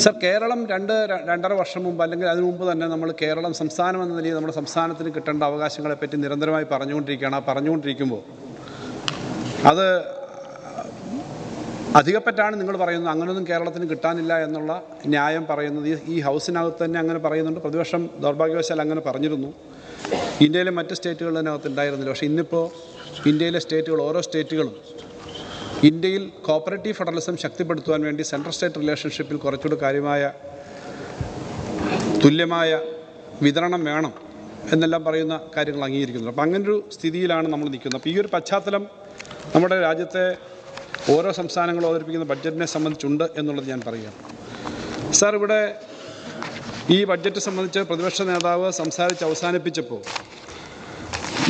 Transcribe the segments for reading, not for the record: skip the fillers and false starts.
Sir, Keralam രണ്ടര വർഷം മുമ്പ് അല്ലെങ്കിൽ അതിനു മുമ്പ് തന്നെ നമ്മൾ കേരളം സംസ്ഥാനം എന്ന നിലയിൽ നമ്മുടെ സംസ്ഥാനത്തിന് കിട്ടേണ്ട അവകാശങ്ങളെപ്പറ്റി നിരന്തരമായി പറഞ്ഞുകൊണ്ടിരിക്കുകയാണ്. ആ പറഞ്ഞുകൊണ്ടിരിക്കുമ്പോൾ അത് അധികപ്പറ്റാണ് നിങ്ങൾ പറയുന്നത്. അങ്ങനെയൊന്നും കേരളത്തിന് കിട്ടാനില്ല എന്നുള്ള ന്യായം പറയുന്നത് ഈ ഹൗസിനകത്ത് തന്നെ അങ്ങനെ പറയുന്നുണ്ട്. പ്രതിപക്ഷം ദൗർഭാഗ്യവശാൽ അങ്ങനെ പറഞ്ഞിരുന്നു. ഇന്ത്യയിലെ മറ്റ് സ്റ്റേറ്റുകളിനകത്ത് ഉണ്ടായിരുന്നില്ല. പക്ഷേ ഇന്നിപ്പോൾ ഇന്ത്യയിലെ സ്റ്റേറ്റുകൾ, ഓരോ സ്റ്റേറ്റുകളും ഇന്ത്യയിൽ കോപ്പറേറ്റീവ് ഫെഡറലിസം ശക്തിപ്പെടുത്തുവാൻ വേണ്ടി സെൻട്രൽ സ്റ്റേറ്റ് റിലേഷൻഷിപ്പിൽ കുറച്ചുകൂടി കാര്യമായ തുല്യമായ വിതരണം വേണം എന്നെല്ലാം പറയുന്ന കാര്യങ്ങൾ അംഗീകരിക്കുന്നുണ്ട്. അപ്പോൾ അങ്ങനൊരു സ്ഥിതിയിലാണ് നമ്മൾ നിൽക്കുന്നത്. അപ്പോൾ ഈ ഒരു പശ്ചാത്തലം നമ്മുടെ രാജ്യത്തെ ഓരോ സംസ്ഥാനങ്ങളും അവതരിപ്പിക്കുന്ന ബഡ്ജറ്റിനെ സംബന്ധിച്ചുണ്ട് എന്നുള്ളത് ഞാൻ പറയുകയാണ്. സാർ, ഇവിടെ ഈ ബഡ്ജറ്റ് സംബന്ധിച്ച് പ്രതിപക്ഷ നേതാവ് സംസാരിച്ച് അവസാനിപ്പിച്ചപ്പോൾ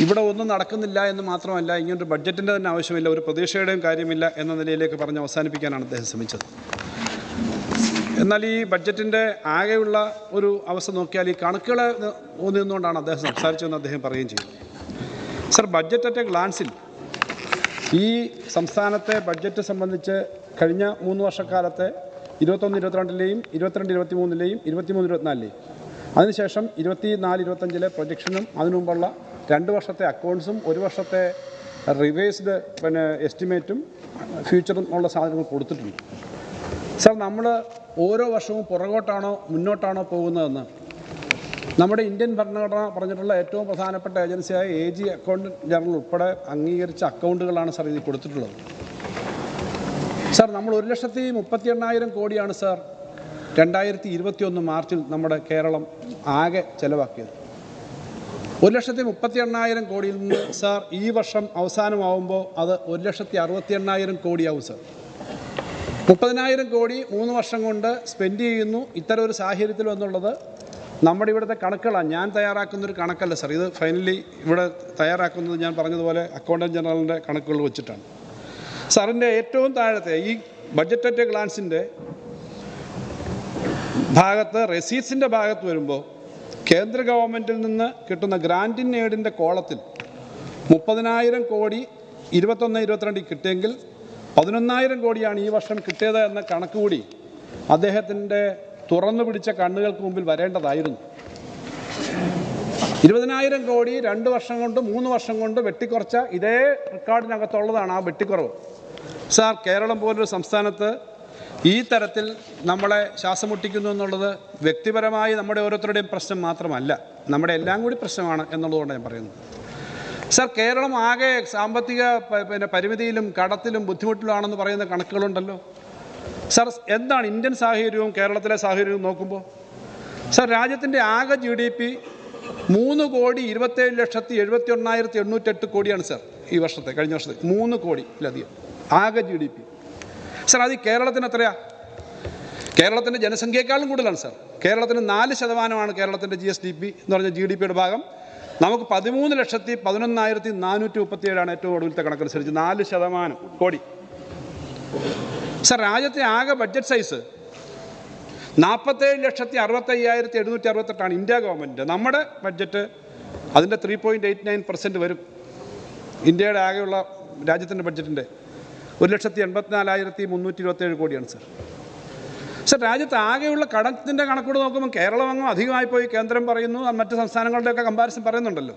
ഇവിടെ ഒന്നും നടക്കുന്നില്ല എന്ന് മാത്രമല്ല, ഇങ്ങനൊരു ബഡ്ജറ്റിൻ്റെ തന്നെ ആവശ്യമില്ല, ഒരു പ്രതീക്ഷയുടെയും കാര്യമില്ല എന്ന നിലയിലേക്ക് പറഞ്ഞ് അവസാനിപ്പിക്കാനാണ് അദ്ദേഹം ശ്രമിച്ചത്. എന്നാൽ ഈ ബഡ്ജറ്റിൻ്റെ ആകെയുള്ള ഒരു അവസ്ഥ നോക്കിയാൽ ഈ കണക്കുകളെ നിന്നുകൊണ്ടാണ് അദ്ദേഹം സംസാരിച്ചതെന്ന് അദ്ദേഹം പറയുകയും ചെയ്തു. സർ, ബഡ്ജറ്റ് അറ്റ് എ ഗ്ലാൻസിൽ ഈ സംസ്ഥാനത്തെ ബഡ്ജറ്റ് സംബന്ധിച്ച് കഴിഞ്ഞ 3 വർഷക്കാലത്തെ 21-22ലെയും 22-23ലെയും 23-24ലെയും അതിനുശേഷം 24-25ലെ പ്രൊജക്ഷനും അതിനു മുമ്പുള്ള 2 വർഷത്തെ അക്കൗണ്ട്സും 1 വർഷത്തെ റിവൈസ്ഡ് എസ്റ്റിമേറ്റും ഫ്യൂച്ചറും ഉള്ള സാധനങ്ങൾ കൊടുത്തിട്ടുണ്ട്. സാർ, നമ്മൾ ഓരോ വർഷവും പുറകോട്ടാണോ മുന്നോട്ടാണോ പോകുന്നതെന്ന് നമ്മുടെ ഇന്ത്യൻ ഭരണഘടന പറഞ്ഞിട്ടുള്ള ഏറ്റവും പ്രധാനപ്പെട്ട ഏജൻസിയായ AG അക്കൗണ്ടന്റ് ജനറൽ ഉൾപ്പെടെ അംഗീകരിച്ച അക്കൗണ്ടുകളാണ് സാർ ഇതിൽ കൊടുത്തിട്ടുള്ളത്. സാർ, നമ്മൾ 1,38,000 കോടിയാണ് സാർ 2021 മാർച്ചിൽ നമ്മുടെ കേരളം ആകെ ചെലവാക്കിയത്. 1,38,000 കോടിയിൽ നിന്ന് സാർ ഈ വർഷം അവസാനമാവുമ്പോൾ അത് 1,68,000 കോടിയാവും സാർ. 30,000 കോടി 3 വർഷം കൊണ്ട് സ്പെൻഡ് ചെയ്യുന്നു. ഇത്തരം ഒരു സാഹചര്യത്തിൽ എന്നുള്ളത് നമ്മുടെ ഇവിടുത്തെ കണക്കുകളാണ്. ഞാൻ തയ്യാറാക്കുന്നൊരു കണക്കല്ല സാർ. ഇത് ഫൈനലി ഇവിടെ തയ്യാറാക്കുന്നത് ഞാൻ പറഞ്ഞതുപോലെ അക്കൗണ്ടന്റ് ജനറലിൻ്റെ കണക്കുകൾ വെച്ചിട്ടാണ്. സാറിൻ്റെ ഏറ്റവും താഴത്തെ ഈ ബഡ്ജറ്റ് അറ്റ് എ ഗ്ലാൻസിൻ്റെ ഭാഗത്ത്, റെസീറ്റ്സിൻ്റെ ഭാഗത്ത് വരുമ്പോൾ കേന്ദ്ര ഗവൺമെൻറ്റിൽ നിന്ന് കിട്ടുന്ന ഗ്രാൻഡ് ഇൻ എയ്ഡിൻ്റെ കോളത്തിൽ 30,000 കോടി 21-22 കിട്ടിയെങ്കിൽ 11,000 കോടിയാണ് ഈ വർഷം കിട്ടിയത് എന്ന കണക്ക് കൂടി അദ്ദേഹത്തിൻ്റെ തുറന്നു പിടിച്ച കണ്ണുകൾക്ക് മുമ്പിൽ വരേണ്ടതായിരുന്നു. 20,000 കോടി 2 വർഷം കൊണ്ട് 3 വർഷം കൊണ്ട് വെട്ടിക്കുറച്ച ഇതേ റെക്കോർഡിനകത്തുള്ളതാണ് ആ വെട്ടിക്കുറവ്. സാർ, കേരളം പോലൊരു സംസ്ഥാനത്ത് ഈ തരത്തിൽ നമ്മളെ ശ്വാസം മുട്ടിക്കുന്നു എന്നുള്ളത് വ്യക്തിപരമായി നമ്മുടെ ഓരോരുത്തരുടെയും പ്രശ്നം മാത്രമല്ല, നമ്മുടെ എല്ലാം കൂടി പ്രശ്നമാണ് എന്നുള്ളതുകൊണ്ട് ഞാൻ പറയുന്നത്. സാർ, കേരളം ആകെ സാമ്പത്തിക പരിമിതിയിലും കടത്തിലും ബുദ്ധിമുട്ടിലുമാണെന്ന് പറയുന്ന കണക്കുകളുണ്ടല്ലോ. സാർ, എന്താണ് ഇന്ത്യൻ സാഹചര്യവും കേരളത്തിലെ സാഹചര്യവും നോക്കുമ്പോൾ സാർ, രാജ്യത്തിൻ്റെ ആകെ GDP 3,27,71,808 കോടിയാണ് സാർ. ഈ വർഷത്തെ, കഴിഞ്ഞ വർഷത്തെ 3 കോടിയിലധികം ആകെ GDP. സാർ, അത് കേരളത്തിന് എത്രയാ? കേരളത്തിൻ്റെ ജനസംഖ്യയെക്കാളും കൂടുതലാണ് സാർ. കേരളത്തിന് 4% കേരളത്തിൻ്റെ GSDP എന്ന് പറഞ്ഞ GDPയുടെ ഭാഗം. നമുക്ക് 13,11,437 ഏറ്റവും ഒടുവിലത്തെ കണക്കനുസരിച്ച് 4% കോടി. സാർ, രാജ്യത്തെ ആകെ ബഡ്ജറ്റ് സൈസ് 47,65,768 ഇന്ത്യ ഗവൺമെൻറ്. നമ്മുടെ ബഡ്ജറ്റ് അതിൻ്റെ 3.89% വരും. ഇന്ത്യയുടെ ആകെയുള്ള രാജ്യത്തിൻ്റെ ബഡ്ജറ്റിൻ്റെ 1,84,327 കോടിയാണ് സാർ. സാർ, രാജ്യത്ത് ആകെയുള്ള കടത്തിൻ്റെ കണക്കൂടെ നോക്കുമ്പോൾ കേരളം അങ്ങ് അധികമായി പോയി കേന്ദ്രം പറയുന്നു, മറ്റ് സംസ്ഥാനങ്ങളുടെയൊക്കെ കമ്പാരിസൺ പറയുന്നുണ്ടല്ലോ.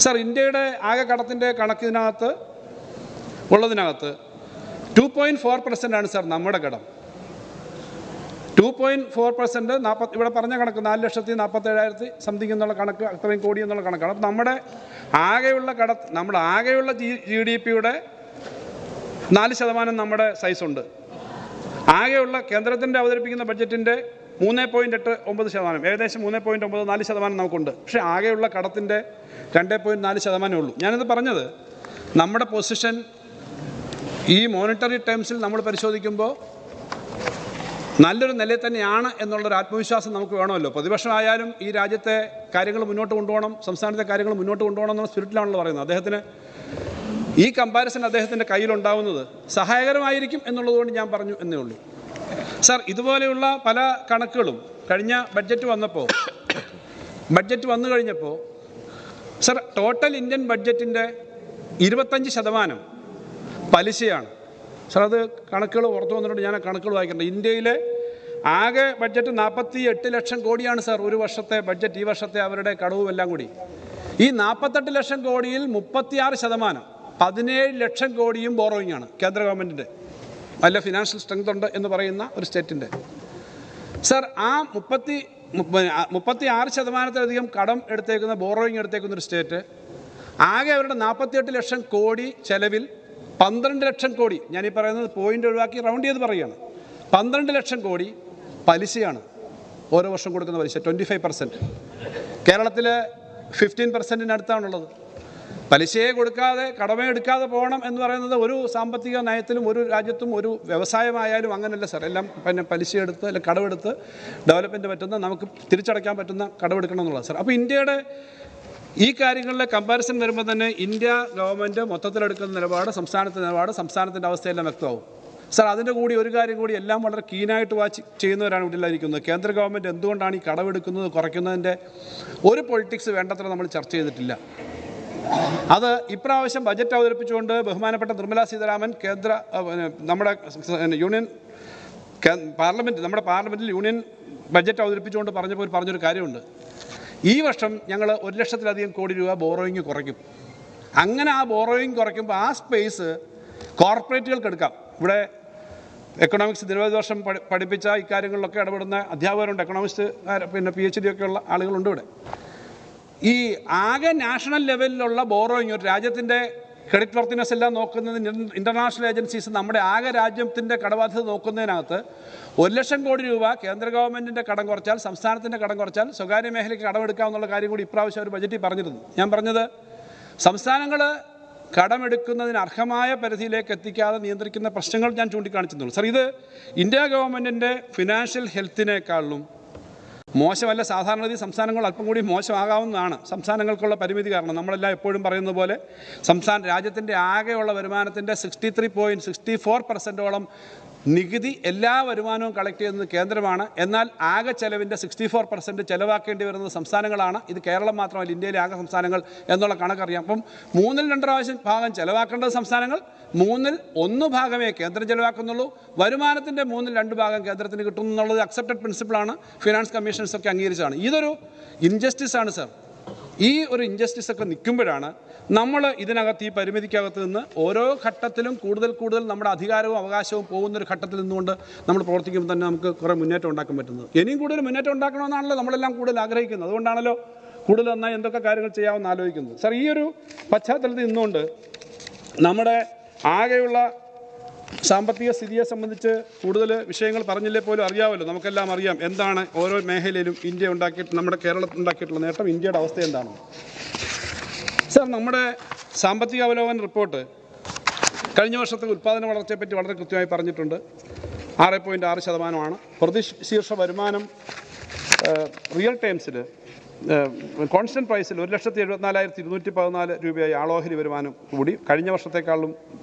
സാർ, ഇന്ത്യയുടെ ആകെ കടത്തിൻ്റെ കണക്കിനകത്ത് ഉള്ളതിനകത്ത് 2.4% സാർ നമ്മുടെ കടം. 2.4% ഇവിടെ പറഞ്ഞ കണക്ക് 4,47,000 സംതിങ് എന്നുള്ള കണക്ക്, അത്രയും കോടി എന്നുള്ള കണക്കാണ്. അപ്പം നമ്മുടെ ആകെയുള്ള നമ്മുടെ ആകെയുള്ള GDPയുടെ 4% നമ്മുടെ സൈസുണ്ട്. ആകെയുള്ള കേന്ദ്രത്തിൻ്റെ അവതരിപ്പിക്കുന്ന ബഡ്ജറ്റിൻ്റെ 3.89%, ഏകദേശം 3.94% നമുക്കുണ്ട്. പക്ഷേ ആകെയുള്ള കടത്തിൻ്റെ 2.4% ഉള്ളൂ. ഞാനിത് പറഞ്ഞത് നമ്മുടെ പൊസിഷൻ ഈ മോണിറ്ററി ടേംസിൽ നമ്മൾ പരിശോധിക്കുമ്പോൾ നല്ലൊരു നിലയിൽ തന്നെയാണ് എന്നുള്ളൊരു ആത്മവിശ്വാസം നമുക്ക് വേണമല്ലോ. പ്രതിപക്ഷമായാലും ഈ രാജ്യത്തെ കാര്യങ്ങൾ മുന്നോട്ട് കൊണ്ടുപോകണം, സംസ്ഥാനത്തെ കാര്യങ്ങൾ മുന്നോട്ട് കൊണ്ടുപോകണം എന്നുള്ള സ്പിരിറ്റിലാണല്ലോ പറയുന്നത്. അദ്ദേഹത്തിന് ഈ കമ്പാരിസൺ അദ്ദേഹത്തിൻ്റെ കയ്യിലുണ്ടാവുന്നത് സഹായകരമായിരിക്കും എന്നുള്ളതുകൊണ്ട് ഞാൻ പറഞ്ഞു എന്നേ ഉള്ളൂ. സാർ, ഇതുപോലെയുള്ള പല കണക്കുകളും കഴിഞ്ഞ ബഡ്ജറ്റ് വന്നു കഴിഞ്ഞപ്പോൾ സാർ, ടോട്ടൽ ഇന്ത്യൻ ബഡ്ജറ്റിൻ്റെ 25% പലിശയാണ്. സാർ, അത് കണക്കുകൾ പുറത്തു വന്നിട്ടുണ്ട്. ഞാൻ ആ കണക്കുകൾ വായിക്കേണ്ടത്. ഇന്ത്യയിലെ ആകെ ബഡ്ജറ്റ് 48 ലക്ഷം കോടിയാണ് സാർ ഒരു വർഷത്തെ ബഡ്ജറ്റ്, ഈ വർഷത്തെ അവരുടെ കടവും എല്ലാം കൂടി. ഈ 48 ലക്ഷം കോടിയിൽ 36%, 17 ലക്ഷം കോടിയും ബോറോയിങ് ആണ് കേന്ദ്ര ഗവൺമെൻറ്റിൻ്റെ. നല്ല ഫിനാൻഷ്യൽ സ്ട്രെങ്ത് ഉണ്ട് എന്ന് പറയുന്ന ഒരു സ്റ്റേറ്റിൻ്റെ. സാർ, ആ 36%-ലധികം കടം എടുത്തേക്കുന്ന, ബോറോയിങ് എടുത്തേക്കുന്ന ഒരു സ്റ്റേറ്റ് ആകെ അവരുടെ 48 ലക്ഷം കോടി ചെലവിൽ 12 ലക്ഷം കോടി, ഞാനീ പറയുന്നത് പോയിന്റ് ഒഴിവാക്കി റൗണ്ട് ചെയ്ത് പറയുകയാണ്, 12 ലക്ഷം കോടി പലിശയാണ് ഓരോ വർഷം കൊടുക്കുന്ന പലിശ, 25%. കേരളത്തിൽ 15%-നടുത്താണുള്ളത്. പലിശയെ കൊടുക്കാതെ, കടമേ എടുക്കാതെ പോകണം എന്ന് പറയുന്നത് ഒരു സാമ്പത്തിക നയത്തിലും ഒരു രാജ്യത്തും ഒരു വ്യവസായമായാലും അങ്ങനെയല്ല സാർ. എല്ലാം പിന്നെ പലിശയെടുത്ത് അല്ലെങ്കിൽ കടമെടുത്ത് ഡെവലപ്മെൻറ്റ് പറ്റുന്ന, നമുക്ക് തിരിച്ചടയ്ക്കാൻ പറ്റുന്ന കടമെടുക്കണം എന്നുള്ളത് സാർ. അപ്പോൾ ഇന്ത്യയുടെ ഈ കാര്യങ്ങളിലെ കമ്പാരിസൺ വരുമ്പോൾ തന്നെ ഇന്ത്യ ഗവൺമെൻറ് മൊത്തത്തിലെടുക്കുന്ന നിലപാട്, സംസ്ഥാനത്തിൻ്റെ അവസ്ഥയെല്ലാം വ്യക്തമാവും സാർ. അതിൻ്റെ കൂടി ഒരു കാര്യം കൂടി, എല്ലാം വളരെ കീനായിട്ട് വാച്ച് ചെയ്യുന്നവരാണ് വീട്ടിലായിരിക്കുന്നത്. കേന്ദ്ര ഗവൺമെൻറ് എന്തുകൊണ്ടാണ് ഈ കടമെടുക്കുന്നത് കുറയ്ക്കുന്നതിൻ്റെ ഒരു പൊളിറ്റിക്സ് വേണ്ടത്ര നമ്മൾ ചർച്ച ചെയ്തിട്ടില്ല. അത് ഇപ്രാവശ്യം ബജറ്റ് അവതരിപ്പിച്ചുകൊണ്ട് ബഹുമാനപ്പെട്ട നിർമ്മലാ സീതാരാമൻ നമ്മുടെ പാർലമെൻറ്റിൽ യൂണിയൻ ബജറ്റ് അവതരിപ്പിച്ചുകൊണ്ട് പറഞ്ഞൊരു കാര്യമുണ്ട്. ഈ വർഷം ഞങ്ങൾ 1 ലക്ഷത്തിലധികം കോടി രൂപ ബോറോയിങ് കുറയ്ക്കും. അങ്ങനെ ആ ബോറോയിങ് കുറയ്ക്കുമ്പോൾ ആ സ്പേസ് കോർപ്പറേറ്റുകൾക്ക് എടുക്കാം. ഇവിടെ എക്കണോമിക്സ് 20 വർഷം പഠിപ്പിച്ച ഇക്കാര്യങ്ങളിലൊക്കെ ഇടപെടുന്ന അധ്യാപകരുണ്ട്, എക്കണോമിസ്റ്റ്, പിന്നെ PhD ഒക്കെ ഉള്ള ആളുകളുണ്ട് ഇവിടെ. ഈ ആകെ നാഷണൽ ലെവലിലുള്ള ബോറോയിങ്, ഒരു രാജ്യത്തിൻ്റെ ക്രെഡിറ്റ് വർത്തിനെസ് എല്ലാം നോക്കുന്നതിന് ഇൻ്റർനാഷണൽ ഏജൻസീസ് നമ്മുടെ ആകെ രാജ്യത്തിൻ്റെ കടബാധ്യത നോക്കുന്നതിനകത്ത് 1 ലക്ഷം കോടി രൂപ കേന്ദ്ര ഗവൺമെൻറ്റിൻ്റെ കടം കുറച്ചാൽ, സംസ്ഥാനത്തിൻ്റെ കടം കുറച്ചാൽ സ്വകാര്യ മേഖലയ്ക്ക് കടമെടുക്കാമെന്നുള്ള കാര്യം കൂടി ഇപ്രാവശ്യം ഒരു ബജറ്റിൽ പറഞ്ഞിരുന്നു. ഞാൻ പറഞ്ഞത്, സംസ്ഥാനങ്ങൾ കടമെടുക്കുന്നതിന് അർഹമായ പരിധിയിലേക്ക് എത്തിക്കാതെ നിയന്ത്രിക്കുന്ന പ്രശ്നങ്ങൾ ഞാൻ ചൂണ്ടിക്കാണിച്ചെന്നുള്ളൂ സാർ. ഇത് ഇന്ത്യ ഗവൺമെൻറ്റിൻ്റെ ഫിനാൻഷ്യൽ ഹെൽത്തിനേക്കാളും മോശമല്ല. സാധാരണഗതി സംസ്ഥാനങ്ങൾ അല്പം കൂടി മോശമാകാവുന്നതാണ്, സംസ്ഥാനങ്ങൾക്കുള്ള പരിമിതി കാരണം. നമ്മളെല്ലാം എപ്പോഴും പറയുന്നത് പോലെ രാജ്യത്തിൻ്റെ ആകെയുള്ള വരുമാനത്തിൻ്റെ 63.64%ഓളം നികുതി, എല്ലാ വരുമാനവും കളക്ട് ചെയ്യുന്നത് കേന്ദ്രമാണ്. എന്നാൽ ആകെ ചെലവിൻ്റെ 64% ചെലവാക്കേണ്ടി വരുന്നത് സംസ്ഥാനങ്ങളാണ്. ഇത് കേരളം മാത്രമല്ല, ഇന്ത്യയിലെ ആകെ സംസ്ഥാനങ്ങൾ എന്നുള്ള കണക്കറിയാം. അപ്പം 2/3 ഭാഗം ചെലവാക്കേണ്ടത് സംസ്ഥാനങ്ങൾ, 1/3 ഭാഗമേ കേന്ദ്രം ചെലവാക്കുന്നുള്ളൂ. വരുമാനത്തിൻ്റെ 2/3 ഭാഗം കേന്ദ്രത്തിന് കിട്ടുന്നു എന്നുള്ളത് അക്സെപ്റ്റഡ് പ്രിൻസിപ്പിളാണ്, ഫിനാൻസ് കമ്മീഷൻസൊക്കെ അംഗീകരിച്ചാണ്. ഇതൊരു ഇൻജസ്റ്റിസാണ് സാർ. ഈ ഒരു ഇൻജസ്റ്റിസൊക്കെ നിൽക്കുമ്പോഴാണ് നമ്മൾ ഇതിനകത്ത്, ഈ പരിമിതിക്കകത്ത് നിന്ന് ഓരോ ഘട്ടത്തിലും കൂടുതൽ നമ്മുടെ അധികാരവും അവകാശവും പോകുന്നൊരു ഘട്ടത്തിൽ നിന്നുകൊണ്ട് നമ്മൾ പ്രവർത്തിക്കുമ്പോൾ തന്നെ നമുക്ക് കുറേ മുന്നേറ്റം ഉണ്ടാക്കാൻ പറ്റുന്നത്. ഇനിയും കൂടുതൽ മുന്നേറ്റം ഉണ്ടാക്കണമെന്നാണല്ലോ നമ്മളെല്ലാം കൂടുതൽ ആഗ്രഹിക്കുന്നത്. അതുകൊണ്ടാണല്ലോ കൂടുതൽ നന്നായി എന്തൊക്കെ കാര്യങ്ങൾ ചെയ്യാമെന്ന് ആലോചിക്കുന്നത് സാർ. ഈ ഒരു പശ്ചാത്തലത്തിൽ നിന്നുകൊണ്ട് നമ്മുടെ ആകെയുള്ള സാമ്പത്തിക സ്ഥിതിയെ സംബന്ധിച്ച് കൂടുതൽ വിഷയങ്ങൾ പറഞ്ഞില്ലേ പോലും അറിയാമല്ലോ, നമുക്കെല്ലാം അറിയാം എന്താണ് ഓരോ മേഖലയിലും ഇന്ത്യ നമ്മുടെ കേരളത്തിൽ ഉണ്ടാക്കിയിട്ടുള്ള നേട്ടം, ഇന്ത്യയുടെ അവസ്ഥ എന്താണ് സാർ. നമ്മുടെ സാമ്പത്തിക അവലോകന റിപ്പോർട്ട് കഴിഞ്ഞ വർഷത്തെ ഉൽപ്പാദന വളർച്ചയെപ്പറ്റി വളരെ കൃത്യമായി പറഞ്ഞിട്ടുണ്ട്. 6.6%. പ്രതിശീർഷ വരുമാനം റിയൽ ടൈംസിൽ കോൺസ്റ്റൻറ്റ് പ്രൈസിൽ 1,74,214 രൂപയായി ആളോഹരി വരുമാനം കൂടി. കഴിഞ്ഞ വർഷത്തേക്കാളും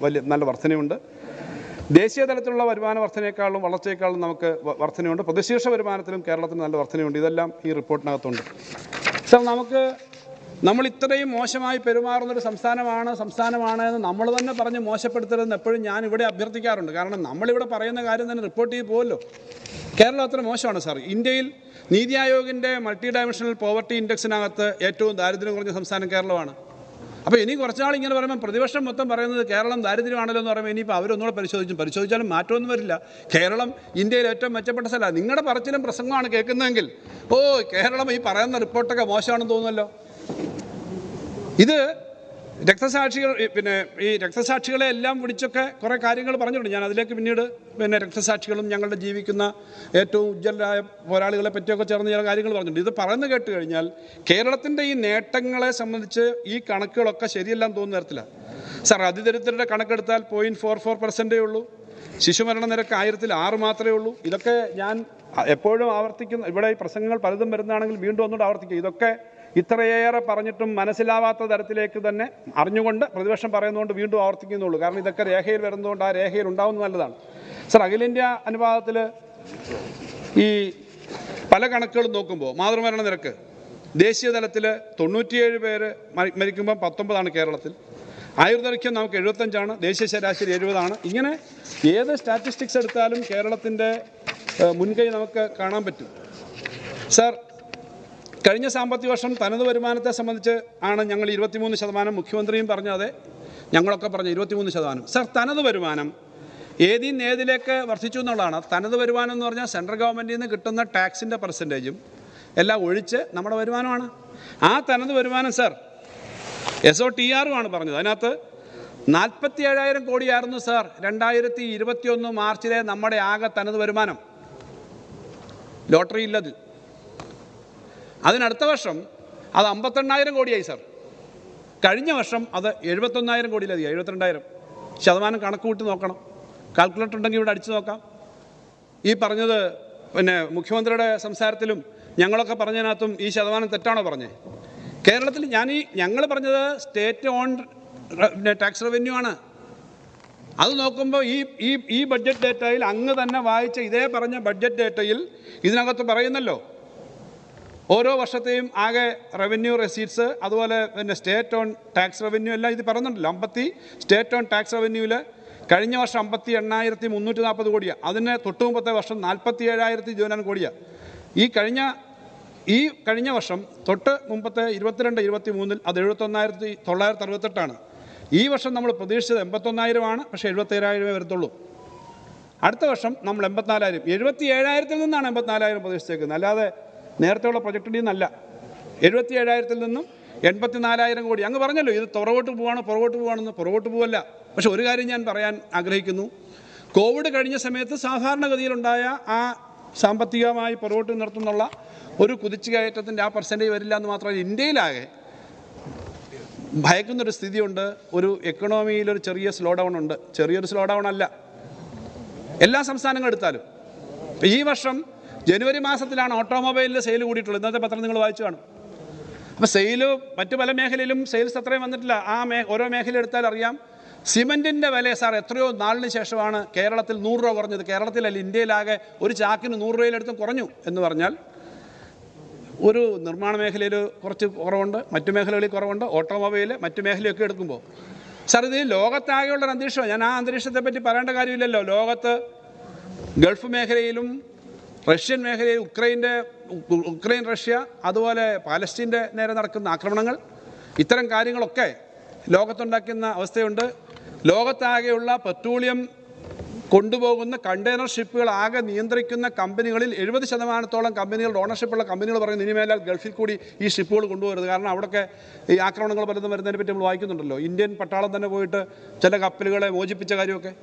നല്ല വർധനയുണ്ട്. ദേശീയ തലത്തിലുള്ള വരുമാന വർധനയേക്കാളും വളർച്ചയേക്കാളും നമുക്ക് വർധനയുണ്ട്. പ്രതിശീർഷ വരുമാനത്തിലും കേരളത്തിന് നല്ല വർധനയുണ്ട്. ഇതെല്ലാം ഈ റിപ്പോർട്ടിനകത്തുണ്ട് സാർ. നമ്മൾ ഇത്രയും മോശമായി പെരുമാറുന്നൊരു സംസ്ഥാനമാണ് എന്ന് നമ്മൾ തന്നെ പറഞ്ഞ് മോശപ്പെടുത്തരുതെന്ന് എപ്പോഴും ഞാൻ ഇവിടെ അഭ്യർത്ഥിക്കാറുണ്ട്. കാരണം നമ്മളിവിടെ പറയുന്ന കാര്യം തന്നെ റിപ്പോർട്ട് ചെയ്ത് പോകുമല്ലോ. കേരളം അത്ര മോശമാണ് സാർ. ഇന്ത്യയിൽ നീതി ആയോഗിൻ്റെ മൾട്ടി ഡയമെൻഷണൽ പോവർട്ടി ഇൻഡെക്സിനകത്ത് ഏറ്റവും ദാരിദ്ര്യം കുറഞ്ഞ സംസ്ഥാനം കേരളമാണ്. അപ്പോൾ ഇനി കുറച്ചാൾ ഇങ്ങനെ പറയുമ്പോൾ പ്രതിപക്ഷം മൊത്തം പറയുന്നത് കേരളം ദാരിദ്ര്യമാണല്ലോ എന്ന് പറയുമ്പോൾ ഇനിയിപ്പോൾ അവരൊന്നുകൂടെ പരിശോധിച്ചാലും മാറ്റമൊന്നും വരില്ല. കേരളം ഇന്ത്യയിൽ ഏറ്റവും മെച്ചപ്പെട്ട സ്ഥലമാണ്. നിങ്ങളുടെ പറച്ചിലും പ്രസംഗമാണ് കേൾക്കുന്നതെങ്കിൽ കേരളം ഈ പറയുന്ന റിപ്പോർട്ടൊക്കെ മോശമാണെന്ന് തോന്നുമല്ലോ. ഇത് രക്തസാക്ഷികൾ, പിന്നെ ഈ രക്തസാക്ഷികളെ എല്ലാം വിളിച്ചൊക്കെ കുറേ കാര്യങ്ങൾ പറഞ്ഞിട്ടുണ്ട്. ഞാൻ അതിലേക്ക് പിന്നീട് രക്തസാക്ഷികളും ഞങ്ങളുടെ ജീവിക്കുന്ന ഏറ്റവും ഉജ്ജ്വലരായ പോരാളികളെ പറ്റിയൊക്കെ ചേർന്ന് ചില കാര്യങ്ങൾ പറഞ്ഞിട്ടുണ്ട്. ഇത് പറയുന്നത് കേട്ട് കഴിഞ്ഞാൽ കേരളത്തിൻ്റെ ഈ നേട്ടങ്ങളെ സംബന്ധിച്ച് ഈ കണക്കുകളൊക്കെ ശരിയെല്ലാം തോന്നുന്ന തരത്തിലാണ് സാർ. അതിദരിദ്രരുടെ കണക്കെടുത്താൽ 0.44% ഉള്ളൂ. ശിശുമരണ നിരക്ക് 1000-ൽ 6 മാത്രമേ ഉള്ളൂ. ഇതൊക്കെ ഞാൻ എപ്പോഴും ആവർത്തിക്കുന്ന, ഇവിടെ ഈ പ്രസംഗങ്ങൾ പലതും വരുന്നതാണെങ്കിൽ വീണ്ടും ഒന്നുകൂടെ ആവർത്തിക്കുക. ഇതൊക്കെ ഇത്രയേറെ പറഞ്ഞിട്ടും മനസ്സിലാവാത്ത തരത്തിലേക്ക് തന്നെ അറിഞ്ഞുകൊണ്ട് പ്രതിപക്ഷം പറയുന്നതുകൊണ്ട് വീണ്ടും ആവർത്തിക്കുന്നുള്ളൂ. കാരണം ഇതൊക്കെ രേഖയിൽ വരുന്നതുകൊണ്ട് ആ രേഖയിൽ ഉണ്ടാവുന്നത് നല്ലതാണ് സാർ. അഖിലേന്ത്യാ അനുപാതത്തിൽ ഈ പല കണക്കുകളും നോക്കുമ്പോൾ മാതൃമരണ നിരക്ക് ദേശീയ തലത്തിൽ 97 പേര് മരിക്കുമ്പം 19 കേരളത്തിൽ. ആയുർദൈർഘ്യം നമുക്ക് 75, ദേശീയ ശരാശരി 70. ഇങ്ങനെ ഏത് സ്റ്റാറ്റിസ്റ്റിക്സ് എടുത്താലും കേരളത്തിൻ്റെ മുൻകൈ നമുക്ക് കാണാൻ പറ്റും. സാർ, കഴിഞ്ഞ സാമ്പത്തിക വർഷം തനത് വരുമാനത്തെ സംബന്ധിച്ച് ആണ് ഞങ്ങൾ 23%, മുഖ്യമന്ത്രിയും പറഞ്ഞത്, ഞങ്ങളൊക്കെ പറഞ്ഞു 23%. സാർ, തനത് വരുമാനം ഏതിലേക്ക് വർദ്ധിച്ചു എന്നുള്ളതാണ്. തനത് വരുമാനം എന്ന് പറഞ്ഞാൽ സെൻട്രൽ ഗവൺമെൻറ്റിൽ നിന്ന് കിട്ടുന്ന ടാക്സിൻ്റെ പെർസെൻറ്റേജും എല്ലാം ഒഴിച്ച് നമ്മുടെ വരുമാനമാണ്. ആ തനത് വരുമാനം സാർ SOTR പറഞ്ഞത്. അതിനകത്ത് 47,000 കോടിയായിരുന്നു സാർ 2021 മാർച്ചിലെ നമ്മുടെ ആകെ തനത് വരുമാനം. ലോട്ടറി ഇല്ലത്. അതിനടുത്ത വർഷം അത് 52,000 കോടിയായി സാർ. കഴിഞ്ഞ വർഷം അത് 71,000 കോടിയിലധികം, 72,000. കണക്ക് കൂട്ടി നോക്കണം. കാൽക്കുലേറ്റർ ഉണ്ടെങ്കിൽ ഇവിടെ അടിച്ചു നോക്കാം. ഈ പറഞ്ഞത് മുഖ്യമന്ത്രിയുടെ സംസാരത്തിലും ഞങ്ങളൊക്കെ പറഞ്ഞതിനകത്തും ഈ ശതമാനം തെറ്റാണോ പറഞ്ഞത്? കേരളത്തിൽ ഞങ്ങൾ പറഞ്ഞത് സ്റ്റേറ്റ് ഓൺ ടാക്സ് റവന്യൂ ആണ്. അത് നോക്കുമ്പോൾ ഈ ബഡ്ജറ്റ് ഡേറ്റയിൽ അങ്ങ് തന്നെ വായിച്ച ഇതേ പറഞ്ഞ ബഡ്ജറ്റ് ഡേറ്റയിൽ ഇതിനകത്ത് പറയുന്നല്ലോ ഓരോ വർഷത്തെയും ആകെ റവന്യൂ റെസീറ്റ്സ്, അതുപോലെ സ്റ്റേറ്റ് ഓൺ ടാക്സ് റവന്യൂ എല്ലാം ഇത് പറയുന്നുണ്ടല്ലോ. സ്റ്റേറ്റ് ഓൺ ടാക്സ് റവന്യൂവിൽ കഴിഞ്ഞ വർഷം 58,340 കോടിയാണ്. അതിന് തൊട്ട് മുമ്പത്തെ വർഷം 47,029 കോടിയാണ്. ഈ കഴിഞ്ഞ വർഷം തൊട്ട് മുമ്പത്തെ 22-23 അത് 71,968. ഈ വർഷം നമ്മൾ പ്രതീക്ഷിച്ചത് 81,000, പക്ഷേ 77,000 വരത്തുള്ളൂ. അടുത്ത വർഷം നമ്മൾ 84,000, 77,000 നിന്നാണ് 84,000 പ്രതീക്ഷിച്ചേക്കുന്നത്, അല്ലാതെ നേരത്തെയുള്ള പ്രൊജക്റ്റിൽ നിന്നല്ല. 77,000 നിന്നും 84,000 കോടി. അങ്ങ് പറഞ്ഞല്ലോ ഇത് പുറകോട്ട് പോവാണെന്ന്. പുറകോട്ട് പോവല്ല. പക്ഷെ ഒരു കാര്യം ഞാൻ പറയാൻ ആഗ്രഹിക്കുന്നു. കോവിഡ് കഴിഞ്ഞ സമയത്ത് സാധാരണഗതിയിലുണ്ടായ ആ സാമ്പത്തികമായി പുറകോട്ട് നിർത്തുന്നുള്ള ഒരു കുതിച്ചുകയറ്റത്തിൻ്റെ ആ പെർസെൻറ്റേജ് വരില്ല എന്ന് മാത്രമല്ല, ഇന്ത്യയിലാകെ ഭയക്കുന്നൊരു സ്ഥിതിയുണ്ട്. ഒരു എക്കണോമിയിലൊരു ചെറിയ സ്ലോ ഡൗൺ ഉണ്ട്. ചെറിയൊരു സ്ലോ ഡൗൺ അല്ല, എല്ലാ സംസ്ഥാനങ്ങളും എടുത്താലും. ഈ വർഷം ജനുവരി മാസത്തിലാണ് ഓട്ടോമൊബൈലിൽ സെയിൽ കൂടിയിട്ടുള്ളത്. ഇന്നത്തെ പത്രം നിങ്ങൾ വായിച്ചു കാണും. അപ്പോൾ സെയില് മറ്റു പല മേഖലയിലും സെയിൽസ് അത്രയും വന്നിട്ടില്ല. ഓരോ മേഖല എടുത്താൽ അറിയാം. സിമൻറ്റിൻ്റെ വില സാർ എത്രയോ നാളിന് ശേഷമാണ് കേരളത്തിൽ 100 രൂപ കുറഞ്ഞത്. കേരളത്തിലല്ല, ഇന്ത്യയിലാകെ ഒരു ചാക്കിന് 100 രൂപയിലെടുത്തും കുറഞ്ഞു എന്ന് പറഞ്ഞാൽ ഒരു നിർമ്മാണ മേഖലയിൽ കുറച്ച് കുറവുണ്ട്, മറ്റു മേഖലകളിൽ കുറവുണ്ട്, ഓട്ടോമൊബൈൽ മറ്റു മേഖലയൊക്കെ എടുക്കുമ്പോൾ. സാർ, ഇത് ലോകത്താകെയുള്ളൊരു അന്തരീക്ഷമാണ്. ഞാൻ ആ അന്തരീക്ഷത്തെ പറ്റി പറയേണ്ട കാര്യമില്ലല്ലോ. ലോകത്ത് ഗൾഫ് മേഖലയിലും റഷ്യൻ മേഖലയിൽ ഉക്രൈൻ റഷ്യ, അതുപോലെ പാലസ്തീൻ്റെ നേരെ നടക്കുന്ന ആക്രമണങ്ങൾ, ഇത്തരം കാര്യങ്ങളൊക്കെ ലോകത്തുണ്ടാക്കുന്ന അവസ്ഥയുണ്ട്. ലോകത്താകെയുള്ള പെട്രോളിയം കൊണ്ടുപോകുന്ന കണ്ടെയ്നർ ഷിപ്പുകൾ ആകെ നിയന്ത്രിക്കുന്ന കമ്പനികളിൽ 70% കമ്പനികളുടെ ഓണർഷിപ്പുള്ള കമ്പനികൾ പറയുന്നത് ഇനിമേലാൽ ഗൾഫിൽ കൂടി ഈ ഷിപ്പുകൾ കൊണ്ടുപോകരുത്. കാരണം അവിടെയൊക്കെ ഈ ആക്രമണങ്ങൾ പലതും വരുന്നതിനെ പറ്റി നമ്മൾ വായിക്കുന്നുണ്ടല്ലോ. ഇന്ത്യൻ പട്ടാളം തന്നെ പോയിട്ട് ചില കപ്പലുകളെ മോചിപ്പിച്ച കാര്യമൊക്കെ.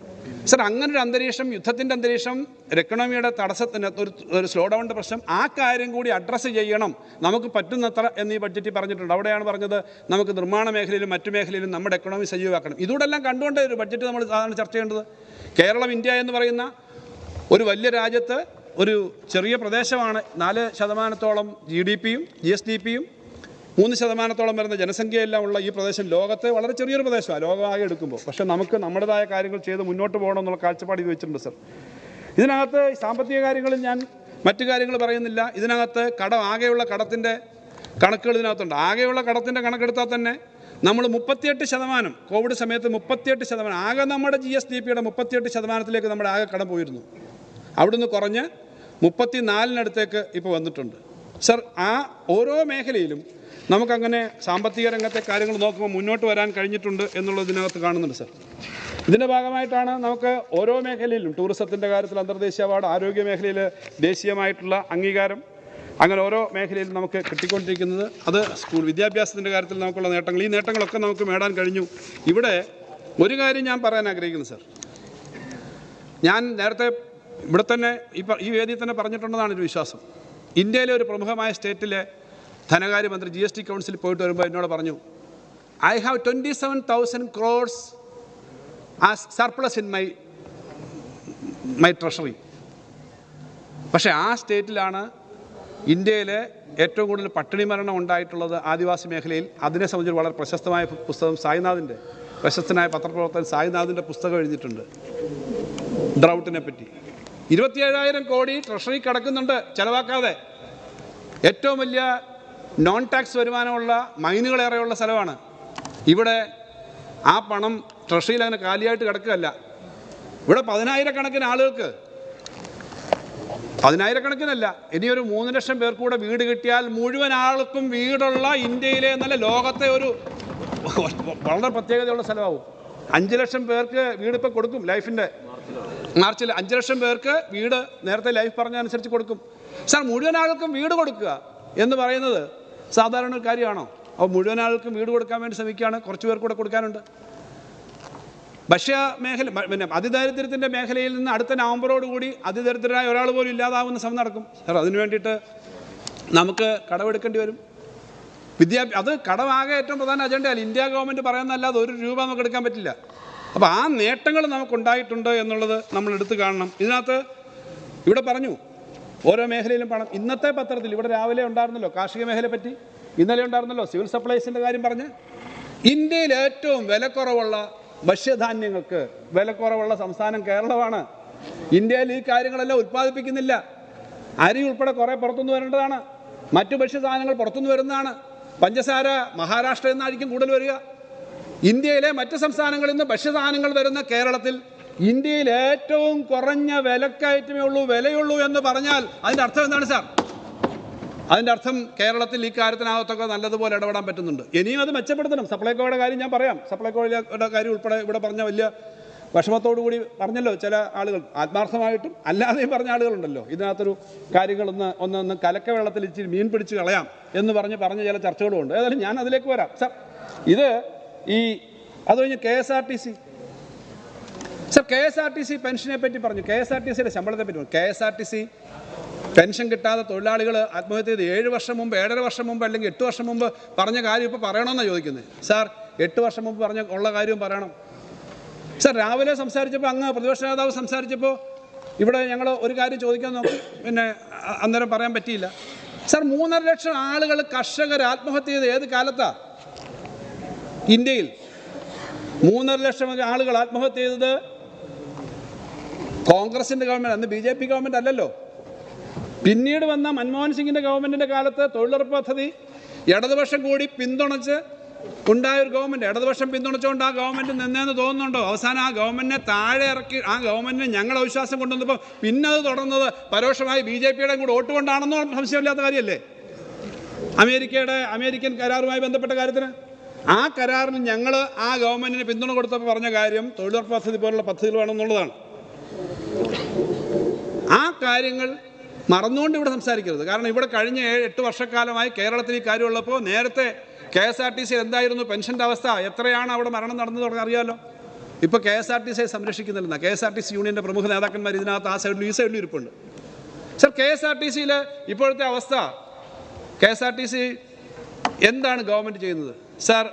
സർ, അങ്ങനൊരു അന്തരീക്ഷം, യുദ്ധത്തിൻ്റെ അന്തരീക്ഷം, എക്കണോമിയുടെ തടസ്സത്തിന് ഒരു സ്ലോ ഡൗണിൻ്റെ പ്രശ്നം, ആ കാര്യം കൂടി അഡ്രസ്സ് ചെയ്യണം നമുക്ക് പറ്റുന്നത്ര എന്ന് ഈ ബഡ്ജറ്റിൽ പറഞ്ഞിട്ടുണ്ട്. അവിടെയാണ് പറഞ്ഞത് നമുക്ക് നിർമ്മാണ മേഖലയിലും മറ്റു മേഖലയിലും നമ്മുടെ എക്കണോമി സജീവമാക്കണം. ഇതോടെല്ലാം കണ്ടുകൊണ്ട് ഒരു ബഡ്ജറ്റ് നമ്മൾ സാധാരണ ചർച്ച ചെയ്യേണ്ടത്. കേരളം, ഇന്ത്യ എന്ന് പറയുന്ന ഒരു വലിയ രാജ്യത്ത് ഒരു ചെറിയ പ്രദേശമാണ്. 4% GDP-യും GSDP-യും 3% വരുന്ന ജനസംഖ്യയെല്ലാം ഉള്ള ഈ പ്രദേശം ലോകത്തെ വളരെ ചെറിയൊരു പ്രദേശമാണ് ലോകമാകെ എടുക്കുമ്പോൾ. പക്ഷേ നമുക്ക് നമ്മുടേതായ കാര്യങ്ങൾ ചെയ്ത് മുന്നോട്ട് പോകണം എന്നുള്ള കാഴ്ചപ്പാട് ഇത് വെച്ചിട്ടുണ്ട് സർ. ഇതിനകത്ത് സാമ്പത്തിക കാര്യങ്ങളിൽ ഞാൻ മറ്റു കാര്യങ്ങൾ പറയുന്നില്ല. ഇതിനകത്ത് ആകെയുള്ള കടത്തിൻ്റെ കണക്കുകൾ ഇതിനകത്തുണ്ട്. ആകെയുള്ള കടത്തിൻ്റെ കണക്കെടുത്താൽ തന്നെ നമ്മൾ 38%, കോവിഡ് സമയത്ത് 38%, ആകെ നമ്മുടെ GSDP-യുടെ 38%-ലേക്ക് നമ്മുടെ ആകെ കടം പോയിരുന്നു. അവിടുന്ന് കുറഞ്ഞ് 34-നടുത്തേക്ക് ഇപ്പോൾ വന്നിട്ടുണ്ട് സർ. ആ ഓരോ മേഖലയിലും നമുക്കങ്ങനെ സാമ്പത്തിക രംഗത്തെ കാര്യങ്ങൾ നോക്കുമ്പോൾ മുന്നോട്ട് വരാൻ കഴിഞ്ഞിട്ടുണ്ട് എന്നുള്ളതിനകത്ത് കാണുന്നുണ്ട് സർ. ഇതിൻ്റെ ഭാഗമായിട്ടാണ് നമുക്ക് ഓരോ മേഖലയിലും ടൂറിസത്തിൻ്റെ കാര്യത്തിൽ അന്തർദേശീയ അവാർഡ്, ആരോഗ്യ മേഖലയിൽ ദേശീയമായിട്ടുള്ള അംഗീകാരം, അങ്ങനെ ഓരോ മേഖലയിലും നമുക്ക് കിട്ടിക്കൊണ്ടിരിക്കുന്നത്. അത് സ്കൂൾ വിദ്യാഭ്യാസത്തിൻ്റെ കാര്യത്തിൽ നമുക്കുള്ള നേട്ടങ്ങൾ, ഈ നേട്ടങ്ങളൊക്കെ നമുക്ക് നേടാൻ കഴിഞ്ഞു. ഇവിടെ ഒരു കാര്യം ഞാൻ പറയാൻ ആഗ്രഹിക്കുന്നു സർ. ഞാൻ നേരത്തെ ഇവിടെ തന്നെ ഈ വേദിയിൽ തന്നെ പറഞ്ഞിട്ടുണ്ടെന്നാണ് ഒരു വിശ്വാസം. ഇന്ത്യയിലെ ഒരു പ്രമുഖമായ സ്റ്റേറ്റിലെ ധനകാര്യമന്ത്രി GST കൗൺസിലിൽ പോയിട്ട് വരുമ്പോൾ എന്നോട് പറഞ്ഞു, I have 27,000 crores as surplus in my treasury. പക്ഷേ ആ സ്റ്റേറ്റിലാണ് ഇന്ത്യയിലെ ഏറ്റവും കൂടുതൽ പട്ടിണി മരണം ഉണ്ടായിട്ടുള്ളത്, ആദിവാസി മേഖലയിൽ. അതിനെ സംബന്ധിച്ച് വളരെ പ്രശസ്തമായ പുസ്തകം സായിനാഥിൻ്റെ, പ്രശസ്തനായ പത്രപ്രവർത്തകൻ സായിനാഥിൻ്റെ പുസ്തകം എഴുതിയിട്ടുണ്ട് ഡ്രൗട്ടിനെ പറ്റി. 27,000 കോടി ട്രഷറി കിടക്കുന്നുണ്ട് ചിലവാക്കാതെ. ഏറ്റവും വലിയ നോൺ ടാക്സ് വരുമാനമുള്ള മൈനുകളേറെയുള്ള സ്ഥലമാണ്. ഇവിടെ ആ പണം ട്രഷറിയിൽ അങ്ങനെ കാലിയായിട്ട് കിടക്കുകയല്ല. ഇവിടെ 10,000 കണക്കിന് ആളുകൾക്ക് 10,000-കണക്കിനല്ല, ഇനിയൊരു 3 ലക്ഷം പേർക്ക് കൂടെ വീട് കിട്ടിയാൽ മുഴുവൻ ആൾക്കും വീടുള്ള ഇന്ത്യയിലെ എന്നല്ല ലോകത്തെ ഒരു വളരെ പ്രത്യേകതയുള്ള സ്ഥലമാവും. 5 ലക്ഷം പേർക്ക് വീട് ഇപ്പോൾ കൊടുക്കും. ലൈഫിൻ്റെ മാർച്ചിൽ 5 ലക്ഷം പേർക്ക് വീട് നേരത്തെ ലൈഫ് പറഞ്ഞ അനുസരിച്ച് കൊടുക്കും. സാർ, മുഴുവൻ ആൾക്കും വീട് കൊടുക്കുക എന്ന് പറയുന്നത് സാധാരണ ഒരു കാര്യമാണോ? അപ്പോൾ മുഴുവൻ ആൾക്കും വീട് കൊടുക്കാൻ വേണ്ടി ശ്രമിക്കുകയാണ്. കുറച്ച് പേർക്ക് കൂടെ കൊടുക്കാനുണ്ട്. ഭക്ഷ്യ മേഖല, പിന്നെ അതിദാരിദ്ര്യത്തിൻ്റെ മേഖലയിൽ നിന്ന് അടുത്ത നവംബറോടുകൂടി അതിദരിദ്രനായ ഒരാൾ പോലും ഇല്ലാതാവുന്ന ശ്രമം നടക്കും. സാർ, അതിനു വേണ്ടിയിട്ട് നമുക്ക് കടമെടുക്കേണ്ടി വരും. അത് കടമാകെ ഏറ്റവും പ്രധാന അജണ്ടയല്ല. ഇന്ത്യ ഗവൺമെൻറ് പറയുന്നതല്ലാതെ ₹1 നമുക്ക് എടുക്കാൻ പറ്റില്ല. അപ്പോൾ ആ നേട്ടങ്ങൾ നമുക്കുണ്ടായിട്ടുണ്ട് എന്നുള്ളത് നമ്മൾ എടുത്തു കാണണം. ഇതിനകത്ത് ഇവിടെ പറഞ്ഞു ഓരോ മേഖലയിലും പണം. ഇന്നത്തെ പത്രത്തിൽ ഇവിടെ രാവിലെ ഉണ്ടായിരുന്നല്ലോ കാർഷിക മേഖലയെ പറ്റി, ഇന്നലെ ഉണ്ടായിരുന്നല്ലോ സിവിൽ സപ്ലൈസിൻ്റെ കാര്യം പറഞ്ഞ്. ഇന്ത്യയിൽ ഏറ്റവും വിലക്കുറവുള്ള ഭക്ഷ്യധാന്യങ്ങൾക്ക് വിലക്കുറവുള്ള സംസ്ഥാനം കേരളമാണ്. ഇന്ത്യയിൽ ഈ കാര്യങ്ങളെല്ലാം ഉൽപ്പാദിപ്പിക്കുന്നില്ല. അരി ഉൾപ്പെടെ കുറേ പുറത്തുനിന്ന് വരേണ്ടതാണ്. മറ്റു ഭക്ഷ്യസാധനങ്ങൾ പുറത്തുനിന്ന് വരുന്നതാണ്. പഞ്ചസാര മഹാരാഷ്ട്രയിൽ നിന്നായിരിക്കും കൂടുതൽ വരിക. ഇന്ത്യയിലെ മറ്റ് സംസ്ഥാനങ്ങളിൽ നിന്ന് ഭക്ഷ്യസാധനങ്ങൾ വരുന്ന കേരളത്തിൽ ഇന്ത്യയിൽ ഏറ്റവും കുറഞ്ഞ വിലക്കയറ്റമേ ഉള്ളൂ, വിലയുള്ളൂ എന്ന് പറഞ്ഞാൽ അതിൻ്റെ അർത്ഥം എന്താണ് സാർ? അതിൻ്റെ അർത്ഥം കേരളത്തിൽ ഈ കാര്യത്തിനകത്തൊക്കെ നല്ലതുപോലെ ഇടപെടാൻ പറ്റുന്നുണ്ട്. ഇനിയും അത് മെച്ചപ്പെടുത്തണം. സപ്ലൈകോയുടെ കാര്യം ഞാൻ പറയാം. സപ്ലൈകോയുടെ കാര്യം ഉൾപ്പെടെ ഇവിടെ പറഞ്ഞ വലിയ വിഷമത്തോടു കൂടി പറഞ്ഞല്ലോ ചില ആളുകൾ, ആത്മാർത്ഥമായിട്ടും അല്ലാതെയും പറഞ്ഞ ആളുകളുണ്ടല്ലോ. ഇതിനകത്തൊരു കാര്യങ്ങളൊന്ന് കലക്ക വെള്ളത്തിൽ ഇച്ചിരി മീൻ പിടിച്ച് കളയാം എന്ന് പറഞ്ഞ ചില ചർച്ചകളുമുണ്ട്. ഏതായാലും ഞാൻ അതിലേക്ക് വരാം സാർ. ഇത് അത് കഴിഞ്ഞ് KSRTC സാർ, KSRTC പെൻഷനെ പറ്റി പറഞ്ഞു, KSRTCയുടെ ശമ്പളത്തെ പറ്റി പറഞ്ഞു. KSRTC പെൻഷൻ കിട്ടാതെ തൊഴിലാളികൾ ആത്മഹത്യ ചെയ്ത് 7 വർഷം മുമ്പ്, 7.5 വർഷം മുമ്പ് അല്ലെങ്കിൽ 8 വർഷം മുമ്പ് പറഞ്ഞ കാര്യം ഇപ്പോൾ പറയണമെന്നാണ് ചോദിക്കുന്നത്. സാർ, 8 വർഷം മുമ്പ് ഉള്ള കാര്യവും പറയണം. സാർ, രാവിലെ സംസാരിച്ചപ്പോൾ അങ്ങ് പ്രതിപക്ഷ നേതാവ് സംസാരിച്ചപ്പോൾ ഇവിടെ ഞങ്ങൾ ഒരു കാര്യം ചോദിക്കാൻ നോക്കി, പിന്നെ അന്നേരം പറയാൻ പറ്റിയില്ല. സാർ, 3.5 ലക്ഷം ആളുകൾ കർഷകർ ആത്മഹത്യ ചെയ്ത് ഏത് കാലത്താണ് ഇന്ത്യയിൽ? 3.5 ലക്ഷം ആളുകൾ ആത്മഹത്യ ചെയ്തത് കോൺഗ്രസിൻ്റെ ഗവൺമെൻറ്, അന്ന് BJP ഗവൺമെൻറ് അല്ലല്ലോ. പിന്നീട് വന്ന മൻമോഹൻ സിംഗിൻ്റെ ഗവൺമെൻറ്റിൻ്റെ കാലത്ത് തൊഴിലുറപ്പ് പദ്ധതി ഇടതുപക്ഷം കൂടി പിന്തുണച്ച് ഉണ്ടായൊരു ഗവൺമെൻറ്. ഇടതുപക്ഷം പിന്തുണച്ചുകൊണ്ട് ആ ഗവൺമെൻറ് നിന്നേന്ന് തോന്നുന്നുണ്ടോ? അവസാനം ആ ഗവൺമെൻറ്റിനെ താഴെ ഇറക്കി ആ ഗവൺമെൻറ്റിന് ഞങ്ങൾ അവിശ്വാസം കൊണ്ടുവന്നപ്പോൾ പിന്നെ അത് തുടർന്നത് പരോക്ഷമായി BJPയുടെ കൂടെ വോട്ട് കൊണ്ടാണെന്നോ സംശയമില്ലാത്ത കാര്യമല്ലേ? അമേരിക്കൻ കരാറുമായി ബന്ധപ്പെട്ട കാര്യത്തിന് ആ കരാറിന് ഞങ്ങൾ ആ ഗവൺമെൻറ്റിന് പിന്തുണ കൊടുത്തപ്പോൾ പറഞ്ഞ കാര്യം തൊഴിലുറപ്പ് പദ്ധതി പോലുള്ള പദ്ധതികൾ വേണമെന്നുള്ളതാണ്. ആ കാര്യങ്ങൾ മറന്നുകൊണ്ട് ഇവിടെ സംസാരിക്കരുത്. കാരണം ഇവിടെ കഴിഞ്ഞ 8 വർഷക്കാലമായി കേരളത്തിൽ ഈ കാര്യമുള്ളപ്പോൾ നേരത്തെ KSRTC എന്തായിരുന്നു പെൻഷൻ്റെ അവസ്ഥ, എത്രയാണ് അവിടെ മരണം നടന്നു തുടങ്ങി അറിയാമല്ലോ. ഇപ്പോൾ KSRTCയെ സംരക്ഷിക്കുന്നില്ല. KSRTC യൂണിയൻ്റെ പ്രമുഖ നേതാക്കന്മാർ ഇതിനകത്ത് ആ സൈഡിലും ഈ സൈഡിലും ഇരിപ്പുണ്ട്. സർ, KSRTCയിൽ ഇപ്പോഴത്തെ അവസ്ഥ, KSRTC എന്താണ് ഗവൺമെൻറ് ചെയ്യുന്നത്? സാർ,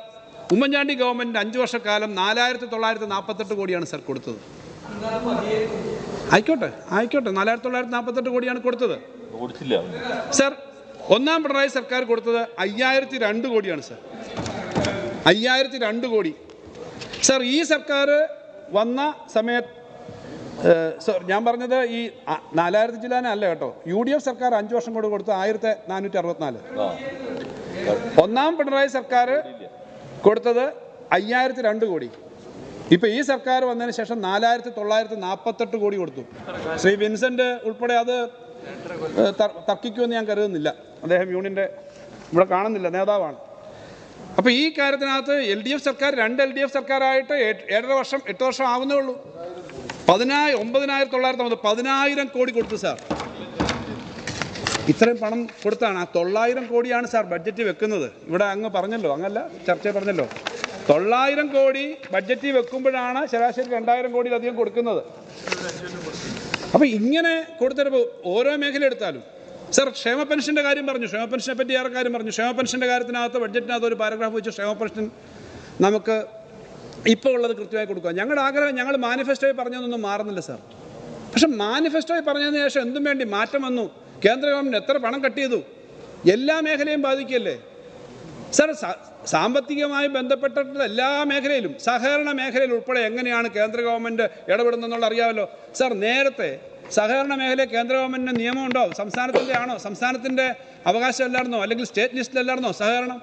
ഉമ്മൻചാണ്ടി ഗവൺമെൻറ് 5 വർഷക്കാലം 4,948 കോടിയാണ് സാർ കൊടുത്തത്. ആയിക്കോട്ടെ 4,948 കോടിയാണ് കൊടുത്തത് സാർ. ഒന്നാം പിണറായി സർക്കാർ കൊടുത്തത് 5,002 കോടിയാണ് സാർ. 5,002 കോടി സാർ. ഈ സർക്കാർ വന്ന സമയത്ത് സാർ ഞാൻ പറഞ്ഞത് ഈ 4,000 ജില്ലാനെ അല്ല കേട്ടോ. UDF സർക്കാർ 5 വർഷം കൊണ്ട് കൊടുത്തത് 1,464. ഒന്നാം പിണറായി സർക്കാർ കൊടുത്തത് 5,002 കോടി. ഇപ്പോൾ ഈ സർക്കാർ വന്നതിന് ശേഷം 4,948 കോടി കൊടുത്തു. ശ്രീ വിൻസെൻ്റ് ഉൾപ്പെടെ അത് തർക്കിക്കുമെന്ന് ഞാൻ കരുതുന്നില്ല. അദ്ദേഹം യൂണിയൻ്റെ ഇവിടെ കാണുന്നില്ല, നേതാവാണ്. അപ്പോൾ ഈ കാര്യത്തിനകത്ത് LDF സർക്കാർ 2 LDF സർക്കാരായിട്ട് 8 വർഷം ആവുന്നേ ഉള്ളൂ. 9,950 കോടി കൊടുത്തു സാർ. ഇത്രയും പണം കൊടുത്താണ്. ആ 900 കോടിയാണ് സാർ ബഡ്ജറ്റ് വെക്കുന്നത്. ഇവിടെ അങ്ങ് പറഞ്ഞല്ലോ, അങ്ങല്ല ചർച്ച പറഞ്ഞല്ലോ, 900 കോടി ബഡ്ജറ്റിൽ വെക്കുമ്പോഴാണ് ശരാശരി 2,000 കോടിയിലധികം കൊടുക്കുന്നത്. അപ്പോൾ ഇങ്ങനെ കൊടുത്തിട്ട് ഓരോ മേഖല എടുത്താലും സാർ, ക്ഷേമ പെൻഷൻ്റെ കാര്യം പറഞ്ഞു, ക്ഷേമ പെൻഷനെ പറ്റി ഏറെ കാര്യം പറഞ്ഞു. ക്ഷേമ പെൻഷൻ്റെ കാര്യത്തിനകത്ത് ബഡ്ജറ്റിനകത്ത് ഒരു പാരഗ്രാഫ് വെച്ച് ക്ഷേമ പെൻഷൻ നമുക്ക് ഇപ്പോൾ ഉള്ളത് കൃത്യമായി കൊടുക്കുക. ഞങ്ങളുടെ ആഗ്രഹം, ഞങ്ങൾ മാനിഫെസ്റ്റോയിൽ പറഞ്ഞതൊന്നും മാറുന്നില്ല സാർ. പക്ഷെ മാനിഫെസ്റ്റോയിൽ പറഞ്ഞതിന് ശേഷം എന്തും വേണ്ടി മാറ്റം വന്നു. കേന്ദ്ര ഗവൺമെൻറ് എത്ര പണം കട്ട് ചെയ്തു? എല്ലാ മേഖലയും ബാധിക്കുകയല്ലേ സാർ. സാമ്പത്തികമായി ബന്ധപ്പെട്ടിട്ടുള്ള എല്ലാ മേഖലയിലും, സഹകരണ മേഖലയിൽ ഉൾപ്പെടെ എങ്ങനെയാണ് കേന്ദ്ര ഗവൺമെൻറ് ഇടപെടുന്നതെന്നുള്ള അറിയാമല്ലോ സാർ. നേരത്തെ സഹകരണ മേഖലയിൽ കേന്ദ്ര ഗവൺമെൻറ്റിന് നിയമമുണ്ടോ? സംസ്ഥാനത്തിൻ്റെ ആണോ? സംസ്ഥാനത്തിൻ്റെ അവകാശമല്ലായിരുന്നോ? അല്ലെങ്കിൽ സ്റ്റേറ്റ് ലിസ്റ്റിലല്ലായിരുന്നോ സഹകരണം?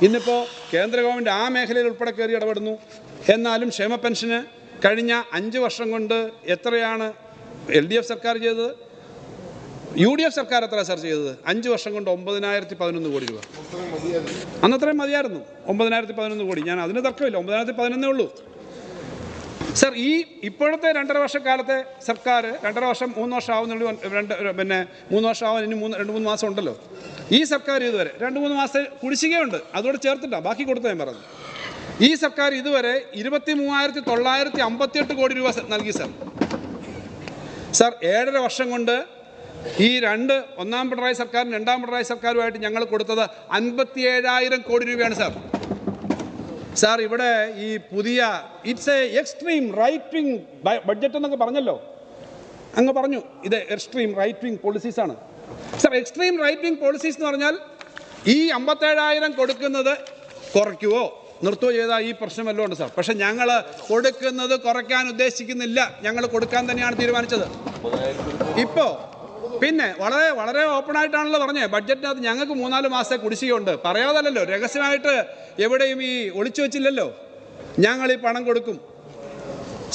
ഇന്നിപ്പോൾ കേന്ദ്ര ഗവൺമെൻറ് ആ മേഖലയിൽ ഉൾപ്പെടെ കയറി ഇടപെടുന്നു. എന്നാലും ക്ഷേമ പെൻഷന് കഴിഞ്ഞ 5 വർഷം കൊണ്ട് എത്രയാണ് LDF സർക്കാർ ചെയ്തത്? UDF സർക്കാർ എത്ര സാർ ചെയ്തത്? 5 വർഷം കൊണ്ട് 9,011 കോടി രൂപ. അന്നത്രയും മതിയായിരുന്നു, 9,011 കോടി. ഞാൻ അതിന് തർക്കമില്ല, 9,011 ഉള്ളൂ സാർ. ഇപ്പോഴത്തെ 2.5 വർഷക്കാലത്തെ സർക്കാർ, 2.5 വർഷം 3 വർഷം ആവുന്നുള്ളൂ, 3 വർഷം ആവാൻ ഇനി 2-3 മാസം ഉണ്ടല്ലോ. ഈ സർക്കാർ ഇതുവരെ 2-3 മാസത്തെ കുടിശ്ശികയുണ്ട്, അതോടെ ചേർത്തിട്ടാണ് ബാക്കി കൊടുത്ത ഞാൻ പറഞ്ഞു. ഈ സർക്കാർ ഇതുവരെ 23,958 കോടി രൂപ നൽകി സാർ. 7.5 വർഷം കൊണ്ട് ഈ ഒന്നാം പിണറായി സർക്കാരും 2ാം പിണറായി സർക്കാരുമായിട്ട് ഞങ്ങൾ കൊടുത്തത് 57,000 കോടി രൂപയാണ് സാർ. ഇവിടെ ഈ പുതിയ it's a extreme right wing budget എന്നൊക്കെ പറഞ്ഞല്ലോ, അങ്ങ് പറഞ്ഞു ഇത് എക്സ്ട്രീം റൈറ്റ് വിങ് പോളിസീസാണ് sir. Extreme right wing policies എന്ന് പറഞ്ഞാൽ ഈ 57,000 കൊടുക്കുന്നത് കുറയ്ക്കുവോ നിർത്തുകയോ ചെയ്താൽ ഈ പ്രശ്നം വല്ലതും ഉണ്ട് സാർ. പക്ഷെ ഞങ്ങൾ കൊടുക്കുന്നത് കുറയ്ക്കാൻ ഉദ്ദേശിക്കുന്നില്ല, ഞങ്ങൾ കൊടുക്കാൻ തന്നെയാണ് തീരുമാനിച്ചത്. ഇപ്പോൾ പിന്നെ വളരെ വളരെ ഓപ്പണായിട്ടാണല്ലോ പറഞ്ഞത്, ബഡ്ജറ്റിനകത്ത് ഞങ്ങൾക്ക് 3-4 മാസത്തെ കുടിശ്ശികയുണ്ട്. പറയാതല്ലോ, രഹസ്യമായിട്ട് എവിടെയും ഈ ഒളിച്ചു വെച്ചില്ലല്ലോ. ഞങ്ങൾ ഈ പണം കൊടുക്കും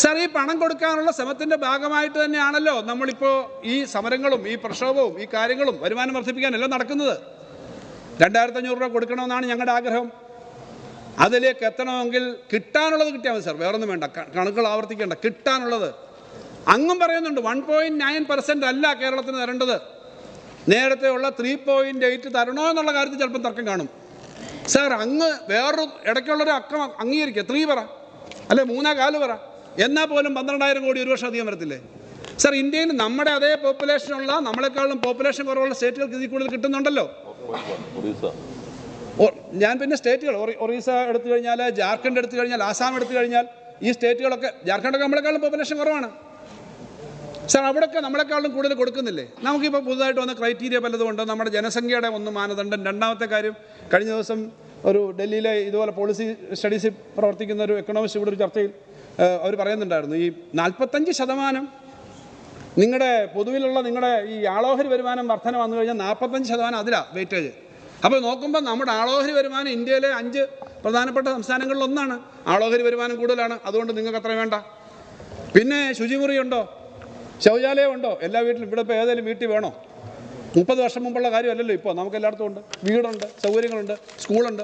സാർ. ഈ പണം കൊടുക്കാനുള്ള ശ്രമത്തിൻ്റെ ഭാഗമായിട്ട് തന്നെയാണല്ലോ നമ്മളിപ്പോൾ ഈ സമരങ്ങളും ഈ പ്രക്ഷോഭവും ഈ കാര്യങ്ങളും വരുമാനം വർദ്ധിപ്പിക്കാനെല്ലാം നടക്കുന്നത്. 2,500 രൂപ കൊടുക്കണമെന്നാണ് ഞങ്ങളുടെ ആഗ്രഹം. അതിലേക്ക് എത്തണമെങ്കിൽ കിട്ടാനുള്ളത് കിട്ടിയാൽ മതി സാർ, വേറൊന്നും വേണ്ട, കണക്കുകൾ ആവർത്തിക്കേണ്ട. കിട്ടാനുള്ളത് അങ്ങും പറയുന്നുണ്ട് 1.9% അല്ല കേരളത്തിന് തരേണ്ടത്, നേരത്തെ ഉള്ള 3.8 തരണോ എന്നുള്ള കാര്യത്തിൽ ചിലപ്പോൾ തർക്കം കാണും സാർ. അങ്ങ് വേറൊരു ഇടയ്ക്കുള്ളൊരു അക്കം അംഗീകരിക്കുക, 3 പറ, അല്ലെ 3.25 പറ, എന്നാൽ പോലും 12,000 കോടി ഒരു വർഷം അധികം വരത്തില്ലേ സാർ? ഇന്ത്യയിൽ നമ്മുടെ അതേ പോപ്പുലേഷനുള്ള, നമ്മളെക്കാളും പോപ്പുലേഷൻ കുറവുള്ള സ്റ്റേറ്റുകൾക്ക് ഇതിൽ കൂടുതൽ കിട്ടുന്നുണ്ടല്ലോ. ഞാൻ പിന്നെ സ്റ്റേറ്റുകൾ ഒറീസ എടുത്തു കഴിഞ്ഞാൽ, ജാർഖണ്ഡ് എടുത്തു കഴിഞ്ഞാൽ, ആസാം എടുത്തു കഴിഞ്ഞാൽ, ഈ സ്റ്റേറ്റുകളൊക്കെ, ജാർഖണ്ഡൊക്കെ നമ്മളെക്കാളും പോപ്പുലേഷൻ കുറവാണ് സാർ. അവിടെയൊക്കെ നമ്മളെക്കാളും കൂടുതൽ കൊടുക്കുന്നില്ലേ? നമുക്കിപ്പോൾ പുതുതായിട്ട് വന്ന ക്രൈറ്റീരിയ പലതുകൊണ്ട് നമ്മുടെ ജനസംഖ്യയുടെ ഒന്ന് മാനദണ്ഡം. രണ്ടാമത്തെ കാര്യം, കഴിഞ്ഞ ദിവസം ഒരു ഡൽഹിയിലെ ഇതുപോലെ പോളിസി സ്റ്റഡീസിൽ പ്രവർത്തിക്കുന്ന ഒരു എക്കണോമിസ്റ്റ് ഇവിടെ ഒരു ചർച്ചയിൽ അവർ പറയുന്നുണ്ടായിരുന്നു, ഈ 45% നിങ്ങളുടെ പൊതുവിലുള്ള നിങ്ങളുടെ ഈ ആളോഹരി വരുമാനം വർധന വന്നു കഴിഞ്ഞാൽ 45% അതിലാണ് വെയിറ്റേജ്. അപ്പോൾ നോക്കുമ്പോൾ നമ്മുടെ ആളോഹരി വരുമാനം ഇന്ത്യയിലെ 5 പ്രധാനപ്പെട്ട സംസ്ഥാനങ്ങളിലൊന്നാണ്. ആളോഹരി വരുമാനം കൂടുതലാണ്, അതുകൊണ്ട് നിങ്ങൾക്ക് അത്ര വേണ്ട. പിന്നെ ശുചിമുറിയുണ്ടോ, ശൗചാലയം ഉണ്ടോ എല്ലാ വീട്ടിലും? ഇവിടെ ഇപ്പോൾ ഏതെങ്കിലും വീട്ടിൽ വേണോ? 30 വർഷം മുമ്പുള്ള കാര്യമല്ലല്ലോ ഇപ്പോൾ, നമുക്ക് എല്ലായിടത്തും ഉണ്ട്, വീടുണ്ട്, സൗകര്യങ്ങളുണ്ട്, സ്കൂളുണ്ട്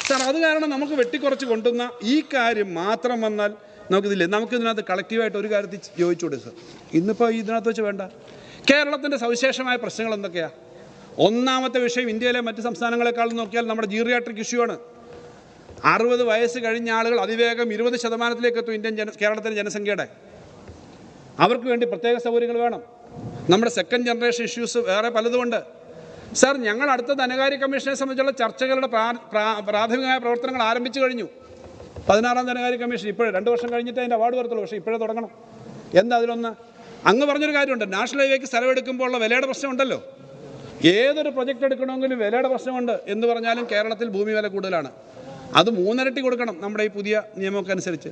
സാർ. അത് കാരണം നമുക്ക് വെട്ടിക്കുറച്ച് കൊണ്ടുവന്ന ഈ കാര്യം മാത്രം വന്നാൽ നമുക്കിതിനകത്ത് കളക്റ്റീവായിട്ട് ഒരു കാര്യത്തിൽ ചോദിച്ചുകൂടെ സാർ? ഇന്നിപ്പോൾ ഇതിനകത്ത് വെച്ച് വേണ്ട. കേരളത്തിൻ്റെ സവിശേഷമായ പ്രശ്നങ്ങൾ എന്തൊക്കെയാണ്? ഒന്നാമത്തെ വിഷയം, ഇന്ത്യയിലെ മറ്റ് സംസ്ഥാനങ്ങളെക്കാളും നോക്കിയാൽ നമ്മുടെ ജീറിയാട്രിക് ഇഷ്യൂ ആണ്. 60 വയസ്സ് കഴിഞ്ഞ ആളുകൾ അതിവേഗം 20%-ലേക്ക് എത്തും കേരളത്തിലെ ജനസംഖ്യയുടെ. അവർക്ക് വേണ്ടി പ്രത്യേക സൗകര്യങ്ങൾ വേണം. നമ്മുടെ സെക്കൻഡ് ജനറേഷൻ ഇഷ്യൂസ് വേറെ പലതുമുണ്ട് സാർ. ഞങ്ങൾ അടുത്ത ധനകാര്യ കമ്മീഷനെ സംബന്ധിച്ചുള്ള ചർച്ചകളുടെ പ്രാഥമികമായ പ്രവർത്തനങ്ങൾ ആരംഭിച്ചു കഴിഞ്ഞു. 16ാം ധനകാര്യ കമ്മീഷൻ ഇപ്പോഴും 2 വർഷം കഴിഞ്ഞിട്ട് അതിൻ്റെ അവാർഡ് വരത്തുള്ളൂ, പക്ഷേ ഇപ്പോഴേ തുടങ്ങണം. എന്താ അതിലൊന്ന്? അങ്ങ് പറഞ്ഞൊരു കാര്യമുണ്ട്, നാഷണൽ ഹൈവേക്ക് സ്ഥലം എടുക്കുമ്പോൾ ഉള്ള വിലയുടെ പ്രശ്നമുണ്ടല്ലോ. ഏതൊരു പ്രൊജക്റ്റ് എടുക്കണമെങ്കിലും വിലയുടെ പ്രശ്നമുണ്ട്. എന്ന് പറഞ്ഞാലും കേരളത്തിൽ ഭൂമി വില കൂടുതലാണ്. അത് 3 ഇരട്ടി കൊടുക്കണം നമ്മുടെ ഈ പുതിയ നിയമമൊക്കെ അനുസരിച്ച്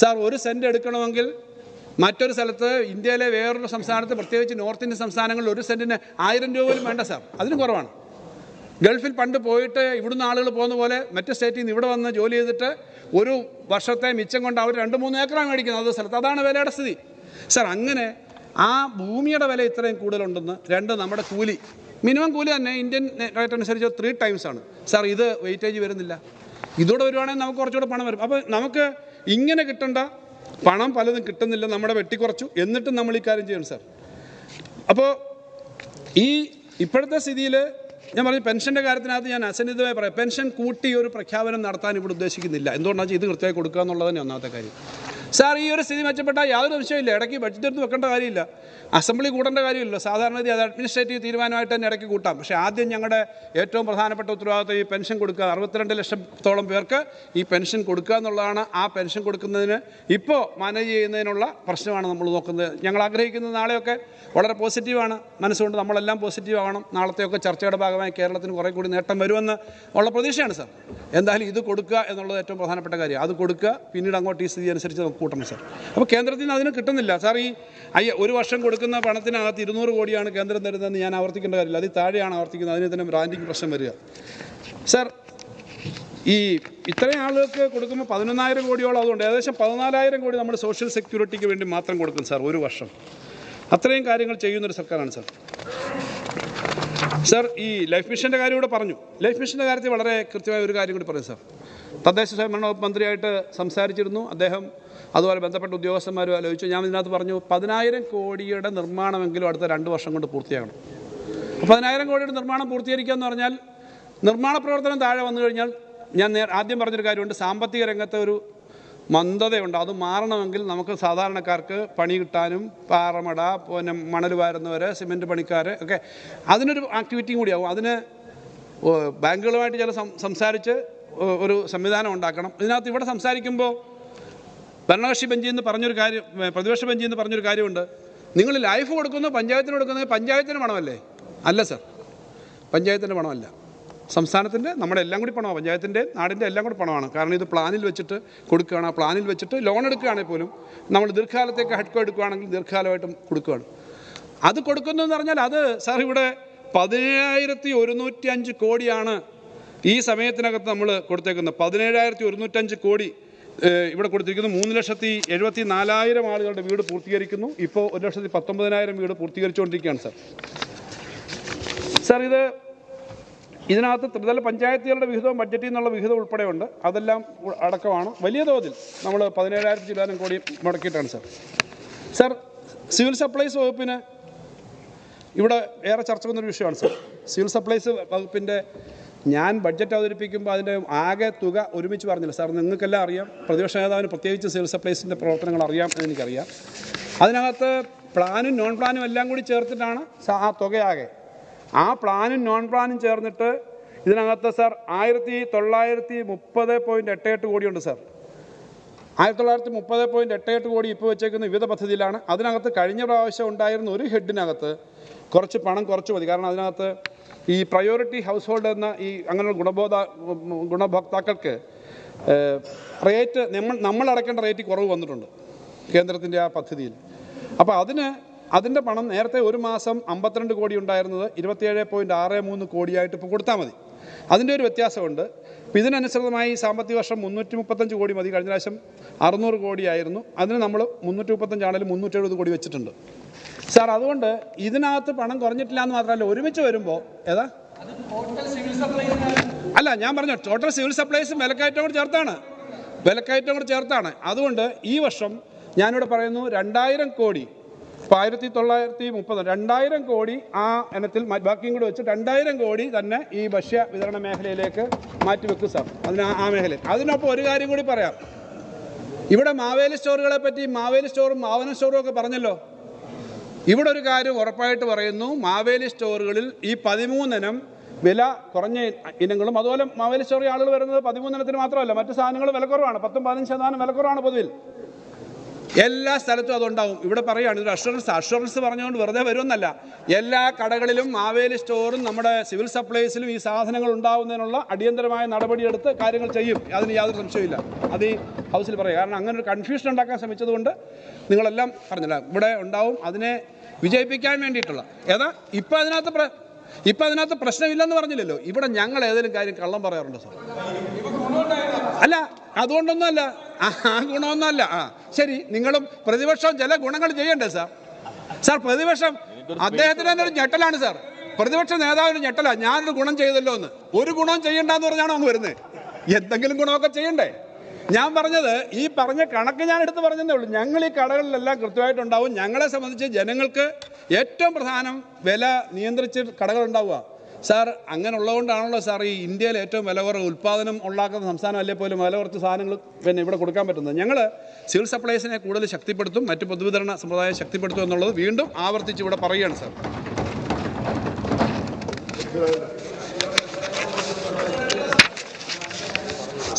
സാർ. 1 സെൻറ്റ് എടുക്കണമെങ്കിൽ മറ്റൊരു സ്ഥലത്ത്, ഇന്ത്യയിലെ വേറൊരു സംസ്ഥാനത്ത്, പ്രത്യേകിച്ച് നോർത്ത് ഇന്ത്യൻ സംസ്ഥാനങ്ങളിൽ 1 സെൻറ്റിന് 1000 രൂപ പോലും വേണ്ട സാർ, അതിനും കുറവാണ്. ഗൾഫിൽ പണ്ട് പോയിട്ട് ഇവിടുന്ന് ആളുകൾ പോകുന്ന പോലെ മറ്റു സ്റ്റേറ്റിൽ നിന്ന് ഇവിടെ വന്ന് ജോലി ചെയ്തിട്ട് ഒരു വർഷത്തെ മിച്ചം കൊണ്ട് അവർ 2-3 ഏക്കറാണ് മേടിക്കുന്നത് അതേ സ്ഥലത്ത്. അതാണ് വിലയുടെ സ്ഥിതി സാർ. അങ്ങനെ ആ ഭൂമിയുടെ വില ഇത്രയും കൂടുതലുണ്ടെന്ന്. 2, നമ്മുടെ കൂലി, മിനിമം കൂലി തന്നെ ഇന്ത്യൻ റേറ്റ് അനുസരിച്ച് 3 ടൈംസ് ആണ് സാർ. ഇത് വെയിറ്റേജ് വരുന്നില്ല. ഇതോടെ വരുവാണെങ്കിൽ നമുക്ക് കുറച്ചുകൂടെ പണം വരും. അപ്പോൾ നമുക്ക് ഇങ്ങനെ കിട്ടേണ്ട പണം പലതും കിട്ടുന്നില്ല, നമ്മുടെ വെട്ടിക്കുറച്ചു. എന്നിട്ടും നമ്മൾ ഈ കാര്യം ചെയ്യണം സാർ. അപ്പോൾ ഇപ്പോഴത്തെ സ്ഥിതിയിൽ ഞാൻ പറഞ്ഞു, പെൻഷൻ്റെ കാര്യത്തിനകത്ത് ഞാൻ അസന്നിഗ്ധമായി പറയാം, പെൻഷൻ കൂട്ടി ഒരു പ്രഖ്യാപനം നടത്താൻ ഇവിടെ ഉദ്ദേശിക്കുന്നില്ല. എന്തുകൊണ്ടാണെന്ന് വെച്ചാൽ ഇത് കൃത്യമായി കൊടുക്കുക എന്നുള്ളത് തന്നെ ഒന്നാമത്തെ കാര്യം സാർ. ഈ ഒരു സ്ഥിതി മെച്ചപ്പെട്ടാൽ യാതൊരു വിഷയമില്ല, ഇടയ്ക്ക് ബഡ്ജറ്റ് എടുത്ത് വെക്കേണ്ട കാര്യമില്ല, അസംബ്ലി കൂടേണ്ട കാര്യമില്ലല്ലോ. സാധാരണ അത് അഡ്മിനിസ്ട്രേറ്റീവ് തീരുമാനമായിട്ട് തന്നെ ഇടയ്ക്ക് കൂട്ടാം. പക്ഷേ ആദ്യം ഞങ്ങളുടെ ഏറ്റവും പ്രധാനപ്പെട്ട ഉത്തരവാദിത്വം ഈ പെൻഷൻ കൊടുക്കുക. 62 ലക്ഷത്തോളം പേർക്ക് ഈ പെൻഷൻ കൊടുക്കുക എന്നുള്ളതാണ്. ആ പെൻഷൻ കൊടുക്കുന്നതിന് ഇപ്പോൾ മാനേജ് ചെയ്യുന്നതിനുള്ള പ്രശ്നമാണ് നമ്മൾ നോക്കുന്നത്. ഞങ്ങൾ ആഗ്രഹിക്കുന്നത് നാളെയൊക്കെ വളരെ പോസിറ്റീവാണ്, മനസ്സുകൊണ്ട് നമ്മളെല്ലാം പോസിറ്റീവ് ആവണം. നാളത്തെയൊക്കെ ചർച്ചയുടെ ഭാഗമായി കേരളത്തിന് കുറേ കൂടി നേട്ടം വരുമെന്ന് ഉള്ള പ്രതീക്ഷയാണ് സാർ. എന്തായാലും ഇത് കൊടുക്കുക എന്നുള്ളത് ഏറ്റവും പ്രധാനപ്പെട്ട കാര്യം. അത് കൊടുക്കുക, പിന്നീട് അങ്ങോട്ട് ഈ സ്ഥിതി അനുസരിച്ച് നമുക്ക് കൂട്ടണം സാർ. അപ്പോൾ കേന്ദ്രത്തിൽ നിന്ന് അതിന് കിട്ടുന്നില്ല സാർ. ഒരു വർഷം കൊടുക്കുന്ന പണത്തിനകത്ത് 200 കോടിയാണ് കേന്ദ്രം തരുന്നതെന്ന് ഞാൻ ആവർത്തിക്കേണ്ട കാര്യമില്ല, അതിൽ താഴെയാണ് ആവർത്തിക്കുന്നത്. അതിന് തന്നെ ബ്രാൻഡിങ് പ്രശ്നം വരിക സാർ. ഇത്രയും ആളുകൾക്ക് കൊടുക്കുമ്പോൾ 11,000 കോടിയോളം, അതുകൊണ്ട് ഏകദേശം 14,000 കോടി നമ്മൾ സോഷ്യൽ സെക്യൂരിറ്റിക്ക് വേണ്ടി മാത്രം കൊടുക്കും സാർ ഒരു വർഷം. അത്രയും കാര്യങ്ങൾ ചെയ്യുന്നൊരു സർക്കാരാണ് സാർ. സാർ, ഈ ലൈഫ് മിഷൻ്റെ കാര്യം കൂടെ പറഞ്ഞു. ലൈഫ് മിഷൻ്റെ കാര്യത്തിൽ വളരെ കൃത്യമായ ഒരു കാര്യം കൂടി പറയും സാർ. തദ്ദേശ സ്വയംഭരണ വകുപ്പ് മന്ത്രിയായിട്ട് സംസാരിച്ചിരുന്നു അദ്ദേഹം, അതുപോലെ ബന്ധപ്പെട്ട ഉദ്യോഗസ്ഥന്മാരും ആലോചിച്ചു. ഞാൻ ഇതിനകത്ത് പറഞ്ഞു 10,000 കോടിയുടെ നിർമ്മാണമെങ്കിലും അടുത്ത 2 വർഷം കൊണ്ട് പൂർത്തിയാകണം. 10,000 കോടിയുടെ നിർമ്മാണം പൂർത്തീകരിക്കുക എന്ന് പറഞ്ഞാൽ നിർമ്മാണ പ്രവർത്തനം താഴെ വന്നു കഴിഞ്ഞാൽ ഞാൻ ആദ്യം പറഞ്ഞൊരു കാര്യമുണ്ട്, സാമ്പത്തിക രംഗത്തെ ഒരു മന്ദതയുണ്ട്. അത് മാറണമെങ്കിൽ നമുക്ക് സാധാരണക്കാർക്ക് പണി കിട്ടാനും പാറമട, പിന്നെ മണൽ വാരുന്നവർ, സിമൻറ്റ് പണിക്കാർ ഒക്കെ അതിനൊരു ആക്ടിവിറ്റിയും കൂടിയാവും. അതിന് ബാങ്കുകളുമായിട്ട് ചില സംസാരിച്ച് ഒരു സംവിധാനം ഉണ്ടാക്കണം. ഇതിനകത്ത് ഇവിടെ സംസാരിക്കുമ്പോൾ ഭരണകക്ഷി ബെഞ്ചിൽ നിന്ന് പറഞ്ഞൊരു കാര്യം, പ്രതിപക്ഷ ബെഞ്ചിൽ നിന്ന് പറഞ്ഞൊരു കാര്യമുണ്ട്, നിങ്ങൾ ലൈഫ് കൊടുക്കുന്നു പഞ്ചായത്തിന് കൊടുക്കുന്നത് പഞ്ചായത്തിന് പണമല്ലേ? അല്ല സർ, പഞ്ചായത്തിൻ്റെ പണമല്ല, സംസ്ഥാനത്തിൻ്റെ, നമ്മുടെ എല്ലാം കൂടി പണമാണ്, പഞ്ചായത്തിൻ്റെ നാടിൻ്റെ എല്ലാം കൂടി പണമാണ്. കാരണം ഇത് പ്ലാനിൽ വെച്ചിട്ട് കൊടുക്കുകയാണ്. ആ പ്ലാനിൽ വെച്ചിട്ട് ലോൺ എടുക്കുകയാണെങ്കിൽ പോലും നമ്മൾ ദീർഘകാലത്തേക്ക് ഹഡ്കോ എടുക്കുകയാണെങ്കിൽ ദീർഘകാലമായിട്ടും കൊടുക്കുകയാണ്. അത് കൊടുക്കുന്നു എന്ന് പറഞ്ഞാൽ അത് സാർ ഇവിടെ 17,105 കോടിയാണ് ഈ സമയത്തിനകത്ത് നമ്മൾ കൊടുത്തേക്കുന്നത്. 17,105 കോടി ഇവിടെ കൊടുത്തിരിക്കുന്നു. 3,74,000 ആളുകളുടെ വീട് പൂർത്തീകരിക്കുന്നു. ഇപ്പോൾ 1,19,000 വീട് പൂർത്തീകരിച്ചുകൊണ്ടിരിക്കുകയാണ് സാർ. സാർ, ഇതിനകത്ത് ത്രിതല പഞ്ചായത്തുകളുടെ വിഹിതവും ബഡ്ജറ്റിൽ നിന്നുള്ള വിഹിതം ഉൾപ്പെടെ ഉണ്ട്. അതെല്ലാം അടക്കമാണ്. വലിയ തോതിൽ നമ്മൾ 17,000 ചില്ലാനം കോടി മുടക്കിയിട്ടാണ് സാർ. സാർ, സിവിൽ സപ്ലൈസ് വകുപ്പിന് ഇവിടെ ഏറെ ചർച്ച വന്നൊരു വിഷയമാണ് സാർ. സിവിൽ സപ്ലൈസ് വകുപ്പിൻ്റെ ഞാൻ ബഡ്ജറ്റ് അവതരിപ്പിക്കുമ്പോൾ അതിൻ്റെ ആകെ തുക ഒരുമിച്ച് പറഞ്ഞില്ല സാർ. നിങ്ങൾക്കെല്ലാം അറിയാം, പ്രതിപക്ഷ നേതാവിന് പ്രത്യേകിച്ച് സിവിൽ സപ്ലൈസിൻ്റെ പ്രവർത്തനങ്ങൾ അറിയാം എന്ന് എനിക്കറിയാം. അതിനകത്ത് പ്ലാനും നോൺ പ്ലാനും എല്ലാം കൂടി ചേർത്തിട്ടാണ് ആ തുകയാകെ. ആ പ്ലാനും നോൺ പ്ലാനും ചേർന്നിട്ട് ഇതിനകത്ത് സാർ 1,930.88 കോടിയുണ്ട് സാർ. 1,930.88 കോടി ഇപ്പോൾ വെച്ചേക്കുന്ന വിവിധ പദ്ധതിയിലാണ്. അതിനകത്ത് കഴിഞ്ഞ പ്രാവശ്യം ഉണ്ടായിരുന്ന ഒരു ഹെഡിനകത്ത് കുറച്ച് പണം കുറച്ച് മതി. കാരണം അതിനകത്ത് ഈ പ്രയോറിറ്റി ഹൗസ് ഹോൾഡ് എന്ന ഈ അങ്ങനെയുള്ള ഗുണഭോക്താക്കൾക്ക് റേറ്റ് നമ്മൾ അടയ്ക്കേണ്ട റേറ്റ് കുറവ് വന്നിട്ടുണ്ട് കേന്ദ്രത്തിൻ്റെ ആ പദ്ധതിയിൽ. അപ്പോൾ അതിൻ്റെ പണം നേരത്തെ ഒരു മാസം 52 കോടി ഉണ്ടായിരുന്നത് 27.63 കോടിയായിട്ട് ഇപ്പോൾ കൊടുത്താൽ മതി. അതിൻ്റെ ഒരു വ്യത്യാസമുണ്ട്. അപ്പോൾ ഇതിനനുസൃതമായി സാമ്പത്തിക വർഷം 335 കോടി മതി. കഴിഞ്ഞ പ്രാവശ്യം 600 കോടിയായിരുന്നു. അതിന് നമ്മൾ 335 ആണെങ്കിലും 370 കോടി വെച്ചിട്ടുണ്ട് സാർ. അതുകൊണ്ട് ഇതിനകത്ത് പണം കുറഞ്ഞിട്ടില്ല എന്ന് മാത്രമല്ല, ഒരുമിച്ച് വരുമ്പോൾ അല്ല, ഞാൻ പറഞ്ഞു ടോട്ടൽ സിവിൽ സപ്ലൈസും വിലക്കയറ്റം കൂടെ ചേർത്താണ്. അതുകൊണ്ട് ഈ വർഷം ഞാനിവിടെ പറയുന്നു 2,000 കോടി, ഇപ്പോൾ 1,930 2,000 കോടി ആ ഇനത്തിൽ ബാക്കിയും കൂടി വെച്ച് 2,000 കോടി തന്നെ ഈ ഭക്ഷ്യ വിതരണ മേഖലയിലേക്ക് മാറ്റിവെക്കും സാർ. ആ മേഖലയിൽ. അതിനൊപ്പം ഒരു കാര്യം കൂടി പറയാം. ഇവിടെ മാവേലി സ്റ്റോറുകളെ പറ്റി മാവേലി സ്റ്റോറും മാവന സ്റ്റോറും ഒക്കെ പറഞ്ഞല്ലോ. ഇവിടെ ഒരു കാര്യം ഉറപ്പായിട്ട് പറയുന്നു, മാവേലി സ്റ്റോറുകളിൽ ഈ 13 ഇനം വില കുറഞ്ഞ ഇനങ്ങളും, അതുപോലെ മാവേലി സ്റ്റോറിൽ ആളുകൾ വരുന്നത് 13 ഇനത്തിന് മാത്രമല്ല, മറ്റു സാധനങ്ങൾ വില കുറവാണ്. 10-15% വില കുറവാണ് പൊതുവിൽ. എല്ലാ സ്ഥലത്തും അതുണ്ടാവും. ഇവിടെ പറയുകയാണ് ഇതൊരു അഷുറൻസ് പറഞ്ഞുകൊണ്ട് വെറുതെ വരുമെന്നല്ല. എല്ലാ കടകളിലും മാവേലി സ്റ്റോറും നമ്മുടെ സിവിൽ സപ്ലൈസിലും ഈ സാധനങ്ങൾ ഉണ്ടാവുന്നതിനുള്ള അടിയന്തരമായ നടപടിയെടുത്ത് കാര്യങ്ങൾ ചെയ്യും. അതിന് യാതൊരു സംശയമില്ല. അത് ഈ ഹൗസിൽ പറയുക. കാരണം അങ്ങനെ ഒരു കൺഫ്യൂഷൻ ഉണ്ടാക്കാൻ ശ്രമിച്ചതുകൊണ്ട് നിങ്ങളെല്ലാം പറഞ്ഞില്ല, ഇവിടെ ഉണ്ടാവും. അതിനെ വിജയിപ്പിക്കാൻ വേണ്ടിയിട്ടുള്ള ഇപ്പം അതിനകത്ത് പ്രശ്നമില്ലെന്ന് പറഞ്ഞില്ലല്ലോ. ഇവിടെ ഞങ്ങൾ ഏതെങ്കിലും കാര്യം കള്ളം പറയാറുണ്ടോ സാർ? അല്ല, അതുകൊണ്ടൊന്നുമല്ല, ആ ഗുണമൊന്നുമല്ല. ശരി, നിങ്ങളും പ്രതിപക്ഷം ചില ഗുണങ്ങൾ ചെയ്യണ്ടേ സാർ? പ്രതിപക്ഷം അദ്ദേഹത്തിന് തന്നെ ഒരു ഞെട്ടലാണ് സാർ. പ്രതിപക്ഷ നേതാവിന് ഞെട്ടല, ഞാനൊരു ഗുണം ചെയ്തല്ലോ എന്ന്. ഒരു ഗുണവും ചെയ്യണ്ടെന്ന് പറഞ്ഞാണോ അങ്ങ് വരുന്നത്? എന്തെങ്കിലും ഗുണമൊക്കെ ചെയ്യണ്ടേ? ഞാൻ പറഞ്ഞത് ഈ പറഞ്ഞ കണക്ക് ഞാൻ എടുത്ത് പറഞ്ഞതേ ഉള്ളൂ. ഞങ്ങൾ ഈ കടകളിലെല്ലാം കൃത്യമായിട്ടുണ്ടാവും. ഞങ്ങളെ സംബന്ധിച്ച് ജനങ്ങൾക്ക് ഏറ്റവും പ്രധാനം വില നിയന്ത്രിച്ച് കടകളുണ്ടാവുക സാർ. അങ്ങനെ ഉള്ളതുകൊണ്ടാണല്ലോ സാർ ഈ ഇന്ത്യയിൽ ഏറ്റവും വില കുറവ് ഉൽപ്പാദനം ഉണ്ടാക്കുന്ന സംസ്ഥാനം അല്ലേ പോലും വില കുറച്ച് സാധനങ്ങൾ ഇവിടെ കൊടുക്കാൻ പറ്റുന്നത്. ഞങ്ങൾ സിവിൽ സപ്ലൈസിനെ കൂടുതൽ ശക്തിപ്പെടുത്തും, മറ്റ് പൊതുവിതരണ സമ്പ്രദായം ശക്തിപ്പെടുത്തും എന്നുള്ളത് വീണ്ടും ആവർത്തിച്ച് ഇവിടെ പറയുകയാണ് സാർ.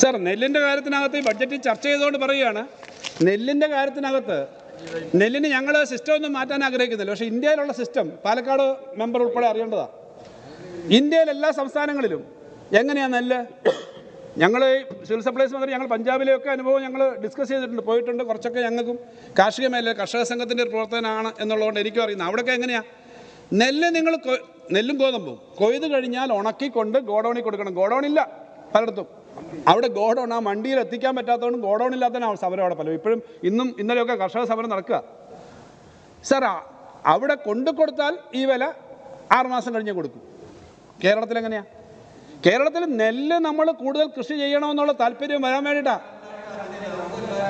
സാർ, നെല്ലിൻ്റെ കാര്യത്തിനകത്ത് ഈ ബഡ്ജറ്റിൽ ചർച്ച ചെയ്തുകൊണ്ട് പറയുകയാണ്, നെല്ലിൻ്റെ കാര്യത്തിനകത്ത് നെല്ലിന് ഞങ്ങൾ സിസ്റ്റം ഒന്നും മാറ്റാൻ ആഗ്രഹിക്കുന്നില്ല. പക്ഷേ ഇന്ത്യയിലുള്ള സിസ്റ്റം പാലക്കാട് മെമ്പർ ഉൾപ്പെടെ അറിയേണ്ടതാണ്. ഇന്ത്യയിൽ എല്ലാ സംസ്ഥാനങ്ങളിലും എങ്ങനെയാണ് നെല്ല്? ഞങ്ങൾ സിവിൽ സപ്ലൈസ് മന്ത്രി ഞങ്ങൾ പഞ്ചാബിലെയൊക്കെ അനുഭവം ഞങ്ങൾ ഡിസ്കസ് ചെയ്തിട്ടുണ്ട്, പോയിട്ടുണ്ട്. കുറച്ചൊക്കെ ഞങ്ങൾക്കും കാർഷിക മേഖല കർഷക സംഘത്തിൻ്റെ ഒരു പ്രവർത്തനമാണ് എന്നുള്ളതുകൊണ്ട് എനിക്കും അറിയുന്നത്. അവിടെയൊക്കെ എങ്ങനെയാണ് നെല്ല്? നിങ്ങൾ നെല്ലും ഗോതമ്പും കൊയ്ത് കഴിഞ്ഞാൽ ഉണക്കിക്കൊണ്ട് ഗോഡൗണിൽ കൊടുക്കണം. ഗോഡൗണില്ല പലയിടത്തും. അവിടെ ഗോഡൗൺ ആ മണ്ടിയിൽ എത്തിക്കാൻ പറ്റാത്തതുകൊണ്ട് ഗോഡൗൺ ഇല്ലാത്തതാണ് സമരം അവിടെ പലരും. ഇപ്പോഴും ഇന്നലെയൊക്കെ കർഷക സമരം നടക്കുക സാർ. അവിടെ കൊണ്ടു കൊടുത്താൽ ഈ വില 6 മാസം കഴിഞ്ഞേ കൊടുക്കും. കേരളത്തിൽ എങ്ങനെയാണ്? കേരളത്തിൽ നെല്ല് നമ്മൾ കൂടുതൽ കൃഷി ചെയ്യണമെന്നുള്ള താല്പര്യം വരാൻ വേണ്ടിയിട്ടാണ്.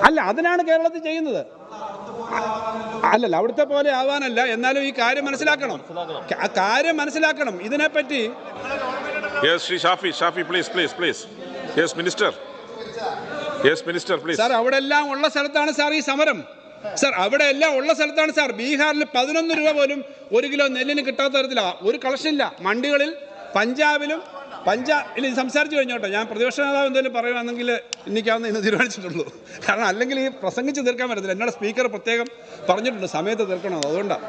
അല്ല, അതിനാണ് കേരളത്തിൽ ചെയ്യുന്നത്. അല്ലല്ല, അവിടുത്തെ പോലെ ആവാനല്ല. എന്നാലും ഈ കാര്യം മനസ്സിലാക്കണം, കാര്യം മനസ്സിലാക്കണം ഇതിനെപ്പറ്റി. സാർ, അവിടെ എല്ലാം ഉള്ള സ്ഥലത്താണ് സാർ ഈ സമരം. സാർ, അവിടെ എല്ലാം ഉള്ള സ്ഥലത്താണ് സാർ. ബീഹാറിൽ 11 രൂപ പോലും 1 കിലോ നെല്ലിന് കിട്ടാത്ത തരത്തിലാണ്. ഒരു കളക്ഷൻ ഇല്ല. മണ്ടികളിൽ പഞ്ചാബിലും ഇല്ല, സംസാരിച്ചു കഴിഞ്ഞോട്ടെ. ഞാൻ പ്രതിപക്ഷ നേതാവ് എന്തെങ്കിലും പറയുകയാണെങ്കിൽ എനിക്കാവുന്ന ഇന്ന് തീരുമാനിച്ചിട്ടുള്ളൂ. കാരണം അല്ലെങ്കിൽ ഈ പ്രസംഗിച്ച് തീർക്കാൻ പറ്റത്തില്ല. എന്നോട് സ്പീക്കർ പ്രത്യേകം പറഞ്ഞിട്ടുണ്ട് സമയത്ത് തീർക്കണം. അതുകൊണ്ടാണ്.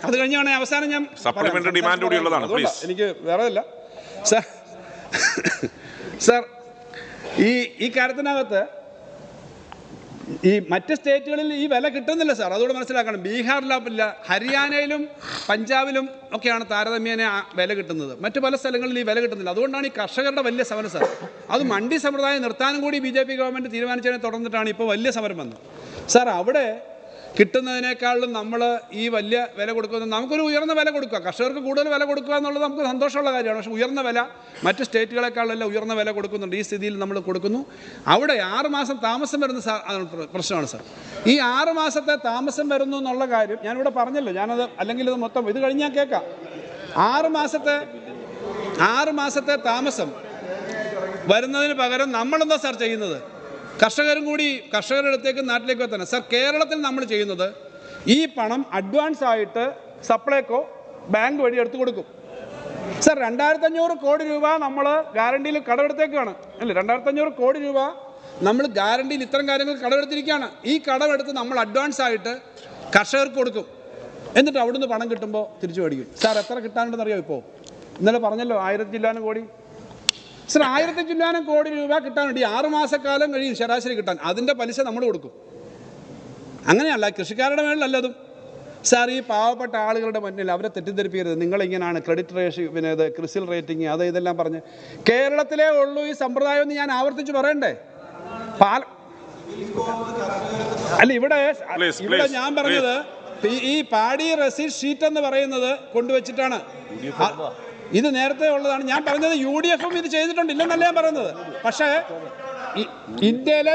അത് കഴിഞ്ഞാണ് അവസാനം ഞാൻ എനിക്ക് വേറെ അല്ല സാർ. ഈ കാര്യത്തിനകത്ത് ഈ മറ്റ് സ്റ്റേറ്റുകളിൽ ഈ വില കിട്ടുന്നില്ല സാർ. അതുകൊണ്ട് മനസ്സിലാക്കണം. ബീഹാറിലില്ല, ഹരിയാനയിലും പഞ്ചാബിലും ഒക്കെയാണ് താരതമ്യേന വില കിട്ടുന്നത്. മറ്റു പല സ്ഥലങ്ങളിൽ ഈ വില കിട്ടുന്നില്ല. അതുകൊണ്ടാണ് ഈ കർഷകരുടെ വലിയ സമരം സാർ. അത് മണ്ഡി സമ്പ്രദായം നിർത്താനും കൂടി BJP ഗവൺമെൻറ് തീരുമാനിച്ചതിനെ തുടർന്നിട്ടാണ് ഇപ്പോൾ വലിയ സമരം വന്നത് സാർ. അവിടെ കിട്ടുന്നതിനേക്കാളും നമ്മൾ ഈ വലിയ വില കൊടുക്കുന്നത്, നമുക്കൊരു ഉയർന്ന വില കൊടുക്കുക, കർഷകർക്ക് കൂടുതൽ വില കൊടുക്കുക എന്നുള്ളത് നമുക്ക് സന്തോഷമുള്ള കാര്യമാണ്. പക്ഷേ ഉയർന്ന വില മറ്റ് സ്റ്റേറ്റുകളെക്കാളെല്ലാം ഉയർന്ന വില കൊടുക്കുന്നുണ്ട്. ഈ സ്ഥിതിയിൽ നമ്മൾ കൊടുക്കുന്നു. അവിടെ 6 മാസം താമസം വരുന്ന പ്രശ്നമാണ് സാർ. ഈ 6 മാസത്തെ താമസം വരുന്നു എന്നുള്ള കാര്യം ഞാനിവിടെ പറഞ്ഞല്ലോ. ഞാനത് അല്ലെങ്കിൽ ഇത് മൊത്തം ഇത് കഴിഞ്ഞാൽ കേൾക്കാം. 6 മാസത്തെ താമസം വരുന്നതിന് പകരം നമ്മളെന്താ സാർ ചെയ്യുന്നത്? കർഷകരുടെ അടുത്തേക്ക് നാട്ടിലേക്ക് എത്തണം സാർ. കേരളത്തിൽ നമ്മൾ ചെയ്യുന്നത് ഈ പണം അഡ്വാൻസ് ആയിട്ട് സപ്ലൈകോ ബാങ്ക് വഴി എടുത്തു കൊടുക്കും സാർ. 2500 കോടി രൂപ നമ്മൾ ഗ്യാരണ്ടിയിൽ കടമെടുത്തേക്കാണ് അല്ലേ? 2500 കോടി രൂപ നമ്മൾ ഗ്യാരണ്ടിയിൽ ഇത്തരം കാര്യങ്ങൾ കടമെടുത്തിരിക്കുകയാണ്. ഈ കടമെടുത്ത് നമ്മൾ അഡ്വാൻസ് ആയിട്ട് കർഷകർക്ക് കൊടുക്കും. എന്നിട്ട് അവിടുന്ന് പണം കിട്ടുമ്പോൾ തിരിച്ചു മേടിക്കും സാർ. എത്ര കിട്ടാനുണ്ടെന്ന് അറിയാം? ഇപ്പോൾ ഇന്നലെ പറഞ്ഞല്ലോ 1000 ചില്ലാനം കോടി സാർ. 1000 ചില്ലാനം കോടി രൂപ കിട്ടാൻ വേണ്ടി 6 മാസക്കാലം കഴിയും ശരാശരി കിട്ടാൻ. അതിൻ്റെ പലിശ നമ്മൾ കൊടുക്കും. അങ്ങനെയല്ല, കൃഷിക്കാരുടെ മേളിലല്ലതും സാർ. ഈ പാവപ്പെട്ട ആളുകളുടെ മുന്നിൽ അവരെ തെറ്റിദ്ധരിപ്പിക്കരുത്. നിങ്ങളിങ്ങനെയാണ് ക്രെഡിറ്റ് റേഷ്യോ, പിന്നെ ഇത് ക്രിസിൽ റേറ്റിംഗ്, ഇതെല്ലാം പറഞ്ഞ് കേരളത്തിലേ ഉള്ളൂ ഈ സമ്പ്രദായം എന്ന് ഞാൻ ആവർത്തിച്ച് പറയണ്ടേ? അല്ല, ഇവിടെ ഞാൻ പറഞ്ഞത് ഈ പാടി റെസിറ്റ് ഷീറ്റ് എന്ന് പറയുന്നത് കൊണ്ടുവച്ചിട്ടാണ്. ഇത് നേരത്തെ ഉള്ളതാണ്. ഞാൻ പറഞ്ഞത് UDF ഇത് ചെയ്തിട്ടുണ്ട്, ഇല്ലെന്നല്ല ഞാൻ പറയുന്നത്. പക്ഷേ ഇന്ത്യയിലെ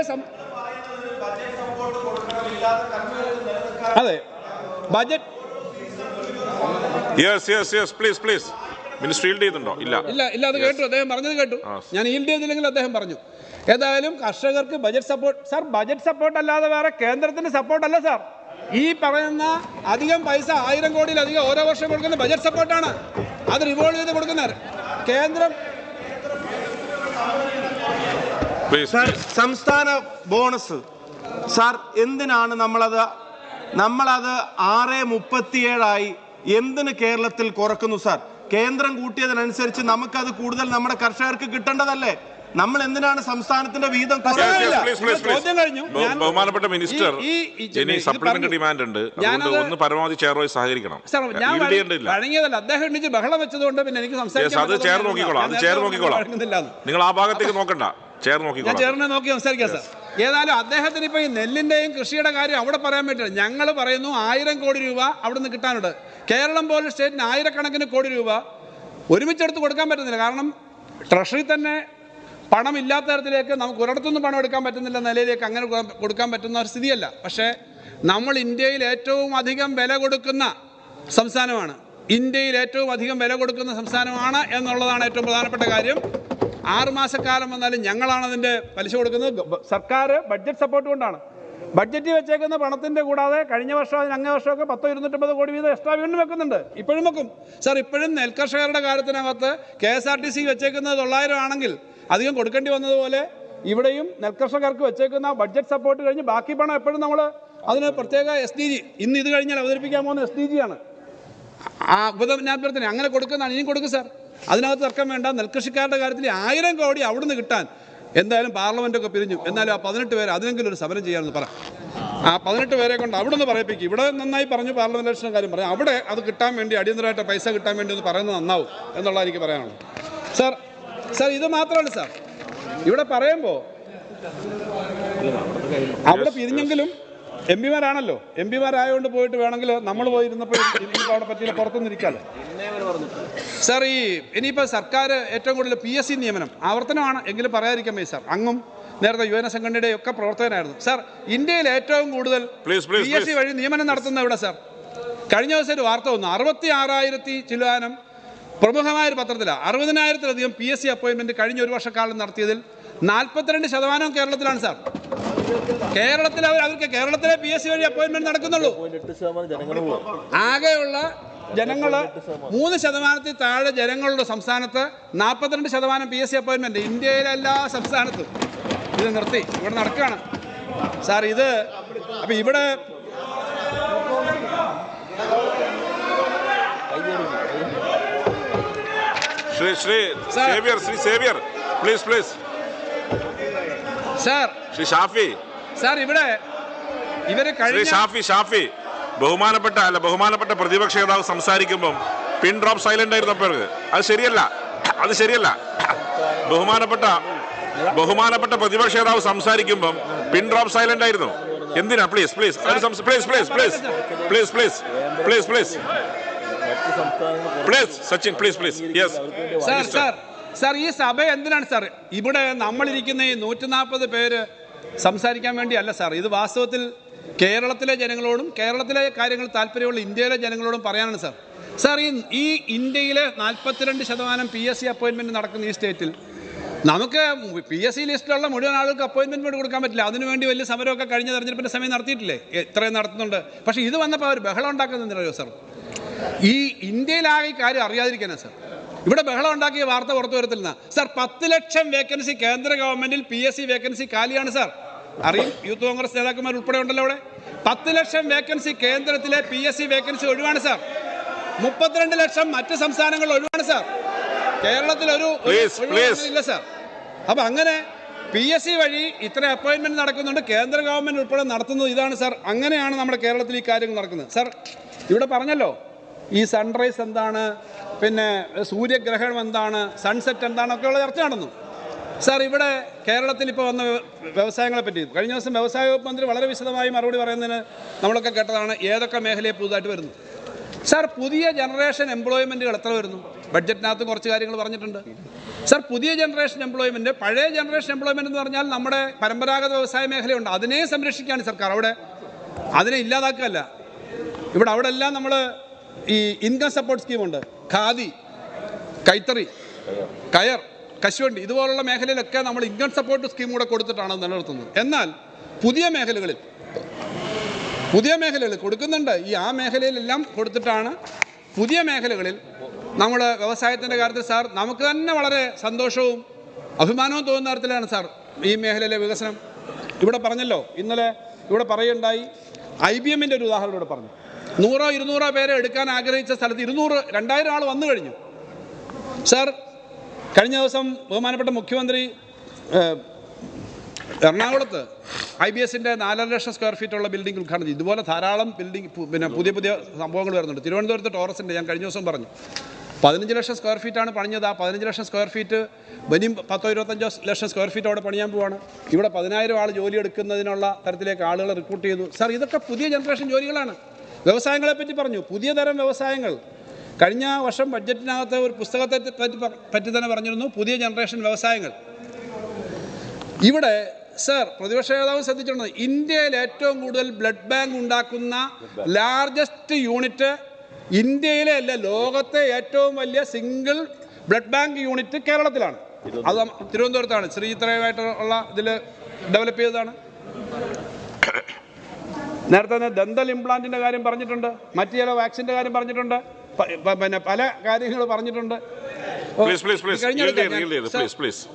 അതെ ബജറ്റ് ഇല്ല അത് കേട്ടു, അദ്ദേഹം പറഞ്ഞത് കേട്ടു. ഞാൻ ഈൽഡ് ചെയ്തില്ലെങ്കിൽ അദ്ദേഹം പറഞ്ഞു. ഏതായാലും കർഷകർക്ക് budget support sir. Budget support അല്ലാതെ വേറെ കേന്ദ്രത്തിന്റെ സപ്പോർട്ടല്ല സാർ. ഈ പറയുന്ന അധികം പൈസ 1000 കോടിയിലധികം ഓരോ വർഷം കൊടുക്കുന്ന ബജറ്റ് സപ്പോർട്ടാണ്. അത് റിവോൾവ് ചെയ്ത് കൊടുക്കുന്നത് കേന്ദ്രം. സംസ്ഥാന ബോണസ് സാർ, എന്തിനാണ് നമ്മളത് 6.37 എന്തിന് കേരളത്തിൽ കുറക്കുന്നു സാർ? കേന്ദ്രം കൂട്ടിയതിനനുസരിച്ച് നമുക്കത് കൂടുതൽ നമ്മുടെ കർഷകർക്ക് കിട്ടേണ്ടതല്ലേ? നമ്മൾ എന്തിനാണ് സംസ്ഥാനത്തിന്റെ വീതം? ബഹുമാനപ്പെട്ട മിനിസ്റ്റർ, ഇനി സപ്ലിമെന്റ് ഡിമാൻഡ് ഉണ്ട്. അതുകൊണ്ട് ഒന്ന് പരമാവധി ചെയറുമായി സഹകരിക്കണം. അദ്ദേഹം ബഹളം വെച്ചതുകൊണ്ട് പിന്നെ എനിക്ക് അത് ചെയർ നോക്കിക്കോളാം. അത് ചെയർ നോക്കിക്കോളാം. നിങ്ങൾ ആ ഭാഗത്തേക്ക് നോക്കണ്ട, ചെയർ നോക്കിക്കോളാം. ചെയറിനെ നോക്കി സംസാരിക്കാം സാർ. ഏതായാലും അദ്ദേഹത്തിന് ഇപ്പൊ ഈ നെല്ലിന്റെയും കൃഷിയുടെ കാര്യം അവിടെ പറയാൻ പറ്റില്ല. ഞങ്ങൾ പറയുന്നു 1000 കോടി രൂപ അവിടെ നിന്ന് കിട്ടാനുണ്ട്. കേരളം പോലെ സ്റ്റേറ്റിന് 1000 കോടി രൂപ ഒരുമിച്ചെടുത്ത് കൊടുക്കാൻ പറ്റുന്നില്ല. കാരണം ട്രഷറി തന്നെ പണമില്ലാത്ത തരത്തിലേക്ക് നമുക്ക് ഒരിടത്തുനിന്ന് പണം എടുക്കാൻ പറ്റുന്നില്ല നിലയിലേക്ക് അങ്ങനെ കൊടുക്കാൻ പറ്റുന്ന ഒരു സ്ഥിതിയല്ല. പക്ഷേ നമ്മൾ ഇന്ത്യയിൽ ഏറ്റവും അധികം വില കൊടുക്കുന്ന സംസ്ഥാനമാണ്. ഇന്ത്യയിൽ ഏറ്റവും അധികം വില കൊടുക്കുന്ന സംസ്ഥാനമാണ് എന്നുള്ളതാണ് ഏറ്റവും പ്രധാനപ്പെട്ട കാര്യം. 6 മാസക്കാലം വന്നാലും ഞങ്ങളാണ് അതിൻ്റെ പലിശ കൊടുക്കുന്നത്. സർക്കാർ ബഡ്ജറ്റ് സപ്പോർട്ട് കൊണ്ടാണ്. ബഡ്ജറ്റിൽ വെച്ചേക്കുന്ന പണത്തിൻ്റെ കൂടാതെ കഴിഞ്ഞ വർഷം അങ്ങേ വർഷമൊക്കെ 10-250 കോടി വീതം എക്സ്ട്രാ വീണ്ടും വെക്കുന്നുണ്ട്. ഇപ്പോഴും വെക്കും സാർ. ഇപ്പോഴും നെൽകർഷകരുടെ കാര്യത്തിനകത്ത് KSRTC വെച്ചേക്കുന്നത് 900 ആണെങ്കിൽ അധികം കൊടുക്കേണ്ടി വന്നതുപോലെ ഇവിടെയും നെൽകർഷകർക്ക് വെച്ചേക്കുന്ന ബഡ്ജറ്റ് സപ്പോർട്ട് കഴിഞ്ഞ് ബാക്കി പണം എപ്പോഴും നമ്മൾ അതിന് പ്രത്യേക SDG, ഇന്ന് ഇത് കഴിഞ്ഞാൽ അവതരിപ്പിക്കാൻ പോകുന്ന SDG ആണ്. ആ ഉപധനാഭ്യർത്ഥന അങ്ങനെ കൊടുക്കുന്നതാണ്. ഇനിയും കൊടുക്കും സാർ. അതിനകത്ത് തർക്കം വേണ്ട. നെൽകൃഷിക്കാരുടെ കാര്യത്തിൽ 1000 കോടി അവിടുന്ന് കിട്ടാൻ എന്തായാലും പാർലമെൻറ്റൊക്കെ പിരിഞ്ഞു. എന്നാലും ആ 18 പേര് അതിനെങ്കിലും ഒരു സമരം ചെയ്യാമെന്ന് പറ. ആ 18 പേരെ കൊണ്ട് അവിടെ നിന്ന് പറയിപ്പിക്കും. ഇവിടെ നന്നായി പറഞ്ഞു, പാർലമെൻറ്റ് ഇലക്ഷൻ്റെ കാര്യം പറഞ്ഞു. അവിടെ അത് കിട്ടാൻ വേണ്ടി അടിയന്തരമായിട്ട് പൈസ കിട്ടാൻ വേണ്ടി ഒന്ന് പറയുന്നത് നന്നാവും എന്നുള്ള എനിക്ക് പറയാനുള്ളത് സാർ. ഇത് മാത്രമല്ല സാർ, ഇവിടെ പറയുമ്പോൾ അവിടെ പിരിഞ്ഞെങ്കിലും MP മാരാണല്ലോ. MP മാരായതുകൊണ്ട് പോയിട്ട് വേണമെങ്കിൽ നമ്മൾ പോയിരുന്നപ്പോൾ അവിടെ പറ്റിയില്ല, പുറത്തുനിന്നിരിക്കാമല്ലോ. സാർ ഇനിയിപ്പോൾ സർക്കാർ ഏറ്റവും കൂടുതൽ PSC നിയമനം ആവർത്തനമാണ് എങ്കിലും പറയാതിരിക്കാൻ വയ്യ സാർ. അങ്ങും നേരത്തെ യുവജന സംഘടനയുടെ ഒക്കെ പ്രവർത്തകനായിരുന്നു സാർ. ഇന്ത്യയിൽ ഏറ്റവും കൂടുതൽ PSC വഴി നിയമനം നടത്തുന്ന ഇവിടെ സാർ. കഴിഞ്ഞ ദിവസം ഒരു വാർത്ത വന്നു, 66,000 ചില്ലാനം പ്രമുഖമായൊരു പത്രത്തിലാണ് 60,000-ലധികം PSC അപ്പോയിൻമെൻറ്റ് കഴിഞ്ഞ ഒരു വർഷക്കാലം നടത്തിയതിൽ 42% കേരളത്തിലാണ് സാർ. കേരളത്തിൽ അവർക്ക് കേരളത്തിലെ PSC വഴി അപ്പോയിൻമെൻറ്റ് നടക്കുന്നുള്ളൂ. ആകെയുള്ള ജനങ്ങൾ 3% താഴെ ജനങ്ങളുടെ സംസ്ഥാനത്ത് 42% PSC അപ്പോയിൻമെൻറ്റ്. ഇന്ത്യയിലെ എല്ലാ സംസ്ഥാനത്തും ഇത് നിർത്തി ഇവിടെ നടക്കുകയാണ് സാർ. ഇത് അപ്പം ഇവിടെ Shri Xavier please sir. Shri Shafi sir ഇവിടെ ഇവര് ഷാഫി ബഹുമാനപ്പെട്ട പ്രതിപക്ഷ നേതാവ് സംസാരിക്കുമ്പം പിൻ ഡ്രോപ്പ് സൈലന്റ് ആയിരുന്നു. അപ്പോൾ അത് ശരിയല്ല. ബഹുമാനപ്പെട്ട പ്രതിപക്ഷ നേതാവ് സംസാരിക്കുമ്പം പിൻ ഡ്രോപ്പ് സൈലന്റ് ആയിരുന്നു. എന്തിനാ? Please Sachin please. സാർ ഈ സഭ എന്തിനാണ് സാർ? ഇവിടെ നമ്മളിരിക്കുന്ന ഈ 140 പേര് സംസാരിക്കാൻ വേണ്ടിയല്ല സാർ. ഇത് വാസ്തവത്തിൽ കേരളത്തിലെ ജനങ്ങളോടും കേരളത്തിലെ കാര്യങ്ങൾ താല്പര്യമുള്ള ഇന്ത്യയിലെ ജനങ്ങളോടും പറയാനാണ് സാർ. സാർ ഈ ഇന്ത്യയിലെ 42% PSC അപ്പോയിൻമെൻറ്റ് നടക്കുന്ന ഈ സ്റ്റേറ്റിൽ നമുക്ക് PSC ലിസ്റ്റിലുള്ള മുഴുവൻ ആളുകൾക്ക് അപ്പോയിൻമെൻറ്റ് കൊടുക്കാൻ പറ്റില്ല. അതിനുവേണ്ടി വലിയ സമരമൊക്കെ കഴിഞ്ഞ തെരഞ്ഞെടുപ്പിൻ്റെ സമയം നടത്തിയിട്ടില്ലേ? ഇത്രയും നടത്തുന്നുണ്ട്. പക്ഷേ ഇത് വന്നപ്പോൾ അവർ ബഹളം ഉണ്ടാക്കുന്നതിനറിയോ സാർ? ഈ ഇന്ത്യയിലാകെ ഈ കാര്യം അറിയാതിരിക്കാനാണ് സാർ. ഇവിടെ ബഹളം ഉണ്ടാക്കിയ വാർത്ത പുറത്തു വരത്തില്ല സാർ. 10 ലക്ഷം വേക്കൻസി കേന്ദ്ര ഗവൺമെന്റിൽ PSC വേക്കൻസി കാലിയാണ് സാർ. അറിയും, യൂത്ത് കോൺഗ്രസ് നേതാക്കന്മാർ ഉൾപ്പെടെ ഉണ്ടല്ലോ അവിടെ. 10 ലക്ഷം വേക്കൻസി കേന്ദ്രത്തിലെ PSC വേക്കൻസി ഒഴിവാണ് സാർ. 32 ലക്ഷം മറ്റ് സംസ്ഥാനങ്ങൾ ഒഴിവാണ് സാർ. കേരളത്തിൽ ഒരു ഇല്ല സാർ. അപ്പം അങ്ങനെ PSC വഴി ഇത്ര അപ്പോയിൻമെന്റ് നടക്കുന്നുണ്ട്, കേന്ദ്ര ഗവൺമെന്റ് ഉൾപ്പെടെ നടത്തുന്നത് ഇതാണ് സാർ. അങ്ങനെയാണ് നമ്മുടെ കേരളത്തിൽ ഈ കാര്യങ്ങൾ നടക്കുന്നത് സാർ. ഇവിടെ പറഞ്ഞല്ലോ ഈ സൺറൈസ് എന്താണ്, പിന്നെ സൂര്യഗ്രഹണം എന്താണ്, സൺസെറ്റ് എന്താണൊക്കെയുള്ള ചർച്ച നടന്നു സാർ. ഇവിടെ കേരളത്തിൽ ഇപ്പോൾ വന്ന വ്യവസായങ്ങളെ പറ്റി കഴിഞ്ഞ ദിവസം വ്യവസായ വകുപ്പ് മന്ത്രി വളരെ വിശദമായി മറുപടി പറയുന്നതിന് നമ്മളൊക്കെ കേട്ടതാണ്. ഏതൊക്കെ മേഖലയെ പുതുതായിട്ട് വരുന്നു സാർ? പുതിയ ജനറേഷൻ എംപ്ലോയ്മെൻറ്റുകൾ എത്ര വരുന്നു? ബഡ്ജറ്റിനകത്ത് കുറച്ച് കാര്യങ്ങൾ പറഞ്ഞിട്ടുണ്ട് സാർ. പുതിയ ജനറേഷൻ എംപ്ലോയ്മെൻറ്റ്, പഴയ ജനറേഷൻ എംപ്ലോയ്മെൻറ്റ് എന്ന് പറഞ്ഞാൽ നമ്മുടെ പരമ്പരാഗത വ്യവസായ മേഖലയുണ്ട്, അതിനെ സംരക്ഷിക്കുകയാണ് സർക്കാർ. അതിനെ ഇല്ലാതാക്കുകയല്ല. അവിടെ എല്ലാം നമ്മൾ ഈ ഇൻകം സപ്പോർട്ട് സ്കീമുണ്ട്. ഖാദി, കൈത്തറി, കയർ, കശുവണ്ടി ഇതുപോലുള്ള മേഖലയിലൊക്കെ നമ്മൾ ഇൻകം സപ്പോർട്ട് സ്കീം കൂടെ കൊടുത്തിട്ടാണ് നിലനിർത്തുന്നത്. എന്നാൽ പുതിയ മേഖലകളിൽ കൊടുക്കുന്നുണ്ട്. ആ മേഖലയിലെല്ലാം കൊടുത്തിട്ടാണ് പുതിയ മേഖലകളിൽ നമ്മൾ വ്യവസായത്തിൻ്റെ കാര്യത്തിൽ സാർ നമുക്ക് തന്നെ വളരെ സന്തോഷവും അഭിമാനവും തോന്നുന്ന തരത്തിലാണ് സാർ ഈ മേഖലയിലെ വികസനം. ഇവിടെ പറഞ്ഞല്ലോ, ഇന്നലെ ഇവിടെ പറയുണ്ടായി IBMൻ്റെ ഒരു ഉദാഹരണം ഇവിടെ പറഞ്ഞു. 100-200 പേരെ എടുക്കാൻ ആഗ്രഹിച്ച സ്ഥലത്ത് 200-2000 ആൾ വന്നു കഴിഞ്ഞു സാർ. കഴിഞ്ഞ ദിവസം ബഹുമാനപ്പെട്ട മുഖ്യമന്ത്രി എറണാകുളത്ത് IBSൻ്റെ 4.5 ലക്ഷം സ്ക്വയർ ഫീറ്റുള്ള ബിൽഡിംഗ് ഉദ്ഘാടനം ചെയ്തു. ഇതുപോലെ ധാരാളം ബിൽഡിംഗ് പുതിയ സംഭവങ്ങൾ വരുന്നുണ്ട്. തിരുവനന്തപുരത്ത് ടോറസിൻ്റെ ഞാൻ കഴിഞ്ഞ ദിവസം പറഞ്ഞു 15 ലക്ഷം സ്ക്വയർ ഫീറ്റാണ് പണിഞ്ഞത്. ആ 15 ലക്ഷം സ്ക്വയർ ഫീറ്റ് ഇനിയും 10-25 ലക്ഷം സ്ക്വയർ ഫീറ്റ് അവിടെ പണിയാൻ പോവാണ്. ഇവിടെ 10,000 ആൾ ജോലി എടുക്കുന്നതിനുള്ള തരത്തിലേക്ക് ആളുകളെ റിക്രൂട്ട് ചെയ്തു സാർ. ഇതൊക്കെ പുതിയ ജനറേഷൻ ജോലികളാണ്. വ്യവസായങ്ങളെ പറ്റി പറഞ്ഞു, പുതിയ തരം വ്യവസായങ്ങൾ. കഴിഞ്ഞ വർഷം ബഡ്ജറ്റിനകത്ത് ഒരു പുസ്തകത്തെ പറ്റി തന്നെ പറഞ്ഞിരുന്നു, പുതിയ ജനറേഷൻ വ്യവസായങ്ങൾ. ഇവിടെ സർ പ്രതിപക്ഷ നേതാവ് ശ്രദ്ധിച്ചിട്ടുണ്ട്, ഇന്ത്യയിൽ ഏറ്റവും കൂടുതൽ ബ്ലഡ് ബാങ്ക് ഉണ്ടാക്കുന്ന ലാർജസ്റ്റ് യൂണിറ്റ് ഇന്ത്യയിലെ അല്ല ലോകത്തെ ഏറ്റവും വലിയ സിംഗിൾ ബ്ലഡ് ബാങ്ക് യൂണിറ്റ് കേരളത്തിലാണ്. അത് തിരുവനന്തപുരത്താണ്. ശ്രീത്രയമായിട്ടുള്ള ഇതിൽ ഡെവലപ്പ് ചെയ്തതാണ്. നേരത്തെ തന്നെ ദന്തൽ ഇംപ്ലാന്റിൻ്റെ കാര്യം പറഞ്ഞിട്ടുണ്ട്, മറ്റു ചില വാക്സിൻ്റെ കാര്യം പറഞ്ഞിട്ടുണ്ട്, പിന്നെ പല കാര്യങ്ങൾ പറഞ്ഞിട്ടുണ്ട്.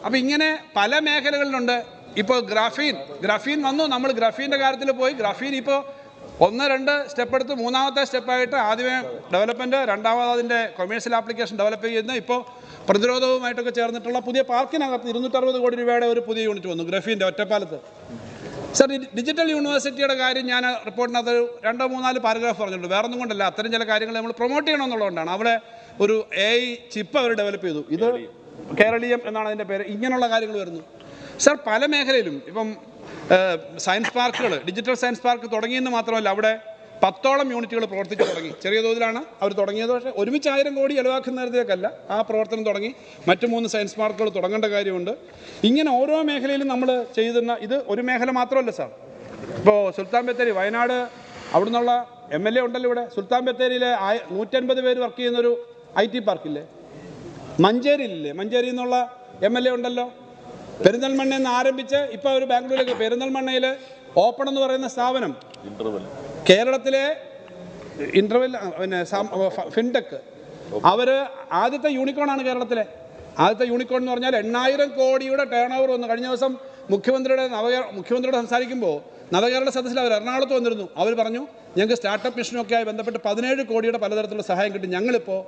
അപ്പം ഇങ്ങനെ പല മേഖലകളിലുണ്ട്. ഇപ്പോൾ ഗ്രാഫീൻ വന്നു. നമ്മൾ ഗ്രാഫീൻ്റെ കാര്യത്തിൽ പോയി. ഗ്രാഫീൻ ഇപ്പോൾ 1-2 സ്റ്റെപ്പ് എടുത്ത് 3ാമത്തെ സ്റ്റെപ്പായിട്ട് ആദ്യമേ ഡെവലപ്മെൻറ്റ്, രണ്ടാമത് അതിൻ്റെ കൊമേഴ്ഷ്യൽ ആപ്ലിക്കേഷൻ ഡെവലപ്പ് ചെയ്യുന്ന ഇപ്പോൾ പ്രതിരോധവുമായിട്ടൊക്കെ ചേർന്നിട്ടുള്ള പുതിയ പാർക്കിനകത്ത് 260 കോടി രൂപയുടെ ഒരു പുതിയ യൂണിറ്റ് വന്നു ഗ്രാഫീൻ്റെ ഒറ്റപ്പാലത്ത്. സർ, ഡിജിറ്റൽ യൂണിവേഴ്സിറ്റിയുടെ കാര്യം ഞാൻ റിപ്പോർട്ടിനകത്ത് 2-3-4 പാരഗ്രാഫ് പറഞ്ഞിട്ടുണ്ട്. വേറെ ഒന്നും കൊണ്ടല്ല, അത്തരം ചില കാര്യങ്ങൾ നമ്മൾ പ്രൊമോട്ട് ചെയ്യണമെന്നുള്ളതുകൊണ്ടാണ്. അവിടെ ഒരു AI ചിപ്പ് അവർ ഡെവലപ്പ് ചെയ്തു. ഇത് കേരളീയം എന്നാണ് അതിൻ്റെ പേര്. ഇങ്ങനെയുള്ള കാര്യങ്ങൾ വരുന്നു സർ പല മേഖലയിലും. ഇപ്പം സയൻസ് പാർക്കുകൾ, ഡിജിറ്റൽ സയൻസ് പാർക്ക് തുടങ്ങിയെന്ന് മാത്രമല്ല, അവിടെ 10ഓളം യൂണിറ്റുകൾ പ്രവർത്തിച്ച് തുടങ്ങി. ചെറിയ തോതിലാണ് അവർ തുടങ്ങിയത്. പക്ഷേ ഒരുമിച്ച് 1000 കോടി ചെലവാക്കുന്ന നേരത്തേക്കല്ല ആ പ്രവർത്തനം തുടങ്ങി. മറ്റു 3 സയൻസ് പാർക്കുകൾ തുടങ്ങേണ്ട കാര്യമുണ്ട്. ഇങ്ങനെ ഓരോ മേഖലയിലും നമ്മൾ ചെയ്തിരുന്ന ഇത് ഒരു മേഖല മാത്രമല്ല സാർ. ഇപ്പോൾ സുൽത്താൻ ബത്തേരി വയനാട് അവിടെ നിന്നുള്ള MLA ഉണ്ടല്ലോ ഇവിടെ. സുൽത്താൻ ബത്തേരിയിലെ 150 പേര് വർക്ക് ചെയ്യുന്നൊരു IT പാർക്കില്ലേ? മഞ്ചേരിയിലില്ലേ? മഞ്ചേരിയിൽ നിന്നുള്ള MLA ഉണ്ടല്ലോ. പെരിന്തൽമണ്ണയിൽ നിന്ന് ആരംഭിച്ച് ഇപ്പോൾ അവർ ബാംഗ്ലൂരിലേക്ക്. പെരിന്തൽമണ്ണയിൽ ഓപ്പൺ എന്ന് പറയുന്ന സ്ഥാപനം കേരളത്തിലെ ഇൻ്റർവെൽ പിന്നെ ഫിൻടെക് അവർ ആദ്യത്തെ യൂണിക്കോണാണ് കേരളത്തിലെ. ആദ്യത്തെ യൂണിക്കോൺ എന്ന് പറഞ്ഞാൽ 8000 കോടിയുടെ ടേൺ ഓവർ വന്നു. കഴിഞ്ഞ ദിവസം മുഖ്യമന്ത്രിയോട് സംസാരിക്കുമ്പോൾ നവകേരള സദസ്സിൽ അവർ എറണാകുളത്ത് വന്നിരുന്നു. അവർ പറഞ്ഞു ഞങ്ങൾക്ക് സ്റ്റാർട്ടപ്പ് മിഷനൊക്കെ ആയി ബന്ധപ്പെട്ട് 17 കോടിയുടെ പലതരത്തിലുള്ള സഹായം കിട്ടി. ഞങ്ങളിപ്പോൾ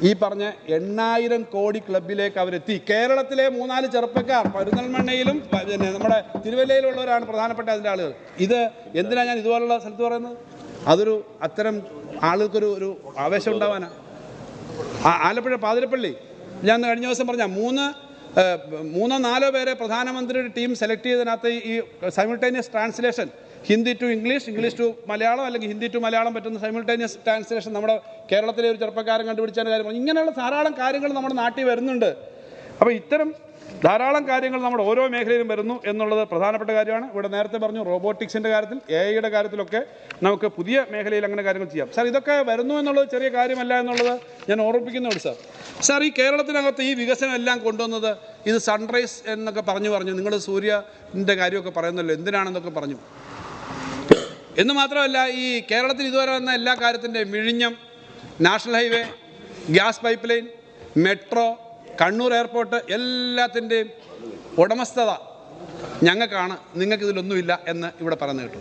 ഈ പറഞ്ഞ 8000 കോടി ക്ലബിലേക്ക് അവരെത്തി. കേരളത്തിലെ 3-4 ചെറുപ്പക്കാർ പെരിന്തൽമണ്ണയിലും പിന്നെ നമ്മുടെ തിരുവല്ലയിലുള്ളവരാണ് പ്രധാനപ്പെട്ട അതിൻ്റെ ആളുകൾ. ഇത് എന്തിനാണ് ഞാൻ ഇതുപോലുള്ള സ്ഥലത്ത് പറയുന്നത്? അതൊരു അത്തരം ആളുകൾക്കൊരു ആവേശം ഉണ്ടാവാനാണ്. ആലപ്പുഴ പാതിരപ്പള്ളി ഞാൻ കഴിഞ്ഞ ദിവസം പറഞ്ഞ 3-4 പേരെ പ്രധാനമന്ത്രിയുടെ ടീം സെലക്ട് ചെയ്തതിനകത്ത് ഈ simultaneous translation Hindi to English, English to Malayalam, അല്ലെങ്കിൽ ഹിന്ദി ടു മലയാളം പറ്റുന്ന സൈമിൾട്ടേനിയസ് ട്രാൻസ്ലേഷൻ നമ്മുടെ കേരളത്തിലെ ഒരു ചെറുപ്പക്കാരൻ കണ്ടുപിടിച്ചതിൻ്റെ കാര്യം. ഇങ്ങനെയുള്ള ധാരാളം കാര്യങ്ങൾ നമ്മുടെ നാട്ടിൽ വരുന്നുണ്ട്. അപ്പോൾ ഇത്തരം ധാരാളം കാര്യങ്ങൾ നമ്മുടെ ഓരോ മേഖലയിലും വരുന്നു എന്നുള്ളത് പ്രധാനപ്പെട്ട കാര്യമാണ്. ഇവിടെ നേരത്തെ പറഞ്ഞു റോബോട്ടിക്സിൻ്റെ കാര്യത്തിൽ, AI-യുടെ കാര്യത്തിലൊക്കെ നമുക്ക് പുതിയ മേഖലയിൽ അങ്ങനെ കാര്യങ്ങൾ ചെയ്യാം. സാർ ഇതൊക്കെ വരുന്നു എന്നുള്ളത് ചെറിയ കാര്യമല്ല എന്നുള്ളത് ഞാൻ ഓർമ്മിപ്പിക്കുന്നുണ്ട് സാർ. സാർ ഈ കേരളത്തിനകത്ത് ഈ വികസനം എല്ലാം കൊണ്ടുവന്നത് ഇത് സൺറൈസ് എന്നൊക്കെ പറഞ്ഞു നിങ്ങൾ സൂര്യൻ്റെ കാര്യമൊക്കെ പറയുന്നല്ലോ, എന്തിനാണെന്നൊക്കെ പറഞ്ഞു. എന്ന് മാത്രമല്ല ഈ കേരളത്തിൽ ഇതുവരെ വന്ന എല്ലാ കാര്യത്തിൻ്റെയും വിഴിഞ്ഞം, national highway, gas pipe line, metro, Kannur airport എല്ലാത്തിൻ്റെയും ഉടമസ്ഥത ഞങ്ങൾക്കാണ്, നിങ്ങൾക്കിതിലൊന്നുമില്ല എന്ന് ഇവിടെ പറഞ്ഞു കേട്ടു.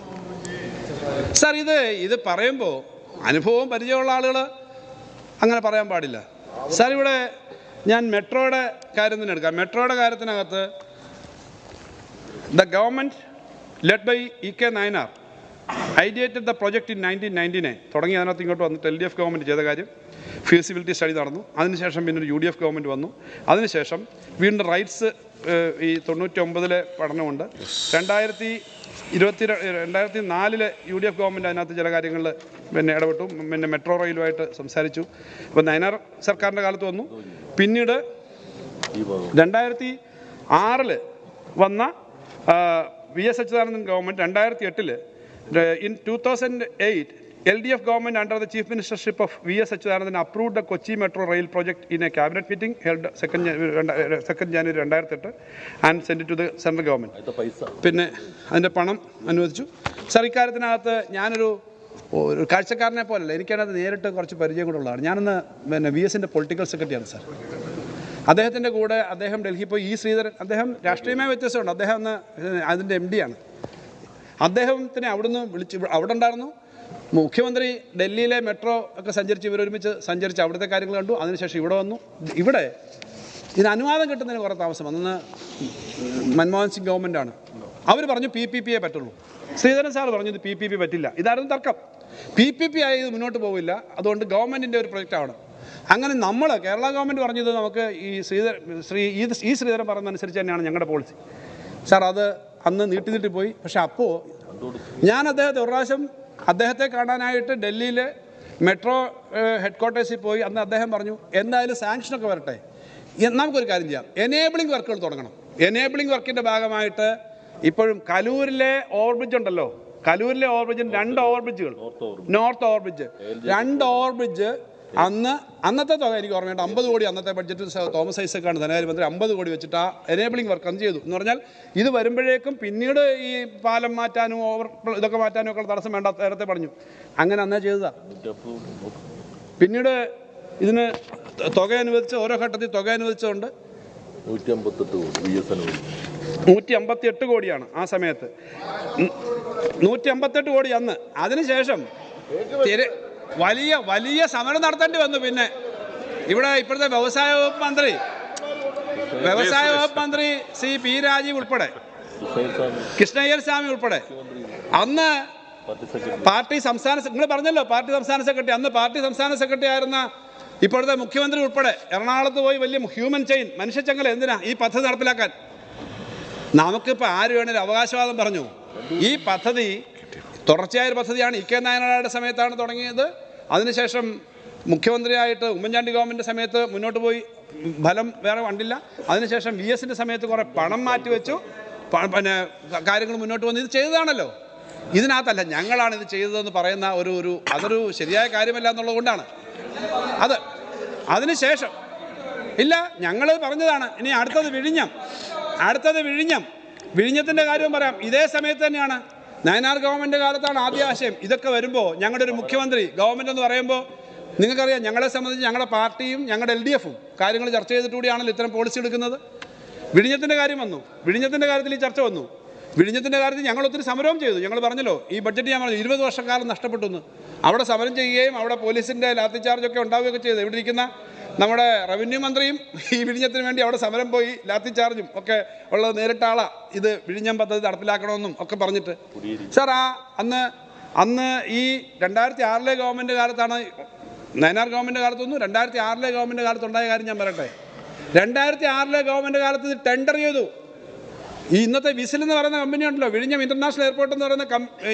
സാർ ഇത് പറയുമ്പോൾ അനുഭവവും പരിചയമുള്ള ആളുകൾ അങ്ങനെ പറയാൻ പാടില്ല. സാർ ഇവിടെ ഞാൻ മെട്രോയുടെ കാര്യം തന്നെ എടുക്കാം. മെട്രോയുടെ കാര്യത്തിനകത്ത് the government led by E.K. Nayanar ideated the project in 1999 തുടങ്ങി. അതിനകത്ത് ഇങ്ങോട്ട് വന്നിട്ട് LDF ഗവൺമെൻറ് ചെയ്ത കാര്യം ഫീസിബിലിറ്റി സ്റ്റഡി നടന്നു. അതിനുശേഷം പിന്നെ ഒരു UDF ഗവൺമെൻറ് വന്നു. അതിനുശേഷം വീണ്ടും റൈറ്റ്സ് ഈ 99 പഠനമുണ്ട്. 2004 UDF ഗവൺമെൻറ് അതിനകത്ത് ചില കാര്യങ്ങളിൽ പിന്നെ ഇടപെട്ടു. പിന്നെ മെട്രോ റെയിലുമായിട്ട് സംസാരിച്ചു. ഇപ്പോൾ നയനാർ സർക്കാരിൻ്റെ കാലത്ത് വന്നു. പിന്നീട് 2006 വന്ന VS Achuthanandan government 2008 in 2008 LDF government under the chief ministership of VS Achuthanandan approved the Kochi Metro Rail project in a cabinet meeting held 2nd January 2008 and sent it to the central government. പിന്നെ അതിൻ്റെ പണം അനുവദിച്ചു. Sir ഇക്കാര്യത്തിനകത്ത് ഞാനൊരു കാഴ്ചക്കാരനെ പോലല്ല, എനിക്കതിനകത്ത് നേരിട്ട് കുറച്ച് പരിചയം കൂടെ ഉള്ളതാണ്. ഞാനന്ന് പിന്നെ VSൻ്റെ പൊളിറ്റിക്കൽ സെക്രട്ടറിയാണ് സാർ. അദ്ദേഹത്തിൻ്റെ കൂടെ അദ്ദേഹം ഡൽഹി പോയി. E. ശ്രീധരൻ അദ്ദേഹം രാഷ്ട്രീയമായ വ്യത്യാസമുണ്ട്. അദ്ദേഹം അന്ന് അതിൻ്റെ MD ആണ്. അദ്ദേഹത്തിനെ അവിടുന്ന് അവിടെ ഉണ്ടായിരുന്നു. മുഖ്യമന്ത്രി ഡൽഹിയിലെ മെട്രോ ഒക്കെ സഞ്ചരിച്ച് ഇവരൊരുമിച്ച് സഞ്ചരിച്ച് അവിടുത്തെ കാര്യങ്ങൾ കണ്ടു. അതിനുശേഷം ഇവിടെ വന്നു. ഇവിടെ ഇതിന് അനുവാദം കിട്ടുന്നതിന് കുറേ താമസം. അന്ന് മൻമോഹൻ സിംഗ് ഗവൺമെൻറ്റാണ്. അവർ പറഞ്ഞു PPP പറ്റുള്ളൂ. ശ്രീധരൻ സാർ പറഞ്ഞു ഇത് PPP പറ്റില്ല. ഇതായിരുന്നു തർക്കം. PPP ആയി ഇത് മുന്നോട്ട് പോവില്ല, അതുകൊണ്ട് ഗവൺമെൻറ്റിൻ്റെ ഒരു പ്രൊജക്റ്റ് ആവണം. അങ്ങനെ കേരള ഗവൺമെൻറ് പറഞ്ഞത് നമുക്ക് ഈ ശ്രീധരൻ പറയുന്നതനുസരിച്ച് തന്നെയാണ് ഞങ്ങളുടെ പോളിസി. സാർ അത് അന്ന് നീട്ടി പോയി. പക്ഷെ അപ്പോൾ ഞാൻ ഒരു പ്രാവശ്യം അദ്ദേഹത്തെ കാണാനായിട്ട് ഡൽഹിയിൽ മെട്രോ ഹെഡ്ക്വാർട്ടേഴ്സിൽ പോയി. അന്ന് അദ്ദേഹം പറഞ്ഞു എന്തായാലും സാങ്ഷനൊക്കെ വരട്ടെ, നമുക്കൊരു കാര്യം ചെയ്യാം, എനേബിളിംഗ് വർക്കുകൾ തുടങ്ങണം. എനേബിളിംഗ് വർക്കിൻ്റെ ഭാഗമായിട്ട് ഇപ്പോഴും കലൂരിലെ ഓവർബ്രിഡ്ജ് ഉണ്ടല്ലോ, കലൂരിലെ ഓവർബ്രിഡ്ജിന് 2 ഓവർബ്രിഡ്ജുകൾ, നോർത്ത് ഓവർബ്രിഡ്ജ് 2 ഓവർബ്രിഡ്ജ് അന്നത്തെ തുക എനിക്ക് ഓർമ്മയുണ്ട്. 50 കോടി അന്നത്തെ ബഡ്ജറ്റ് തോമസ് ഐസക്കാണ് ധനകാര്യമന്ത്രി 50 കോടി വെച്ചിട്ട് ആ എനേബിളിംഗ് വർക്ക് അന്ന് ചെയ്തു. എന്ന് പറഞ്ഞാൽ ഇത് വരുമ്പോഴേക്കും പിന്നീട് ഈ പാലം മാറ്റാനും ഇതൊക്കെ മാറ്റാനും ഒക്കെ തടസ്സം വേണ്ട, നേരത്തെ പറഞ്ഞു. അങ്ങനെ അന്നേ ചെയ്തതാണ്. പിന്നീട് ഇതിന് തുക അനുവദിച്ച് ഓരോ ഘട്ടത്തിൽ തുക അനുവദിച്ചുകൊണ്ട് 158 കോടിയാണ് ആ സമയത്ത്. 158 കോടി അന്ന്. അതിനുശേഷം വലിയ സമരം നടത്തേണ്ടി വന്നു. പിന്നെ ഇവിടെ ഇപ്പോഴത്തെ വ്യവസായ വകുപ്പ് മന്ത്രി ശ്രീ P. രാജീവ് ഉൾപ്പെടെ, കൃഷ്ണയ്യർ സ്വാമി ഉൾപ്പെടെ, അന്ന് പാർട്ടി സംസ്ഥാന നിങ്ങൾ പറഞ്ഞല്ലോ പാർട്ടി സംസ്ഥാന സെക്രട്ടറി, അന്ന് പാർട്ടി സംസ്ഥാന സെക്രട്ടറി ആയിരുന്ന ഇപ്പോഴത്തെ മുഖ്യമന്ത്രി ഉൾപ്പെടെ എറണാകുളത്ത് പോയി വലിയ ഹ്യൂമൻ ചെയിൻ മനുഷ്യച്ചങ്ങല എന്തിനാ ഈ പദ്ധതി നടപ്പിലാക്കാൻ. നമുക്കിപ്പോൾ ആര് വേണേലും അവകാശവാദം പറഞ്ഞു. ഈ പദ്ധതി തുടർച്ചയായ ഒരു പദ്ധതിയാണ്. ഇ കെ നായനാരുടെ സമയത്താണ് തുടങ്ങിയത്. അതിനുശേഷം മുഖ്യമന്ത്രിയായിട്ട് ഉമ്മൻചാണ്ടി ഗവൺമെൻറ് സമയത്ത് മുന്നോട്ട് പോയി, ഫലം വേറെ കണ്ടില്ല. അതിനുശേഷം വി എസിൻ്റെ സമയത്ത് കുറേ പണം മാറ്റിവെച്ചു, പിന്നെ കാര്യങ്ങൾ മുന്നോട്ട് വന്ന് ഇത് ചെയ്തതാണല്ലോ. ഇതിനകത്തല്ല ഞങ്ങളാണ് ഇത് ചെയ്തതെന്ന് പറയുന്ന അതൊരു ശരിയായ കാര്യമല്ല എന്നുള്ളത് കൊണ്ടാണ് അത്. അതിനുശേഷം ഇല്ല, ഞങ്ങൾ പറഞ്ഞതാണ്. ഇനി അടുത്തത് വിഴിഞ്ഞത്തിൻ്റെ കാര്യവും പറയാം. ഇതേ സമയത്ത് തന്നെയാണ് നയനാർ ഗവൺമെൻറ് കാലത്താണ് ആദ്യ ആശയം. ഇതൊക്കെ വരുമ്പോൾ ഞങ്ങളുടെ ഒരു മുഖ്യമന്ത്രി ഗവൺമെൻറ് എന്ന് പറയുമ്പോൾ നിങ്ങൾക്കറിയാം, ഞങ്ങളെ സംബന്ധിച്ച് ഞങ്ങളുടെ പാർട്ടിയും ഞങ്ങളുടെ LDFും കാര്യങ്ങൾ ചർച്ച ചെയ്തിട്ടുകൂടിയാണല്ലോ ഇത്തരം പോളിസി എടുക്കുന്നത്. വിഴിഞ്ഞത്തിൻ്റെ കാര്യം വന്നു, വിഴിഞ്ഞത്തിൻ്റെ കാര്യത്തിൽ ഈ ചർച്ച വന്നു. വിഴിഞ്ഞത്തിൻ്റെ കാര്യത്തിൽ ഞങ്ങൾ ഒത്തിരി സമരവും ചെയ്തു. ഞങ്ങൾ പറഞ്ഞല്ലോ, ഈ ബഡ്ജറ്റ് ഞാൻ പറഞ്ഞു 20 വർഷക്കാലം നഷ്ടപ്പെട്ടു എന്ന്. അവിടെ സമരം ചെയ്യുകയും അവിടെ പോലീസിൻ്റെ ലാത്തി ചാർജൊക്കെ ഉണ്ടാവുകയൊക്കെ ചെയ്തു. ഇവിടെ ഇരിക്കുന്ന നമ്മുടെ റവന്യൂ മന്ത്രിയും ഈ വിഴിഞ്ഞത്തിന് വേണ്ടി അവിടെ സമരം പോയി ലാത്തി ചാർജും ഒക്കെ ഉള്ളത് നേരിട്ട ആളാ. ഇത് വിഴിഞ്ഞം പദ്ധതി നടപ്പിലാക്കണമെന്നും ഒക്കെ പറഞ്ഞിട്ട്. സാർ അന്ന് ഈ 2006 ഗവൺമെൻറ് കാലത്താണ്, നയനാർ ഗവൺമെൻറ് കാലത്തൊന്നും 2006 ഗവൺമെൻറ് കാലത്തുണ്ടായ കാര്യം ഞാൻ പറയട്ടെ. 2006 ഗവൺമെൻറ് കാലത്ത് ഇത് ടെൻഡർ ചെയ്തു. ഈ ഇന്നത്തെ വിസിൽ എന്ന് പറയുന്ന കമ്പനി ഉണ്ടല്ലോ, വിഴിഞ്ഞം ഇൻ്റർനാഷണൽ എയർപോർട്ട് എന്ന് പറയുന്ന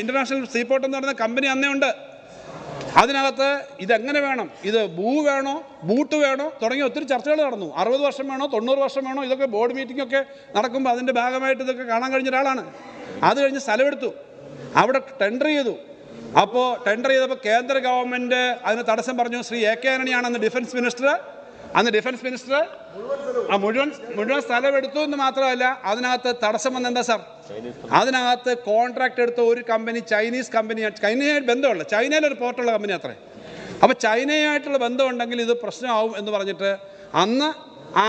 ഇൻ്റർനാഷണൽ സീപോർട്ട് എന്ന് പറയുന്ന കമ്പനി അന്നേ ഉണ്ട്. അതിനകത്ത് ഇതെങ്ങനെ വേണം, ഇത് വേണോ ബൂട്ട് വേണോ തുടങ്ങിയ ഒത്തിരി ചർച്ചകൾ നടന്നു. 60 വർഷം വേണോ 90 വർഷം വേണോ, ഇതൊക്കെ ബോർഡ് മീറ്റിംഗ് ഒക്കെ നടക്കുമ്പോൾ അതിൻ്റെ ഭാഗമായിട്ട് ഇതൊക്കെ കാണാൻ കഴിഞ്ഞ ഒരാളാണ്. അത് കഴിഞ്ഞ് സ്ഥലമെടുത്തു, അവിടെ ടെൻഡർ ചെയ്തു. അപ്പോൾ ടെൻഡർ ചെയ്തപ്പോൾ കേന്ദ്ര ഗവൺമെൻറ് അതിന് തടസ്സം പറഞ്ഞു. ശ്രീ AK ആന്റണിയാണ് അന്ന് ഡിഫൻസ് മിനിസ്റ്റർ. മുഴുവൻ സ്ഥലമെടുത്തു എന്ന് മാത്രമല്ല, അതിനകത്ത് തടസ്സം വന്നെന്താ സാർ, അതിനകത്ത് കോൺട്രാക്ട് എടുത്ത ഒരു കമ്പനി ചൈനീസ് കമ്പനിയാണ്. ചൈനയായിട്ട് ബന്ധമുള്ള, ചൈനയിലൊരു പോർട്ടുള്ള കമ്പനി അത്രേ. അപ്പോൾ ചൈനയുമായിട്ടുള്ള ബന്ധമുണ്ടെങ്കിൽ ഇത് പ്രശ്നമാവും എന്ന് പറഞ്ഞിട്ട് അന്ന് ആ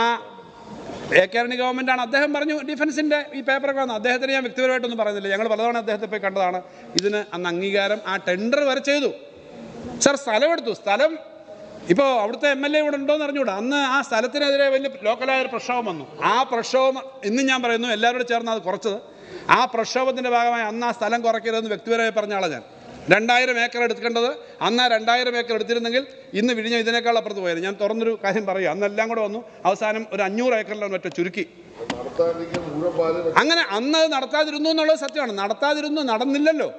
AK ആന്റണി ഗവൺമെൻറ്റാണ്. അദ്ദേഹം പറഞ്ഞു, ഡിഫൻസിൻ്റെ ഈ പേപ്പറൊക്കെ വന്നു. അദ്ദേഹത്തിന് ഞാൻ വ്യക്തിപരമായിട്ടൊന്നും പറയുന്നില്ല, ഞങ്ങൾ പലതവണ അദ്ദേഹത്തെ പോയി കണ്ടതാണ്. ഇതിന് അന്ന് അംഗീകാരം, ആ ടെൻഡർ വരെ ചെയ്തു. സാർ സ്ഥലമെടുത്തു. സ്ഥലം ഇപ്പോൾ അവിടുത്തെ MLA ഇവിടെ ഉണ്ടോയെന്ന് അറിഞ്ഞുകൂടാ. അന്ന് ആ സ്ഥലത്തിനെതിരെ വലിയ ലോക്കലായ ഒരു പ്രക്ഷോഭം വന്നു. ആ പ്രക്ഷോഭം ഇന്നും ഞാൻ പറയുന്നു, എല്ലാവരോടും ചേർന്ന് അത് കുറച്ചത്. ആ പ്രക്ഷോഭത്തിൻ്റെ ഭാഗമായി അന്ന് ആ സ്ഥലം കുറയ്ക്കരുതെന്ന് വ്യക്തിപരമായി പറഞ്ഞ ആളാണ് ഞാൻ. 2000 ഏക്കർ എടുക്കേണ്ടത് അന്ന് 2000 ഏക്കർ എടുത്തിരുന്നെങ്കിൽ ഇന്ന് വിഴിഞ്ഞം ഇതിനേക്കാൾ അപ്പുറത്ത് പോയത്. ഞാൻ തുറന്നൊരു കാര്യം പറയുക, അന്നെല്ലാം കൂടെ വന്നു അവസാനം ഒരു 500 ഏക്കറിലാണ് മറ്റോ ചുരുക്കി. അങ്ങനെ അന്ന് നടത്താതിരുന്നു എന്നുള്ളത് സത്യമാണ്. നടന്നില്ലല്ലോ.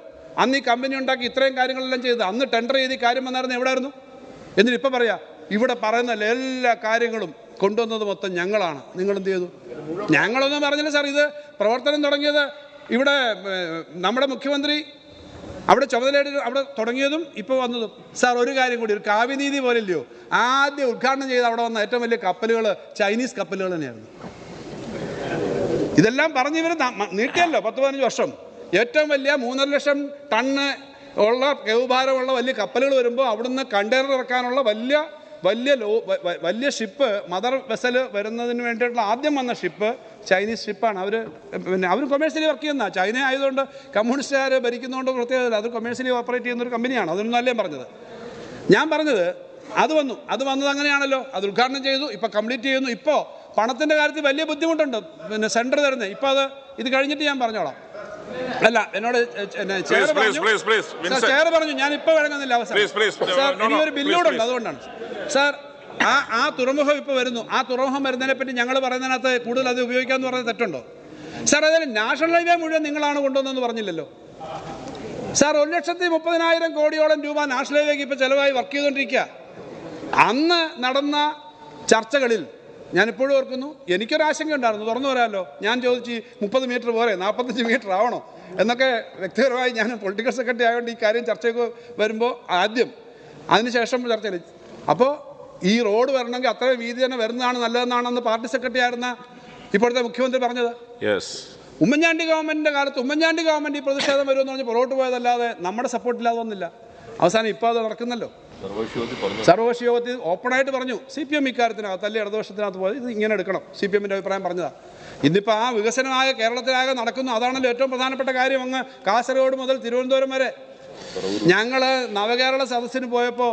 അന്ന് ഈ കമ്പനി ഉണ്ടാക്കി ഇത്രയും കാര്യങ്ങളെല്ലാം ചെയ്ത് അന്ന് ടെൻഡർ ചെയ്ത് ഈ കാര്യം വന്നായിരുന്നു എവിടെയായിരുന്നു. എന്നിട്ട് ഇപ്പം പറയാം, ഇവിടെ പറയുന്ന എല്ലാ കാര്യങ്ങളും കൊണ്ടുവന്നത് മൊത്തം ഞങ്ങളാണ്. നിങ്ങളെന്ത് ചെയ്തു? ഞങ്ങളൊന്നും പറഞ്ഞില്ല സാർ. ഇത് പ്രവർത്തനം തുടങ്ങിയത് ഇവിടെ നമ്മുടെ മുഖ്യമന്ത്രി അവിടെ ചുമതലയായിട്ട് അവിടെ തുടങ്ങിയതും ഇപ്പോൾ വന്നതും. സാർ ഒരു കാര്യം കൂടി, ഒരു കാവ്യനീതി പോലില്ലയോ, ആദ്യം ഉദ്ഘാടനം ചെയ്ത് അവിടെ വന്ന ഏറ്റവും വലിയ കപ്പലുകൾ ചൈനീസ് കപ്പലുകൾ തന്നെയായിരുന്നു. ഇതെല്ലാം പറഞ്ഞ് ഇവർ നീട്ടിയല്ലോ 10-15 വർഷം. ഏറ്റവും വലിയ 3.5 ലക്ഷം ടണ്ണ് ഉള്ള കേവുഭാരമുള്ള വലിയ കപ്പലുകൾ വരുമ്പോൾ അവിടുന്ന് കണ്ടെയ്നർ ഇറക്കാനുള്ള വലിയ ഷിപ്പ്, മദർ വെസൽ വരുന്നതിന് വേണ്ടിയിട്ടുള്ള ആദ്യം വന്ന ഷിപ്പ് ചൈനീസ് ഷിപ്പാണ്. അവർ കൊമേഴ്സ്യലി വർക്ക് ചെയ്യുന്ന, ചൈന ആയതുകൊണ്ട് കമ്മ്യൂണിസ്റ്റുകാർ ഭരിക്കുന്നതുകൊണ്ട് പ്രത്യേകത, അത് കൊമേഴ്സ്യലി ഓപ്പറേറ്റ് ചെയ്യുന്ന ഒരു കമ്പനിയാണ്. അതൊന്നും അല്ലേ പറഞ്ഞത്. ഞാൻ പറഞ്ഞത് അത് വന്നത് അങ്ങനെയാണല്ലോ. അത് ഉദ്ഘാടനം ചെയ്തു, ഇപ്പോൾ കംപ്ലീറ്റ് ചെയ്യുന്നു. ഇപ്പോൾ പണത്തിൻ്റെ കാര്യത്തിൽ വലിയ ബുദ്ധിമുട്ടുണ്ട് സെൻറ്റർ തരുന്നത്. ഇപ്പോൾ ഇത് കഴിഞ്ഞിട്ട് ഞാൻ പറഞ്ഞോളാം. അല്ല, എന്നോട് ചെയർ പറഞ്ഞു ഞാൻ ഇപ്പോൾ വഴങ്ങുന്നില്ല അവസരം. ഇനിയൊരു ബില്ലൂടുണ്ട്, അതുകൊണ്ടാണ് സാർ. ആ തുറമുഖം ഇപ്പോൾ വരുന്നു. ആ തുറമുഖം വരുന്നതിനെ പറ്റി ഞങ്ങൾ പറയുന്നതിനകത്ത് കൂടുതൽ അത് ഉപയോഗിക്കാമെന്ന് പറഞ്ഞാൽ തെറ്റുണ്ടോ സാർ? അതിൽ നാഷണൽ ഹൈവേ മുഴുവൻ നിങ്ങളാണ് കൊണ്ടുവന്നതെന്ന് പറഞ്ഞില്ലല്ലോ സാർ. 1,30,000 കോടിയോളം രൂപ നാഷണൽ ഹൈവേക്ക് ഇപ്പോൾ ചിലവായി വർക്ക് ചെയ്തുകൊണ്ടിരിക്കുക. അന്ന് നടന്ന ചർച്ചകളിൽ ഞാനിപ്പോഴും ഓർക്കുന്നു, എനിക്കൊരാശങ്ക ഉണ്ടായിരുന്നു, തുറന്നു പറയാമല്ലോ. ഞാൻ ചോദിച്ചു 30 മീറ്റർ പോരെ, 45 മീറ്റർ ആവണോ എന്നൊക്കെ വ്യക്തിപരമായി. ഞാൻ പൊളിറ്റിക്കൽ സെക്രട്ടറി ആയതുകൊണ്ട് ഈ കാര്യം ചർച്ചയ്ക്ക് വരുമ്പോൾ അതിനുശേഷം ചർച്ചയിൽ അപ്പോൾ ഈ റോഡ് വരണമെങ്കിൽ അത്രയും വീതി തന്നെ വരുന്നതാണ് നല്ലതെന്നാണെന്ന് പാർട്ടി സെക്രട്ടറി ആയിരുന്ന ഇപ്പോഴത്തെ മുഖ്യമന്ത്രി പറഞ്ഞത്. ഉമ്മൻചാണ്ടി ഗവൺമെൻറ്റിൻ്റെ കാലത്ത് ഉമ്മൻചാണ്ടി ഗവൺമെൻറ് ഈ പ്രതിഷേധം വരുമെന്ന് പറഞ്ഞ് പുറകോട്ട് പോയതല്ലാതെ നമ്മുടെ സപ്പോർട്ടില്ലാതെ വന്നില്ല. അവസാനം ഇപ്പോൾ അത് നടക്കുന്നല്ലോ. സർവകക്ഷി യോഗത്തിൽ ഓപ്പണായിട്ട് പറഞ്ഞു CPM ഇക്കാര്യത്തിനകത്ത് അല്ലെ ഇടതുപക്ഷത്തിനകത്ത് പോയത് ഇത് ഇങ്ങനെ എടുക്കണം. CPMൻ്റെ അഭിപ്രായം പറഞ്ഞതാണ്. ഇന്നിപ്പോൾ ആ വികസനമായ കേരളത്തിലാകെ നടക്കുന്നു. അതാണല്ലോ ഏറ്റവും പ്രധാനപ്പെട്ട കാര്യം. അങ്ങ് കാസർഗോഡ് മുതൽ തിരുവനന്തപുരം വരെ ഞങ്ങൾ നവകേരള സദസ്സിന് പോയപ്പോൾ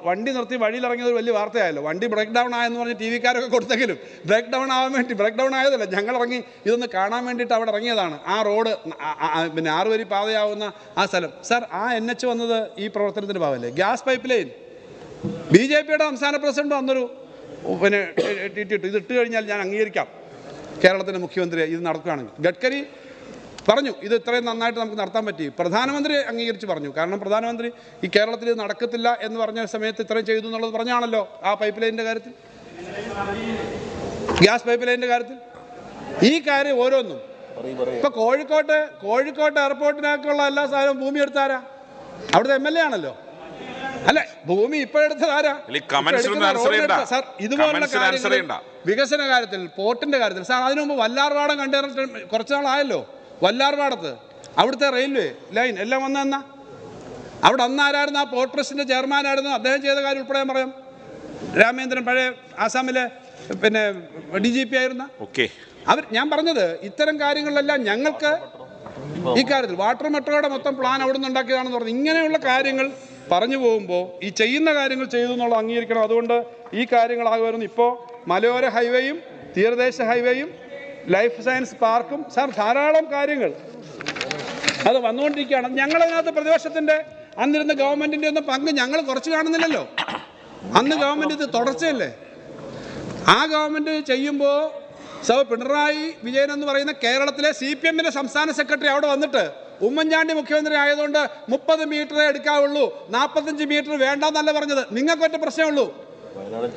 വണ്ടി നിർത്തി വഴിയിലിറങ്ങിയത് വലിയ വാർത്തയായല്ലോ. വണ്ടി ബ്രേക്ക് ഡൗൺ ആയെന്ന് പറഞ്ഞ് TV കാരൊക്കെ കൊടുത്തെങ്കിലും ബ്രേക്ക് ഡൗൺ ആയതല്ല, ഞങ്ങളിറങ്ങി ഇതൊന്ന് കാണാൻ വേണ്ടിയിട്ട് അവിടെ ഇറങ്ങിയതാണ്. ആ റോഡ് പിന്നെ 6 വരി പാതയാവുന്ന ആ സ്ഥലം സാർ. ആ NH വന്നത് ഈ പ്രവർത്തനത്തിൻ്റെ ഭാഗമല്ലേ. ഗ്യാസ് പൈപ്പ് ലൈൻ BJPയുടെ സംസ്ഥാന പ്രസിഡന്റ് അന്നൊരു ഇത് ഇട്ട് കഴിഞ്ഞാൽ ഞാൻ അംഗീകരിക്കാം കേരളത്തിൻ്റെ മുഖ്യമന്ത്രി ഇത് നടക്കുകയാണെങ്കിൽ. ഗഡ്കരി പറഞ്ഞു ഇത് ഇത്രയും നന്നായിട്ട് നമുക്ക് നടത്താൻ പറ്റി. പ്രധാനമന്ത്രി അംഗീകരിച്ച് പറഞ്ഞു. കാരണം പ്രധാനമന്ത്രി ഈ കേരളത്തിൽ ഇത് നടക്കത്തില്ല എന്ന് പറഞ്ഞ സമയത്ത് ഇത്രയും ചെയ്തു എന്നുള്ളത് പറഞ്ഞാണല്ലോ. ആ പൈപ്പ് ലൈനിൻ്റെ കാര്യത്തിൽ, ഗ്യാസ് പൈപ്പ് ലൈനിൻ്റെ കാര്യത്തിൽ, ഈ കാര്യം ഓരോന്നും. ഇപ്പൊ കോഴിക്കോട്ട് എയർപോർട്ടിനൊക്കെയുള്ള എല്ലാ സാധനവും ഭൂമി എടുത്താരാ? അവിടുത്തെ MLA ആണല്ലോ. അല്ലെ, ഭൂമി ഇപ്പോഴെടുത്തതാരാ? സാർ ഇതുപോലുള്ള കാര്യങ്ങൾ വികസന കാര്യത്തിൽ, പോർട്ടിന്റെ കാര്യത്തിൽ, സാർ അതിനു മുമ്പ് വല്ലാർപാടം കണ്ടെയ്നർ കുറച്ച് നാളായല്ലോ. വല്ലാർപാടത്ത് അവിടുത്തെ റെയിൽവേ ലൈൻ എല്ലാം വന്നെന്നാ. അവിടെ അന്നാരായിരുന്നു? ആ പോർട്ട് ട്രസ്റ്റിന്റെ ചെയർമാനായിരുന്നു. അദ്ദേഹം ചെയ്ത കാര്യം ഉൾപ്പെടെ ഞാൻ പറയാം. രാമേന്ദ്രൻ, പഴയ ആസാമിലെ പിന്നെ DGP ആയിരുന്ന ഞാൻ പറഞ്ഞത് ഇത്തരം കാര്യങ്ങളിലെല്ലാം ഞങ്ങൾക്ക് ഈ കാര്യത്തിൽ വാട്ടർ മെട്രോയുടെ മൊത്തം പ്ലാൻ അവിടെ നിന്ന് ഉണ്ടാക്കിയതാണെന്ന് പറഞ്ഞു. ഇങ്ങനെയുള്ള കാര്യങ്ങൾ പറഞ്ഞു പോകുമ്പോൾ ഈ ചെയ്യുന്ന കാര്യങ്ങൾ ചെയ്തു എന്നുള്ളത് അംഗീകരിക്കണം. അതുകൊണ്ട് ഈ കാര്യങ്ങളാകുമായിരുന്നു. ഇപ്പോൾ മലയോര ഹൈവേയും തീരദേശ ഹൈവേയും ലൈഫ് സയൻസ് പാർക്കും, സാർ ധാരാളം കാര്യങ്ങൾ അത് വന്നുകൊണ്ടിരിക്കുകയാണ്. ഞങ്ങളതിനകത്ത് പ്രതിപക്ഷത്തിൻ്റെ അന്നിരുന്ന ഗവൺമെൻറ്റിൻ്റെ ഒന്നും പങ്ക് ഞങ്ങൾ കുറച്ച് കാണുന്നില്ലല്ലോ. അന്ന് ഗവൺമെൻറ് ഇത് തുടർച്ചയല്ലേ. ആ ഗവൺമെൻറ് ചെയ്യുമ്പോൾ പിണറായി വിജയൻ എന്ന് പറയുന്ന കേരളത്തിലെ CPMന്റെ സംസ്ഥാന സെക്രട്ടറി അവിടെ വന്നിട്ട് ഉമ്മൻചാണ്ടി മുഖ്യമന്ത്രി ആയതുകൊണ്ട് 30 മീറ്ററേ എടുക്കാവുള്ളൂ, 45 മീറ്റർ വേണ്ടെന്നല്ല പറഞ്ഞത്. നിങ്ങൾക്കൊറ്റ പ്രശ്നമുള്ളൂ.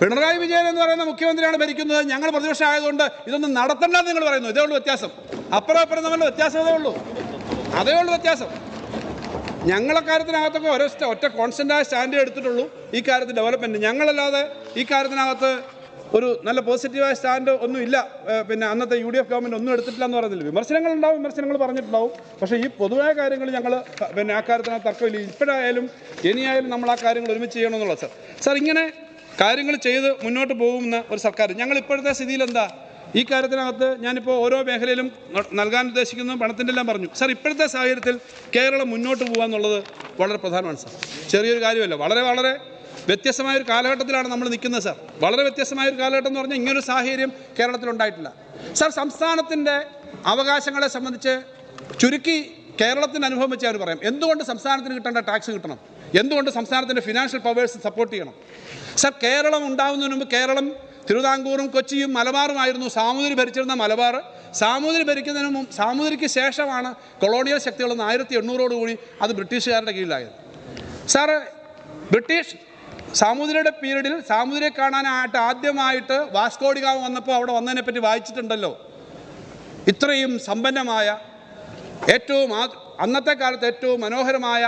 പിണറായി വിജയൻ എന്ന് പറയുന്ന മുഖ്യമന്ത്രിയാണ് ഭരിക്കുന്നത്, ഞങ്ങൾ പ്രതിപക്ഷം ആയതുകൊണ്ട് ഇതൊന്നും നടത്തണ്ടെന്ന് നിങ്ങൾ പറയുന്നു. ഇതേ ഉള്ളൂ വ്യത്യാസം. അപ്പുറം തമ്മിലുള്ള വ്യത്യാസം അതേ ഉള്ളൂ വ്യത്യാസം. ഞങ്ങളെ കാര്യത്തിനകത്തൊക്കെ ഒറ്റ കോൺസ്റ്റൻ്റായ സ്റ്റാൻഡ് എടുത്തിട്ടുള്ളൂ ഈ കാര്യത്തിൽ ഡെവലപ്മെൻറ്റ്. ഞങ്ങളല്ലാതെ ഈ കാര്യത്തിനകത്ത് ഒരു നല്ല പോസിറ്റീവായ സ്റ്റാൻഡ് ഒന്നും ഇല്ല. പിന്നെ അന്നത്തെ UDF ഗവൺമെൻറ് ഒന്നും എടുത്തിട്ടില്ല എന്ന് പറയുന്നില്ല. വിമർശനങ്ങളുണ്ടാവും, വിമർശനങ്ങൾ പറഞ്ഞിട്ടുണ്ടാവും. പക്ഷേ ഈ പൊതുവായ കാര്യങ്ങൾ ഞങ്ങൾ പിന്നെ ആ കാര്യത്തിനകത്ത് തർക്കമില്ല. ഇപ്പോഴായാലും ഇനിയായാലും നമ്മൾ ആ കാര്യങ്ങൾ ഒരുമിച്ച് ചെയ്യണമെന്നുള്ളത്. സാർ ഇങ്ങനെ കാര്യങ്ങൾ ചെയ്ത് മുന്നോട്ട് പോകുന്ന ഒരു സർക്കാർ. ഞങ്ങൾ ഇപ്പോഴത്തെ സ്ഥിതിയിൽ എന്താ ഈ കാര്യത്തിനകത്ത് ഞാനിപ്പോൾ ഓരോ മേഖലയിലും നൽകാൻ ഉദ്ദേശിക്കുന്നു, പണത്തിൻ്റെ എല്ലാം പറഞ്ഞു. സാർ ഇപ്പോഴത്തെ സാഹചര്യത്തിൽ കേരളം മുന്നോട്ട് പോകുക എന്നുള്ളത് വളരെ പ്രധാനമാണ് സാർ. ചെറിയൊരു കാര്യമല്ല. വളരെ വളരെ വ്യത്യസ്തമായൊരു കാലഘട്ടത്തിലാണ് നമ്മൾ നിൽക്കുന്നത് സാർ. വളരെ വ്യത്യസ്തമായൊരു കാലഘട്ടം എന്ന് പറഞ്ഞാൽ ഇങ്ങനൊരു സാഹചര്യം കേരളത്തിലുണ്ടായിട്ടില്ല സാർ. സംസ്ഥാനത്തിൻ്റെ അവകാശങ്ങളെ സംബന്ധിച്ച് ചുരുക്കി കേരളത്തിൻ്റെ അനുഭവം വെച്ച് അവർ പറയാം. എന്തുകൊണ്ട് സംസ്ഥാനത്തിന് കിട്ടേണ്ട ടാക്സ് കിട്ടണം? എന്തുകൊണ്ട് സംസ്ഥാനത്തിൻ്റെ ഫിനാൻഷ്യൽ പവേഴ്സ് സപ്പോർട്ട് ചെയ്യണം? സാർ കേരളം ഉണ്ടാകുന്നതിന് മുമ്പ് കേരളം തിരുവിതാംകൂറും കൊച്ചിയും മലബാറുമായിരുന്നു. സാമൂതിരി ഭരിച്ചിരുന്ന മലബാർ സാമൂതിരി ഭരിക്കുന്നതിന് മുമ്പ്, സാമൂതിരിക്ക് ശേഷമാണ് കൊളോണിയൽ ശക്തികൾ 1800 അത് ബ്രിട്ടീഷുകാരുടെ കീഴിലായത്. സാറ് ബ്രിട്ടീഷ് സാമൂതിരിയുടെ പീരീഡിൽ സാമൂതിരിയെ കാണാനായിട്ട് ആദ്യമായിട്ട് വാസ്കോഡി ഗാമ വന്നപ്പോൾ അവിടെ വന്നതിനെപ്പറ്റി വായിച്ചിട്ടുണ്ടല്ലോ. ഇത്രയും സമ്പന്നമായ, ഏറ്റവും അന്നത്തെ കാലത്ത് ഏറ്റവും മനോഹരമായ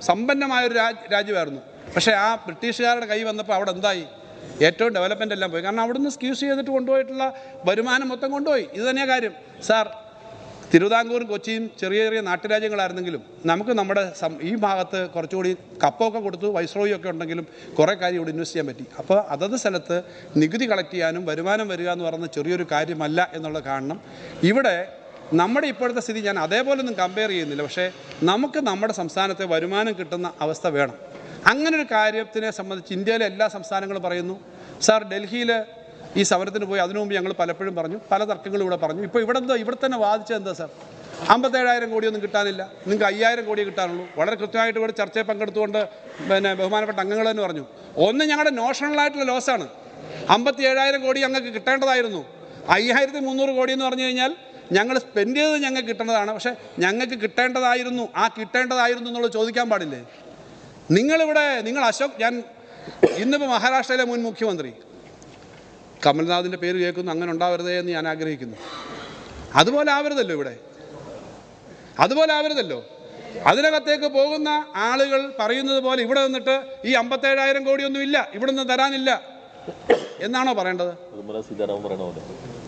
സമ്പന്നമായൊരു രാജ്യമായിരുന്നു. പക്ഷേ ആ ബ്രിട്ടീഷുകാരുടെ കൈ വന്നപ്പോൾ അവിടെ എന്തായി? ഏറ്റവും ഡെവലപ്മെൻ്റ് എല്ലാം പോയി. കാരണം അവിടുന്ന് സ്ക്യൂസ് ചെയ്തിട്ട് കൊണ്ടുപോയിട്ടുള്ള വരുമാനം മൊത്തം കൊണ്ടുപോയി. ഇത് തന്നെയാണ് കാര്യം സാർ. തിരുവിതാംകൂറും കൊച്ചിയും ചെറിയ ചെറിയ നാട്ടുരാജ്യങ്ങളായിരുന്നെങ്കിലും നമുക്ക് നമ്മുടെ ഈ ഭാഗത്ത് കുറച്ചുകൂടി കപ്പമൊക്കെ കൊടുത്തു വൈസ്രോയി ഒക്കെ ഉണ്ടെങ്കിലും കുറേ കാര്യം ഇവിടെ ഇൻവെസ്റ്റ് ചെയ്യാൻ പറ്റി. അപ്പോൾ അതത് സ്ഥലത്ത് നികുതി കളക്ട് ചെയ്യാനും വരുമാനം വരിക എന്ന് പറയുന്നത് ചെറിയൊരു കാര്യമല്ല എന്നുള്ളത് കാണണം. ഇവിടെ നമ്മുടെ ഇപ്പോഴത്തെ സ്ഥിതി ഞാൻ അതേപോലെ ഒന്നും കമ്പയർ ചെയ്യുന്നില്ല. പക്ഷേ നമുക്ക് നമ്മുടെ സംസ്ഥാനത്തെ വരുമാനം കിട്ടുന്ന അവസ്ഥ വേണം. അങ്ങനൊരു കാര്യത്തിനെ സംബന്ധിച്ച് ഇന്ത്യയിലെ എല്ലാ സംസ്ഥാനങ്ങളും പറയുന്നു. സാർ ഡൽഹിയിൽ ഈ സമരത്തിന് പോയി. അതിനു മുമ്പ് ഞങ്ങൾ പലപ്പോഴും പറഞ്ഞു, പല തർക്കങ്ങളും ഇവിടെ പറഞ്ഞു. ഇപ്പോൾ ഇവിടെ തന്നെ വാദിച്ചത് എന്താ സാർ? 57,000 കോടിയൊന്നും കിട്ടാനില്ല, നിങ്ങൾക്ക് 5,000 കോടിയേ കിട്ടാനുള്ളൂ. വളരെ കൃത്യമായിട്ട് ഇവിടെ ചർച്ചയിൽ പങ്കെടുത്തുകൊണ്ട് പിന്നെ ബഹുമാനപ്പെട്ട അംഗങ്ങൾ തന്നെ പറഞ്ഞു, ഒന്ന് ഞങ്ങളുടെ നോഷണലായിട്ടുള്ള ലോസാണ്. 57,000 കോടി ഞങ്ങൾക്ക് കിട്ടേണ്ടതായിരുന്നു. 5,300 കോടി എന്ന് പറഞ്ഞു കഴിഞ്ഞാൽ ഞങ്ങൾ സ്പെൻഡ് ചെയ്തത് ഞങ്ങൾക്ക് കിട്ടേണ്ടതാണ്. പക്ഷേ ഞങ്ങൾക്ക് കിട്ടേണ്ടതായിരുന്നു, ആ കിട്ടേണ്ടതായിരുന്നു എന്നുള്ളത് ചോദിക്കാൻ പാടില്ലേ? നിങ്ങൾ അശോക്, ഞാൻ ഇന്നിപ്പോൾ മഹാരാഷ്ട്രയിലെ മുൻ മുഖ്യമന്ത്രി കമൽനാഥിൻ്റെ പേര് കേൾക്കുന്നു. അങ്ങനെ ഉണ്ടാവരുതേ എന്ന് ഞാൻ ആഗ്രഹിക്കുന്നു. അതുപോലെ ആവരുതല്ലോ ഇവിടെ, അതുപോലെ ആവരുതല്ലോ. അതിനകത്തേക്ക് പോകുന്ന ആളുകൾ പറയുന്നത് പോലെ ഇവിടെ നിന്നിട്ട് ഈ 57,000 കോടിയൊന്നും ഇല്ല, ഇവിടെ നിന്ന് തരാനില്ല എന്നാണോ പറയേണ്ടത്?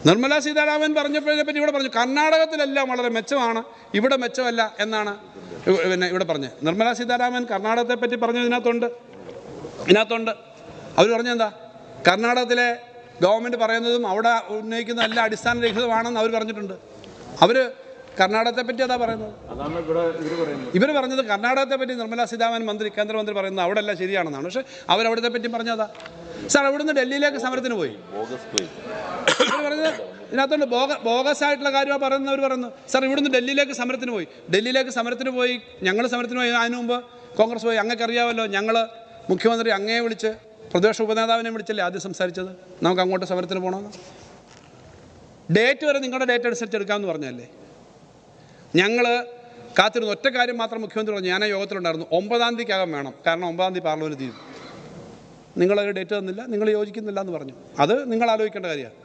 നിർമ്മലാ സീതാരാമൻ പറഞ്ഞപ്പോഴതിനെ പറ്റി ഇവിടെ പറഞ്ഞു കർണാടകത്തിലെല്ലാം വളരെ മെച്ചമാണ്, ഇവിടെ മെച്ചമല്ല എന്നാണ് പിന്നെ ഇവിടെ പറഞ്ഞത്. നിർമ്മലാ സീതാരാമൻ കർണാടകത്തെ പറ്റി പറഞ്ഞത് ഇതിനകത്തുണ്ട്. അവർ പറഞ്ഞെന്താ? കർണാടകത്തിലെ ഗവൺമെൻറ് പറയുന്നതും അവിടെ ഉന്നയിക്കുന്ന എല്ലാ അടിസ്ഥാനരഹിതമാണെന്ന് അവർ പറഞ്ഞിട്ടുണ്ട്. അവർ കർണാടകത്തെ പറ്റി അതാ പറയുന്നത്. ഇവർ പറഞ്ഞത് കർണാടകത്തെ പറ്റി നിർമ്മലാ സീതാരാമൻ കേന്ദ്രമന്ത്രി പറയുന്നത് അവിടെ എല്ലാം ശരിയാണെന്നാണ്. പക്ഷേ അവരവിടത്തെ പറ്റി പറഞ്ഞതാ. സാർ അവിടുന്ന് ഡൽഹിയിലേക്ക് സമരത്തിന് പോയി. ഇവർ പറഞ്ഞത് ഇതിനകത്തുണ്ട് ബോഗസ് ആയിട്ടുള്ള കാര്യമാണ് പറയുന്നവർ പറയുന്നത്. സാർ ഇവിടുന്ന് ഡൽഹിയിലേക്ക് സമരത്തിന് പോയി ഞങ്ങൾ സമരത്തിന് പോയി. അതിനു മുമ്പ് കോൺഗ്രസ് പോയി. അങ്ങക്കറിയാമല്ലോ, ഞങ്ങൾ മുഖ്യമന്ത്രി അങ്ങയെ വിളിച്ച് പ്രതിപക്ഷ ഉപനേതാവിനെ വിളിച്ചല്ലേ ആദ്യം സംസാരിച്ചത് നമുക്ക് അങ്ങോട്ട് സമരത്തിന് പോകണമെന്ന്. ഡേറ്റ് വരെ നിങ്ങളുടെ ഡേറ്റ് അനുസരിച്ച് എടുക്കാമെന്ന് പറഞ്ഞല്ലേ. ഞങ്ങൾ കാത്തിരുന്നു. ഒറ്റ കാര്യം മാത്രം മുഖ്യമന്ത്രി പറഞ്ഞു. ഞാൻ ആ യോഗത്തിലുണ്ടായിരുന്നു. 9-ാം തീയതിക്കകം വേണം, കാരണം 9-ാം തീയതി പാർലമെൻറ്റ് തീരും. നിങ്ങളൊരു ഡേറ്റ് തന്നില്ല, നിങ്ങൾ യോജിക്കുന്നില്ല എന്ന് പറഞ്ഞു. അത് നിങ്ങൾ ആലോചിക്കേണ്ട കാര്യമാണ്.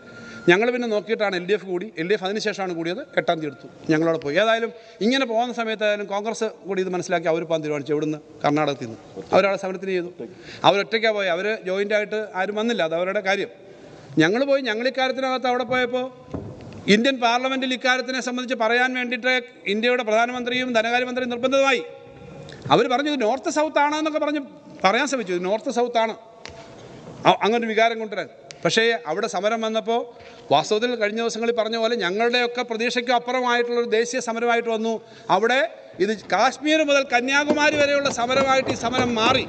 ഞങ്ങൾ പിന്നെ നോക്കിയിട്ടാണ് LDF കൂടി. LDF അതിനുശേഷമാണ് കൂടിയത്. 8-ാം തീയതി എടുത്തു. ഞങ്ങളവിടെ പോയി. ഏതായാലും ഇങ്ങനെ പോകുന്ന സമയത്തായാലും കോൺഗ്രസ് കൂടി ഇത് മനസ്സിലാക്കി അവർ പോകാൻ തീരുമാനിച്ചു. എവിടുന്ന്? കർണാടകത്തിൽ നിന്ന്. അവരവിടെ സമരത്തിന് ചെയ്തു. അവരൊറ്റയ്ക്കാണ് പോയി. അവർ ജോയിൻ്റായിട്ട് ആരും വന്നില്ല. അത് അവരുടെ കാര്യം. ഞങ്ങൾ പോയി. ഞങ്ങൾ ഇക്കാര്യത്തിനകത്ത് അവിടെ പോയപ്പോൾ ഇന്ത്യൻ പാർലമെൻറ്റിൽ ഇക്കാര്യത്തിനെ സംബന്ധിച്ച് പറയാൻ വേണ്ടിയിട്ട് ഇന്ത്യയുടെ പ്രധാനമന്ത്രിയും ധനകാര്യമന്ത്രിയും നിർബന്ധിതമായി. അവർ പറഞ്ഞു ഇത് നോർത്ത് സൗത്ത് ആണ് എന്നൊക്കെ പറഞ്ഞ് പറയാൻ ശ്രമിച്ചു. ഇത് നോർത്ത് സൗത്ത് ആണ്, അങ്ങനൊരു വികാരം കൊണ്ടുവരാൻ. പക്ഷേ അവിടെ സമരം വന്നപ്പോൾ വാസ്തവത്തിൽ കഴിഞ്ഞ ദിവസങ്ങളിൽ പറഞ്ഞ പോലെ ഞങ്ങളുടെയൊക്കെ പ്രതീക്ഷയ്ക്കും അപ്പുറമായിട്ടുള്ളൊരു ദേശീയ സമരമായിട്ട് വന്നു. അവിടെ ഇത് കാശ്മീർ മുതൽ കന്യാകുമാരി വരെയുള്ള സമരമായിട്ട് ഈ സമരം മാറി.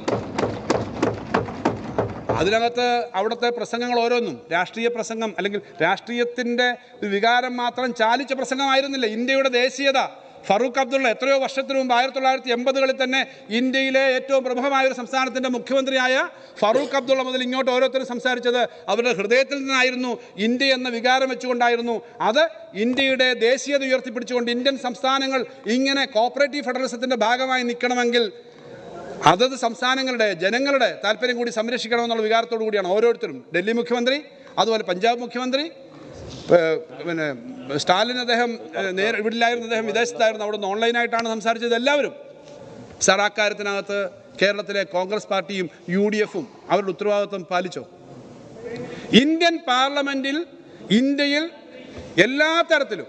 അതിനകത്ത് അവിടുത്തെ പ്രസംഗങ്ങൾ ഓരോന്നും രാഷ്ട്രീയ പ്രസംഗം അല്ലെങ്കിൽ രാഷ്ട്രീയത്തിൻ്റെ ഒരു വികാരം മാത്രം ചാലിച്ച പ്രസംഗമായിരുന്നില്ല. ഇന്ത്യയുടെ ദേശീയത. ഫറൂഖ് അബ്ദുള്ള എത്രയോ വർഷത്തിനു മുമ്പ് 1980-കളിൽ തന്നെ ഇന്ത്യയിലെ ഏറ്റവും പ്രമുഖമായ ഒരു സംസ്ഥാനത്തിൻ്റെ മുഖ്യമന്ത്രിയായ ഫറൂഖ് അബ്ദുള്ള മുതൽ ഇങ്ങോട്ട് ഓരോരുത്തരും സംസാരിച്ചത് അവരുടെ ഹൃദയത്തിൽ നിന്നായിരുന്നു. ഇന്ത്യ എന്ന വികാരം വെച്ചുകൊണ്ടായിരുന്നു. അത് ഇന്ത്യയുടെ ദേശീയത ഉയർത്തിപ്പിടിച്ചുകൊണ്ട് ഇന്ത്യൻ സംസ്ഥാനങ്ങൾ ഇങ്ങനെ കോപ്പറേറ്റീവ് ഫെഡറലിസത്തിൻ്റെ ഭാഗമായി നിൽക്കണമെങ്കിൽ അതത് സംസ്ഥാനങ്ങളുടെ ജനങ്ങളുടെ താല്പര്യം കൂടി സംരക്ഷിക്കണമെന്നുള്ള വികാരത്തോടു കൂടിയാണ് ഓരോരുത്തരും. ഡൽഹി മുഖ്യമന്ത്രി, അതുപോലെ പഞ്ചാബ് മുഖ്യമന്ത്രി, പിന്നെ സ്റ്റാലിൻ അദ്ദേഹം ഇവിടില്ലായിരുന്നു, അദ്ദേഹം വിദേശത്തായിരുന്നു. അവിടെ നിന്ന് ഓൺലൈനായിട്ടാണ് സംസാരിച്ചത്. എല്ലാവരും സാർ ആ കാര്യത്തിനകത്ത് കേരളത്തിലെ കോൺഗ്രസ് പാർട്ടിയും UDF-ഉം അവരുടെ ഉത്തരവാദിത്വം പാലിച്ചോ? ഇന്ത്യൻ പാർലമെൻറ്റിൽ ഇന്ത്യയിൽ എല്ലാ തരത്തിലും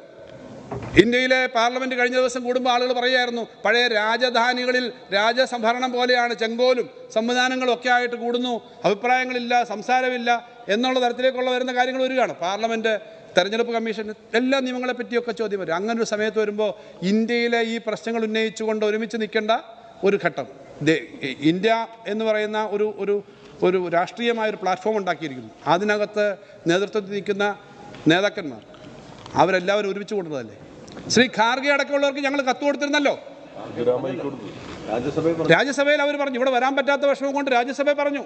ഇന്ത്യയിലെ പാർലമെൻറ്റ് കഴിഞ്ഞ ദിവസം കൂടുമ്പോൾ ആളുകൾ പറയുമായിരുന്നു പഴയ രാജധാനികളിൽ രാജസംഭരണം പോലെയാണ്, ചെങ്കോലും സംവിധാനങ്ങളും ഒക്കെ ആയിട്ട് കൂടുന്നു, അഭിപ്രായങ്ങളില്ല, സംസാരമില്ല എന്നുള്ള തരത്തിലേക്കുള്ള വരുന്ന കാര്യങ്ങൾ വരികയാണ്. പാർലമെൻറ്റ്, തെരഞ്ഞെടുപ്പ് കമ്മീഷൻ, എല്ലാ നിയമങ്ങളെ പറ്റിയൊക്കെ ചോദ്യം വരും. അങ്ങനൊരു സമയത്ത് വരുമ്പോൾ ഇന്ത്യയിലെ ഈ പ്രശ്നങ്ങൾ ഉന്നയിച്ചുകൊണ്ട് ഒരുമിച്ച് നിൽക്കേണ്ട ഒരു ഘട്ടം. ഇന്ത്യ എന്ന് പറയുന്ന ഒരു രാഷ്ട്രീയമായൊരു പ്ലാറ്റ്ഫോം ഉണ്ടാക്കിയിരിക്കുന്നു. അതിനകത്ത് നേതൃത്വത്തിൽ നിൽക്കുന്ന നേതാക്കന്മാർ അവരെല്ലാവരും ഒരുമിച്ച് കൊണ്ടുവന്നതല്ലേ. ശ്രീ ഖാർഗെ അടക്കമുള്ളവർക്ക് ഞങ്ങൾ കത്ത് കൊടുത്തിരുന്നല്ലോ. രാജ്യസഭയിൽ അവർ പറഞ്ഞു ഇവിടെ വരാൻ പറ്റാത്ത വിഷമം കൊണ്ട് രാജ്യസഭ പറഞ്ഞു.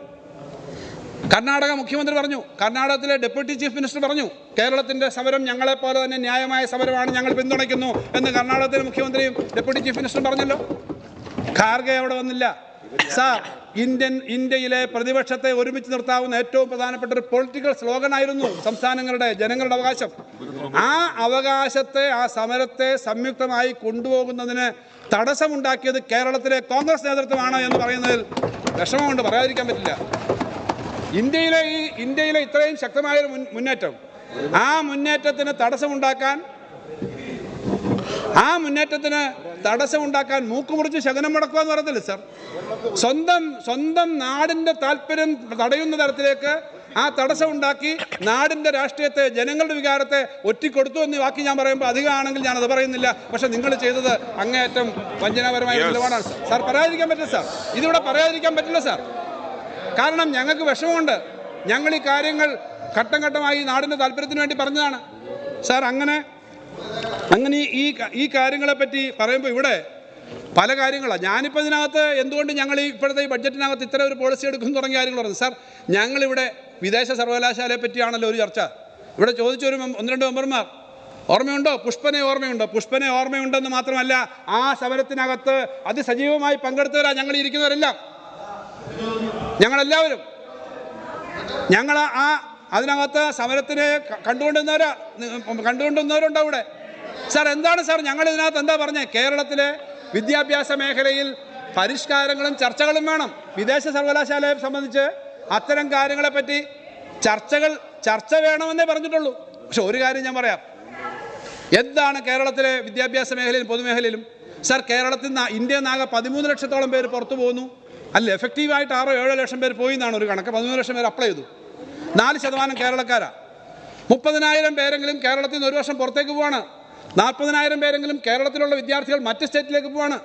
കർണാടക മുഖ്യമന്ത്രി പറഞ്ഞു, കർണാടകത്തിലെ ഡെപ്യൂട്ടി ചീഫ് മിനിസ്റ്റർ പറഞ്ഞു കേരളത്തിൻ്റെ സമരം ഞങ്ങളെപ്പോലെ തന്നെ ന്യായമായ സമരമാണ്, ഞങ്ങൾ പിന്തുണയ്ക്കുന്നു എന്ന് കർണാടകത്തിലെ മുഖ്യമന്ത്രിയും ഡെപ്യൂട്ടി ചീഫ് മിനിസ്റ്ററും പറഞ്ഞല്ലോ. ഖാർഗെ അവിടെ വന്നില്ല. സാർ, ഇന്ത്യയിലെ പ്രതിപക്ഷത്തെ ഒരുമിച്ച് നിർത്താവുന്ന ഏറ്റവും പ്രധാനപ്പെട്ട ഒരു പൊളിറ്റിക്കൽ സ്ലോഗനായിരുന്നു സംസ്ഥാനങ്ങളുടെ ജനങ്ങളുടെ അവകാശം. ആ അവകാശത്തെ, ആ സമരത്തെ സംയുക്തമായി കൊണ്ടുപോകുന്നതിന് തടസ്സമുണ്ടാക്കിയത് കേരളത്തിലെ കോൺഗ്രസ് നേതൃത്വമാണ് എന്ന് പറയുന്നതിൽ വിഷമമുണ്ട്, പറയാതിരിക്കാൻ പറ്റില്ല. ഇന്ത്യയിലെ ഇത്രയും ശക്തമായൊരു മുന്നേറ്റം, ആ മുന്നേറ്റത്തിന് തടസ്സമുണ്ടാക്കാൻ മൂക്കുമുറിച്ച് ശകനം മുടക്കുക എന്ന് പറയത്തില്ല സാർ. സ്വന്തം നാടിൻ്റെ താല്പര്യം തടയുന്ന തരത്തിലേക്ക് ആ തടസ്സം ഉണ്ടാക്കി നാടിൻ്റെ രാഷ്ട്രീയത്തെ, ജനങ്ങളുടെ വികാരത്തെ ഒറ്റിക്കൊടുത്തു എന്ന് വാക്കി ഞാൻ പറയുമ്പോൾ അധികമാണെങ്കിൽ ഞാനത് പറയുന്നില്ല. പക്ഷെ നിങ്ങൾ ചെയ്തത് അങ്ങേയറ്റം വഞ്ചനാപരമായ നിലപാടാണ് സാർ. സാർ പറയാതിരിക്കാൻ പറ്റില്ല സാർ, ഇതിവിടെ പറയാതിരിക്കാൻ പറ്റില്ല സാർ. കാരണം ഞങ്ങൾക്ക് വിഷമമുണ്ട്. ഞങ്ങൾ ഈ കാര്യങ്ങൾ ഘട്ടം ഘട്ടമായി നാടിൻ്റെ താല്പര്യത്തിന് വേണ്ടി പറഞ്ഞതാണ് സാർ. അങ്ങനെ ഈ കാര്യങ്ങളെപ്പറ്റി പറയുമ്പോൾ ഇവിടെ പല കാര്യങ്ങളാണ്. ഞാനിപ്പോൾ ഇതിനകത്ത് എന്തുകൊണ്ട് ഞങ്ങൾ ഇപ്പോഴത്തെ ഈ ബഡ്ജറ്റിനകത്ത് ഇത്തരം ഒരു പോളിസി എടുക്കുന്നു തുടങ്ങിയ കാര്യങ്ങൾ പറഞ്ഞു സാർ. ഞങ്ങളിവിടെ വിദേശ സർവകലാശാലയെ പറ്റിയാണല്ലോ ഒരു ചർച്ച. ഇവിടെ ചോദിച്ചൊരു 1-2 മെമ്പർമാർ ഓർമ്മയുണ്ടോ? പുഷ്പനെ ഓർമ്മയുണ്ടെന്ന് മാത്രമല്ല, ആ സമരത്തിനകത്ത് അതിസജീവമായി പങ്കെടുത്തവരാണ് ഞങ്ങൾ ഇരിക്കുന്നവരെല്ലാം, ഞങ്ങളെല്ലാവരും. ഞങ്ങൾ അതിനകത്ത് സമരത്തിനെ കണ്ടുകൊണ്ടുവന്നവരുണ്ട് അവിടെ. സാർ എന്താണ് സാർ ഞങ്ങൾ ഇതിനകത്ത് എന്താ പറഞ്ഞത്? കേരളത്തിലെ വിദ്യാഭ്യാസ മേഖലയിൽ പരിഷ്കാരങ്ങളും ചർച്ചകളും വേണം. വിദേശ സർവകലാശാലയെ സംബന്ധിച്ച് അത്തരം കാര്യങ്ങളെപ്പറ്റി ചർച്ച വേണമെന്നേ പറഞ്ഞിട്ടുള്ളൂ. പക്ഷെ ഒരു കാര്യം ഞാൻ പറയാം, എന്താണ് കേരളത്തിലെ വിദ്യാഭ്യാസ മേഖലയിലും പൊതുമേഖലയിലും സാർ, കേരളത്തിൽ നിന്ന് ഇന്ത്യയിൽ നിന്നാകെ 13 ലക്ഷത്തോളം പേര് പുറത്തു പോകുന്നു. അല്ല, എഫക്റ്റീവായിട്ട് 6-7 ലക്ഷം പേര് പോയി എന്നാണ് ഒരു കണക്ക്. 13 ലക്ഷം പേര് അപ്ലൈ ചെയ്തു. 4% കേരളക്കാരാണ്. 30,000 പേരെങ്കിലും കേരളത്തിൽ നിന്ന് ഒരു വർഷം പുറത്തേക്ക് പോവാണ്. 40,000 പേരെങ്കിലും കേരളത്തിലുള്ള വിദ്യാർത്ഥികൾ മറ്റ് സ്റ്റേറ്റിലേക്ക് പോവാണ്.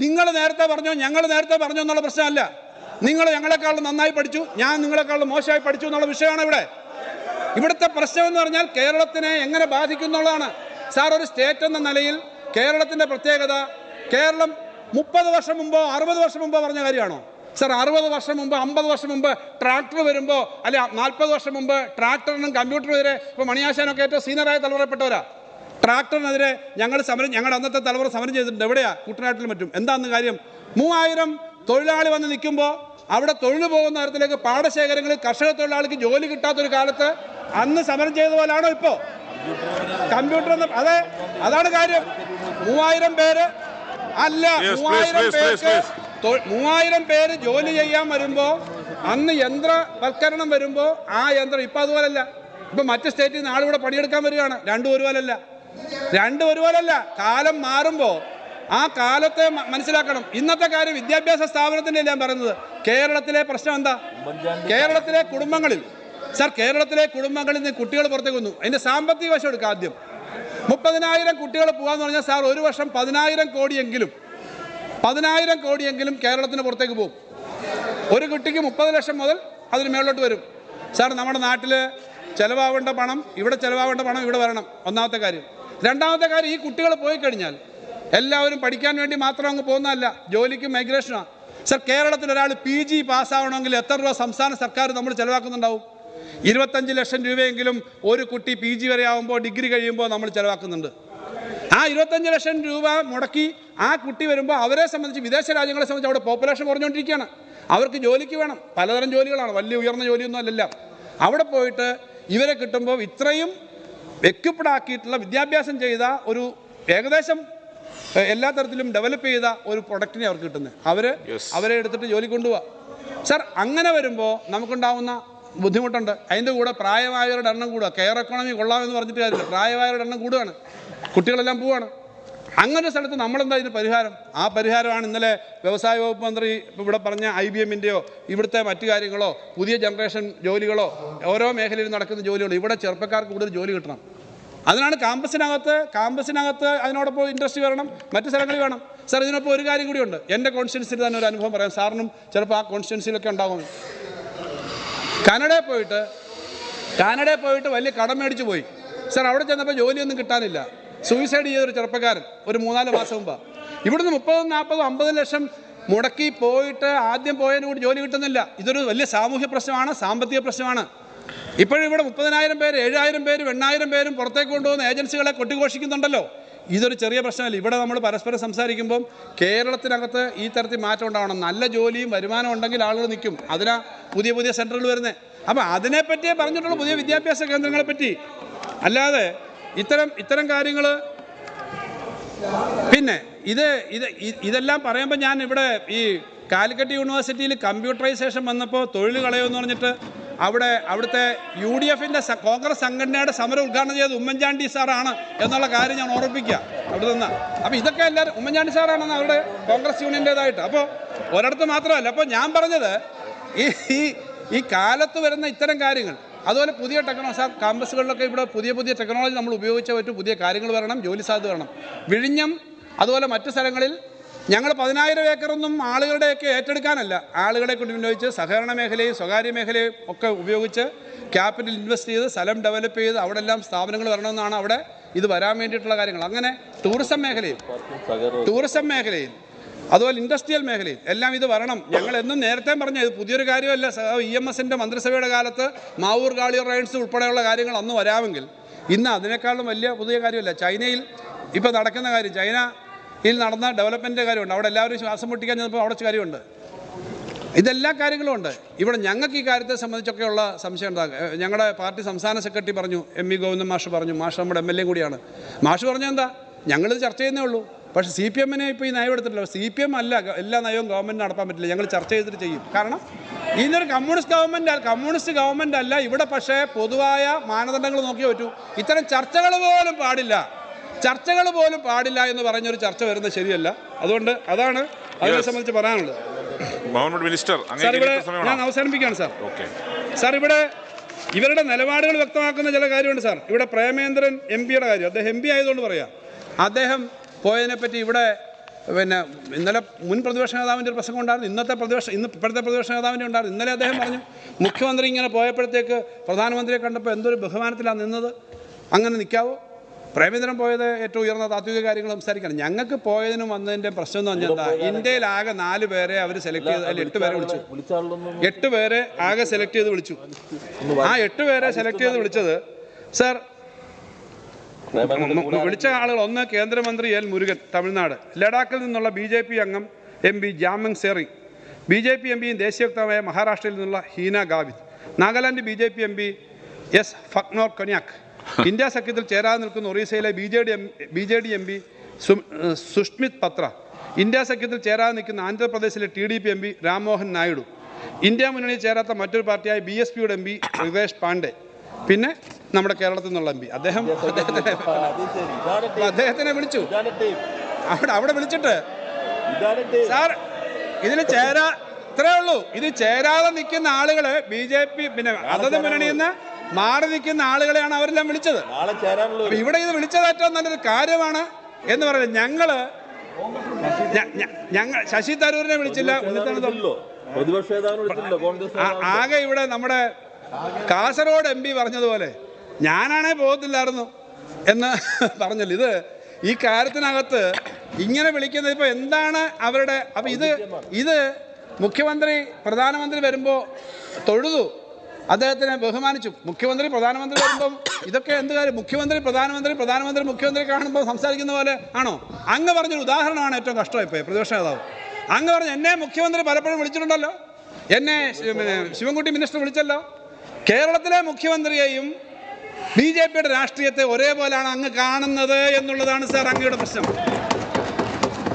നിങ്ങൾ നേരത്തെ പറഞ്ഞോ ഞങ്ങൾ നേരത്തെ പറഞ്ഞോ എന്നുള്ള പ്രശ്നമല്ല. നിങ്ങൾ ഞങ്ങളെക്കാളും നന്നായി പഠിച്ചു, ഞാൻ നിങ്ങളെക്കാളും മോശമായി പഠിച്ചു എന്നുള്ള വിഷയമാണ് ഇവിടെ. ഇവിടുത്തെ പ്രശ്നം എന്ന് പറഞ്ഞാൽ കേരളത്തിനെ എങ്ങനെ ബാധിക്കും എന്നുള്ളതാണ് സാർ. ഒരു സ്റ്റേറ്റ് എന്ന നിലയിൽ കേരളത്തിൻ്റെ പ്രത്യേകത, കേരളം 30 വർഷം മുമ്പോ 60 വർഷം മുമ്പോ പറഞ്ഞ കാര്യമാണോ സാർ? 60 വർഷം മുമ്പ്, 50 വർഷം മുമ്പ് ട്രാക്ടർ വരുമ്പോൾ, അല്ലെ 40 വർഷം മുമ്പ് ട്രാക്ടറിനും കമ്പ്യൂട്ടർ വരെ, ഇപ്പോൾ മണിയാശാനൊക്കെ ഏറ്റവും സീനിയറായ തലമുറപ്പെട്ടവരാ. ട്രാക്ടറിനെതിരെ ഞങ്ങളുടെ അന്നത്തെ തലമുറ സമരം ചെയ്തിട്ടുണ്ട്. എവിടെയാ? കുട്ടനാട്ടിലും മറ്റും. എന്താന്ന് കാര്യം? 3000 തൊഴിലാളി വന്ന് നിൽക്കുമ്പോൾ അവിടെ തൊഴിൽ പോകുന്ന തരത്തിലേക്ക് പാടശേഖരങ്ങളിൽ കർഷക തൊഴിലാളിക്ക് ജോലി കിട്ടാത്തൊരു കാലത്ത് അന്ന് സമരം ചെയ്ത പോലാണോ ഇപ്പോൾ? കമ്പ്യൂട്ടർ അതെ, അതാണ് കാര്യം. 3000 പേര് അല്ല, 3000 പേര് ജോലി ചെയ്യാൻ വരുമ്പോൾ അന്ന് യന്ത്രവൽക്കരണം വരുമ്പോൾ ആ യന്ത്രം ഇപ്പം അതുപോലല്ല. ഇപ്പം മറ്റ് സ്റ്റേറ്റിൽ നിന്ന് ആളിവിടെ പണിയെടുക്കാൻ വരികയാണ്. രണ്ടും ഒരുപോലല്ല. കാലം മാറുമ്പോൾ ആ കാലത്തെ മനസ്സിലാക്കണം. ഇന്നത്തെ കാര്യം വിദ്യാഭ്യാസ സ്ഥാപനത്തിൻ്റെ ഞാൻ പറയുന്നത്. കേരളത്തിലെ പ്രശ്നം എന്താ? കേരളത്തിലെ കുടുംബങ്ങളിൽ നിന്ന് കുട്ടികൾ പുറത്തേക്ക് വന്നു. അതിൻ്റെ സാമ്പത്തിക വശം എടുക്കുക. ആദ്യം 30,000 കുട്ടികൾ പോകാന്ന് പറഞ്ഞാൽ സാർ ഒരു വർഷം 10,000 കോടിയെങ്കിലും കേരളത്തിന് പുറത്തേക്ക് പോകും. ഒരു കുട്ടിക്ക് 30 ലക്ഷം മുതൽ അതിന് മേളിലോട്ട് വരും. സാർ നമ്മുടെ നാട്ടിൽ ചിലവാവേണ്ട പണം ഇവിടെ വരണം. ഒന്നാമത്തെ കാര്യം. രണ്ടാമത്തെ കാര്യം, ഈ കുട്ടികൾ പോയി കഴിഞ്ഞാൽ എല്ലാവരും പഠിക്കാൻ വേണ്ടി മാത്രം അങ്ങ് പോകുന്നതല്ല, ജോലിക്ക് മൈഗ്രേഷനാണ്. സാർ കേരളത്തിൽ ഒരാൾ PG പാസ്സാവണമെങ്കിൽ എത്ര രൂപ സംസ്ഥാന സർക്കാർ നമ്മൾ ചിലവാക്കുന്നുണ്ടാവും? 25 ലക്ഷം രൂപയെങ്കിലും ഒരു കുട്ടി PG വരെ ആകുമ്പോൾ, ഡിഗ്രി കഴിയുമ്പോൾ നമ്മൾ ചിലവാക്കുന്നുണ്ട്. ആ 25 ലക്ഷം രൂപ മുടക്കി ആ കുട്ടി വരുമ്പോൾ അവരെ സംബന്ധിച്ച്, വിദേശ രാജ്യങ്ങളെ സംബന്ധിച്ച് അവിടെ പോപ്പുലേഷൻ കുറഞ്ഞുകൊണ്ടിരിക്കുകയാണ്. അവർക്ക് ജോലിക്ക് വേണം, പലതരം ജോലികളാണ്, വലിയ ഉയർന്ന ജോലിയൊന്നും അല്ലല്ല. അവിടെ പോയിട്ട് ഇവരെ കിട്ടുമ്പോൾ ഇത്രയും എക്യുപ്ഡ് ആക്കിയിട്ടുള്ള വിദ്യാഭ്യാസം ചെയ്ത ഒരു ഏകദേശം എല്ലാ തരത്തിലും ഡെവലപ്പ് ചെയ്ത ഒരു പ്രൊഡക്റ്റിനെ അവർക്ക് കിട്ടുന്നത്. അവരെ എടുത്തിട്ട് ജോലി കൊണ്ടുപോവാ. സാർ അങ്ങനെ വരുമ്പോൾ നമുക്കുണ്ടാവുന്ന ബുദ്ധിമുട്ടുണ്ട്. അതിൻ്റെ കൂടെ പ്രായമായവരുടെ എണ്ണം കൂടുക. കെയർ എക്കോണമി കൊള്ളാമെന്ന് പറഞ്ഞിട്ട് കാര്യമില്ല. പ്രായമായവരുടെ എണ്ണം കൂടുകയാണ്, കുട്ടികളെല്ലാം പോവുകയാണ്. അങ്ങനെ ഒരു സ്ഥലത്ത് നമ്മളെന്താ ഇതിന് പരിഹാരം? ആ പരിഹാരമാണ് ഇന്നലെ വ്യവസായ വകുപ്പ് മന്ത്രി ഇവിടെ പറഞ്ഞ IBM-ൻ്റെയോ ഇവിടുത്തെ മറ്റു കാര്യങ്ങളോ പുതിയ ജനറേഷൻ ജോലികളോ ഓരോ മേഖലയിൽ നടക്കുന്ന ജോലികളോ ഇവിടെ ചെറുപ്പക്കാർക്ക് കൂടുതൽ ജോലി കിട്ടണം. അതിനാണ് ക്യാമ്പസിനകത്ത് അതിനോടൊപ്പം ഇൻഡസ്ട്രി വരണം, മറ്റു സ്ഥലങ്ങളിൽ വേണം. സാർ ഇതിനൊപ്പം ഒരു കാര്യം കൂടിയുണ്ട്. എൻ്റെ കോൺസ്റ്റിറ്റ്യൻസിയിൽ തന്നെ ഒരു അനുഭവം പറയാം. സാറിനും ചിലപ്പോൾ ആ കോൺസ്റ്റിറ്റ്യൻസിയിലൊക്കെ ഉണ്ടാകും. കാനഡയിൽ പോയിട്ട് വലിയ കടം മേടിച്ചു പോയി. സാർ അവിടെ ചെന്നപ്പോൾ ജോലിയൊന്നും കിട്ടാനില്ല. സൂയിസൈഡ് ചെയ്തൊരു ചെറുപ്പക്കാരൻ ഒരു 3-4 മാസം മുമ്പ്. ഇവിടുന്ന് 30, 40, 50 ലക്ഷം മുടക്കി പോയിട്ട് ആദ്യം പോയതിന് കൂടി ജോലി കിട്ടുന്നില്ല. ഇതൊരു വലിയ സാമൂഹ്യ പ്രശ്നമാണ്, സാമ്പത്തിക പ്രശ്നമാണ്. ഇപ്പോഴും ഇവിടെ 30,000 പേര്, 7,000 പേരും 8,000 പേരും പുറത്തേക്ക് കൊണ്ടുപോകുന്ന ഏജൻസികളെ കൊട്ടിഘോഷിക്കുന്നുണ്ടല്ലോ. ഇതൊരു ചെറിയ പ്രശ്നമല്ല. ഇവിടെ നമ്മൾ പരസ്പരം സംസാരിക്കുമ്പം കേരളത്തിനകത്ത് ഈ തരത്തിൽ മാറ്റം ഉണ്ടാവണം. നല്ല ജോലിയും വരുമാനം ഉണ്ടെങ്കിൽ ആളുകൾ നിൽക്കും. അതിനാ പുതിയ സെൻറ്ററുകൾ വരുന്നത്. അപ്പം അതിനെപ്പറ്റിയേ പറഞ്ഞിട്ടുള്ള പുതിയ വിദ്യാഭ്യാസ കേന്ദ്രങ്ങളെ പറ്റി. അല്ലാതെ ഇത്തരം കാര്യങ്ങൾ. പിന്നെ ഇതെല്ലാം പറയുമ്പോൾ ഞാൻ ഇവിടെ ഈ കാലിക്കറ്റ് യൂണിവേഴ്സിറ്റിയിൽ കമ്പ്യൂട്ടറൈസേഷൻ വന്നപ്പോൾ തൊഴിൽ കളയുമെന്ന് പറഞ്ഞിട്ട് അവിടുത്തെ UDF-ൻ്റെ കോൺഗ്രസ് സംഘടനയുടെ സമരം ഉദ്ഘാടനം ചെയ്തത് ഉമ്മൻചാണ്ടി സാറാണ് എന്നുള്ള കാര്യം ഞാൻ ഓർമ്മിപ്പിക്കുക അവിടെ നിന്ന്. അപ്പോൾ ഇതൊക്കെ എല്ലാവരും ഉമ്മൻചാണ്ടി സാറാണെന്ന് അവരുടെ കോൺഗ്രസ് യൂണിയൻ്റേതായിട്ട്. അപ്പോൾ ഒരിടത്ത് മാത്രമല്ല. അപ്പോൾ ഞാൻ പറഞ്ഞത് ഈ കാലത്ത് വരുന്ന ഇത്തരം കാര്യങ്ങൾ, അതുപോലെ പുതിയ ടെക്നോളജി ക്യാമ്പസുകളിലൊക്കെ ഇവിടെ പുതിയ ടെക്നോളജി നമ്മൾ ഉപയോഗിച്ച പറ്റും. പുതിയ കാര്യങ്ങൾ വരണം, ജോലി സാധ്യത വരണം. വിഴിഞ്ഞം അതുപോലെ മറ്റു സ്ഥലങ്ങളിൽ ഞങ്ങൾ 10,000 ഏക്കറൊന്നും ആളുകളുടെയൊക്കെ ഏറ്റെടുക്കാനല്ല, ആളുകളെ കൊണ്ട് വിനിയോഗിച്ച് സഹകരണ മേഖലയും സ്വകാര്യ മേഖലയും ഒക്കെ ഉപയോഗിച്ച് ക്യാപിറ്റൽ ഇൻവെസ്റ്റ് ചെയ്ത് സ്ഥലം ഡെവലപ്പ് ചെയ്ത് അവിടെ എല്ലാം സ്ഥാപനങ്ങൾ വരണമെന്നാണ് അവിടെ ഇത് വരാൻ വേണ്ടിയിട്ടുള്ള കാര്യങ്ങൾ. അങ്ങനെ ടൂറിസം മേഖലയിൽ അതുപോലെ ഇൻഡസ്ട്രിയൽ മേഖലയിൽ എല്ലാം ഇത് വരണം. ഞങ്ങൾ എന്നും നേരത്തെ പറഞ്ഞ ഇത് പുതിയൊരു കാര്യമല്ല. EMS-ൻ്റെ മന്ത്രിസഭയുടെ കാലത്ത് മാവൂർ ഗാളിയർ റൈഡ്സ് ഉൾപ്പെടെയുള്ള കാര്യങ്ങൾ അന്ന് വരാമെങ്കിൽ ഇന്ന് അതിനേക്കാളും വലിയ പുതിയ കാര്യമല്ല. ചൈനയിൽ ഇപ്പോൾ നടക്കുന്ന കാര്യം, ചൈനയിൽ നടന്ന ഡെവലപ്മെൻറ്റിൻ്റെ കാര്യമുണ്ട്. അവിടെ എല്ലാവരും ശ്വാസം മുട്ടിക്കാൻ ചെന്നപ്പോൾ അവിടെ കാര്യമുണ്ട്. ഇതെല്ലാ കാര്യങ്ങളും ഉണ്ട്. ഇവിടെ ഞങ്ങൾക്ക് ഈ കാര്യത്തെ സംബന്ധിച്ചൊക്കെയുള്ള സംശയം ഉണ്ടാകും. ഞങ്ങളുടെ പാർട്ടി സംസ്ഥാന സെക്രട്ടറി പറഞ്ഞു, MV ഗോവിന്ദൻ മാഷ് പറഞ്ഞു, മാഷ് നമ്മുടെ MLA കൂടിയാണ്. മാഷ് പറഞ്ഞത് എന്താ, ഞങ്ങളിത് ചർച്ച ചെയ്യുന്നേ ഉള്ളൂ. പക്ഷേ CPM-നെ ഇപ്പോൾ ഈ നയം എടുത്തിട്ടില്ല. CPM അല്ല എല്ലാ നയവും ഗവൺമെൻറ് നടത്താൻ പറ്റില്ല, ഞങ്ങൾ ചർച്ച ചെയ്തിട്ട് ചെയ്യും. കാരണം ഇതൊരു കമ്മ്യൂണിസ്റ്റ് ഗവൺമെൻറ് അല്ല ഇവിടെ. പക്ഷേ പൊതുവായ മാനദണ്ഡങ്ങൾ നോക്കിയേ പറ്റൂ. ഇത്തരം ചർച്ചകൾ പോലും പാടില്ല എന്ന് പറഞ്ഞൊരു ചർച്ച വരുന്നത് ശരിയല്ല. അതുകൊണ്ട് അതാണ് അതിനെ സംബന്ധിച്ച് പറയാനുള്ളത്. സാർ ഇവിടെ ഞാൻ അവസാനിപ്പിക്കുകയാണ് സാർ. ഇവിടെ ഇവരുടെ നിലപാടുകൾ വ്യക്തമാക്കുന്ന ചില കാര്യമുണ്ട് സാർ. ഇവിടെ പ്രേമേന്ദ്രൻ MP-യുടെ കാര്യം, അദ്ദേഹം MP ആയതുകൊണ്ട് പറയാം. അദ്ദേഹം പോയതിനെപ്പറ്റി ഇവിടെ ഇന്നലെ മുൻ പ്രതിപക്ഷ നേതാവിൻ്റെ ഒരു പ്രസംഗം ഉണ്ടായിരുന്നു. ഇപ്പോഴത്തെ പ്രതിപക്ഷ നേതാവിൻ്റെ ഉണ്ടായിരുന്നു. ഇന്നലെ അദ്ദേഹം പറഞ്ഞു, മുഖ്യമന്ത്രി ഇങ്ങനെ പോയപ്പോഴത്തേക്ക് പ്രധാനമന്ത്രിയെ കണ്ടപ്പോൾ എന്തൊരു ബഹുമാനത്തിലാണ് നിന്നത്. അങ്ങനെ നിൽക്കാവോ? പ്രേമേന്ദ്രൻ പോയത് ഏറ്റവും ഉയർന്ന താത്വിക കാര്യങ്ങൾ സംസാരിക്കണം. ഞങ്ങൾക്ക് പോയതിനും വന്നതിൻ്റെ പ്രശ്നം എന്ന് പറഞ്ഞാൽ എന്താ, ഇന്ത്യയിൽ ആകെ 4 പേരെ അവർ സെലക്ട് ചെയ്ത്, അതിൽ 8 പേരെ വിളിച്ചു. 8 പേരെ ആകെ സെലക്ട് ചെയ്ത് വിളിച്ചു. ആ 8 പേരെ സെലക്ട് ചെയ്ത് വിളിച്ചത് സാർ വിളിച്ച ആളുകൾ ഒന്ന് കേന്ദ്രമന്ത്രി എൽ മുരുകൻ തമിഴ്നാട്, ലഡാക്കിൽ നിന്നുള്ള BJP അംഗം MP ജാമങ് സെറി, BJP MPയും ദേശീയ വക്താവായ മഹാരാഷ്ട്രയിൽ നിന്നുള്ള Heena Gavit, Nagaland BJP MP S Phangnon Konyak, India സഖ്യത്തിൽ ചേരാതെ നിൽക്കുന്ന ഒറീസയിലെ BJD MP സുഷ്മിത് പത്ര, ഇന്ത്യ സഖ്യത്തിൽ ചേരാതെ നിൽക്കുന്ന ആന്ധ്രാപ്രദേശിലെ TDP MP Rammohan Naidu, India മുന്നണിയിൽ ചേരാത്ത മറ്റൊരു പാർട്ടിയായ BSPയുടെ MP റിവേഷ് പാണ്ഡെ, പിന്നെ നമ്മുടെ കേരളത്തിൽ നിന്നുള്ള MP അദ്ദേഹത്തിനെ വിളിച്ചു. അവിടെ വിളിച്ചിട്ട് സാർ ഇതിൽ ഇത്രേ ഉള്ളൂ, ഇത് ചേരാതെ നിൽക്കുന്ന ആളുകള് BJP പിന്നെ അതത് മുന്നണിയിൽ നിന്ന് മാറി നിൽക്കുന്ന ആളുകളെയാണ് അവരെല്ലാം വിളിച്ചത്. ഇവിടെ ഇത് വിളിച്ചത് ഏറ്റവും നല്ലൊരു കാര്യമാണ് എന്ന് പറയുന്നത്. ഞങ്ങൾ ശശി തരൂരിനെ വിളിച്ചില്ല, ആകെ ഇവിടെ നമ്മുടെ കാസർഗോഡ് MP പറഞ്ഞതുപോലെ ഞാനാണേ പോകത്തില്ലായിരുന്നു എന്ന് പറഞ്ഞല്ലോ. ഈ കാര്യത്തിനകത്ത് ഇങ്ങനെ വിളിക്കുന്നത് ഇപ്പോൾ എന്താണ് അവരുടെ? അപ്പം ഇത് മുഖ്യമന്ത്രി പ്രധാനമന്ത്രി വരുമ്പോൾ തൊഴുതു, അദ്ദേഹത്തിനെ ബഹുമാനിച്ചു. മുഖ്യമന്ത്രി പ്രധാനമന്ത്രി വരുമ്പം ഇതൊക്കെ എന്ത് കാര്യം? മുഖ്യമന്ത്രി കാണുമ്പോൾ സംസാരിക്കുന്ന പോലെ ആണോ? അങ്ങ് പറഞ്ഞൊരു ഉദാഹരണമാണ് ഏറ്റവും കഷ്ടമായിപ്പോയി. പ്രതിപക്ഷ നേതാവ് അങ്ങ് പറഞ്ഞു, എന്നെ മുഖ്യമന്ത്രി പലപ്പോഴും വിളിച്ചിട്ടുണ്ടല്ലോ, എന്നെ ശിവൻകുട്ടി മിനിസ്റ്റർ വിളിച്ചല്ലോ. കേരളത്തിലെ മുഖ്യമന്ത്രിയെയും BJPയുടെ രാഷ്ട്രീയത്തെ ഒരേപോലെയാണ് അങ്ങ് കാണുന്നത് എന്നുള്ളതാണ് സാർ അങ്ങയുടെ പ്രശ്നം.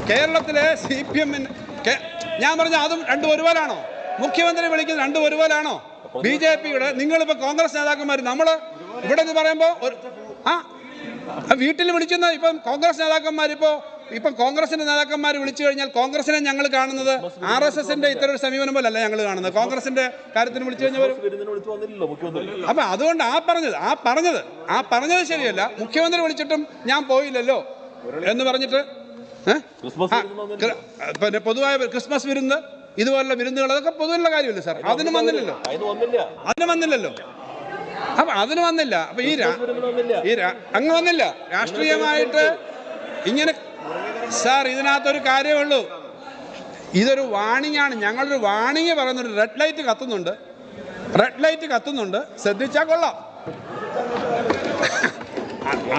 കേരളത്തിലെ CPM ഞാൻ പറഞ്ഞ അതും രണ്ടും ഒരുപോലാണോ? മുഖ്യമന്ത്രി വിളിക്കുന്നത് രണ്ടും ഒരുപോലാണോ? BJPയുടെ നിങ്ങളിപ്പോൾ കോൺഗ്രസ് നേതാക്കന്മാർ നമ്മൾ ഇവിടെ എന്ന് പറയുമ്പോൾ വീട്ടിൽ വിളിക്കുന്ന ഇപ്പം കോൺഗ്രസ് നേതാക്കന്മാർ ഇപ്പം കോൺഗ്രസിന്റെ നേതാക്കന്മാർ വിളിച്ചു കഴിഞ്ഞാൽ കോൺഗ്രസിനെ ഞങ്ങൾ കാണുന്നത് RSSന്റെ ഇത്തരം ഒരു സമീപനം പോലല്ല ഞങ്ങൾ കാണുന്നത്. കോൺഗ്രസിന്റെ കാര്യത്തിന് വിളിച്ചു കഴിഞ്ഞാൽ അപ്പൊ അതുകൊണ്ട് ആ പറഞ്ഞത് ശരിയല്ല. മുഖ്യമന്ത്രി വിളിച്ചിട്ടും ഞാൻ പോയില്ലല്ലോ എന്ന് പറഞ്ഞിട്ട് പിന്നെ പൊതുവായ ക്രിസ്മസ് വിരുന്ന് ഇതുപോലുള്ള വിരുന്നുകൾ അതൊക്കെ പൊതുവുള്ള കാര്യമല്ലേ സാർ? അതിന് വന്നില്ലല്ലോ. അപ്പൊ അതിന് വന്നില്ല. അപ്പൊ അങ്ങ് വന്നില്ല. രാഷ്ട്രീയമായിട്ട് ഇങ്ങനെ സാർ ഇതിനകത്തൊരു കാര്യമുള്ളൂ. ഇതൊരു വാണിംഗ് ആണ്. ഞങ്ങളൊരു വാണിംഗ് പറയുന്നൊരു റെഡ് ലൈറ്റ് കത്തുന്നുണ്ട്, ശ്രദ്ധിച്ചാൽ കൊള്ളാം.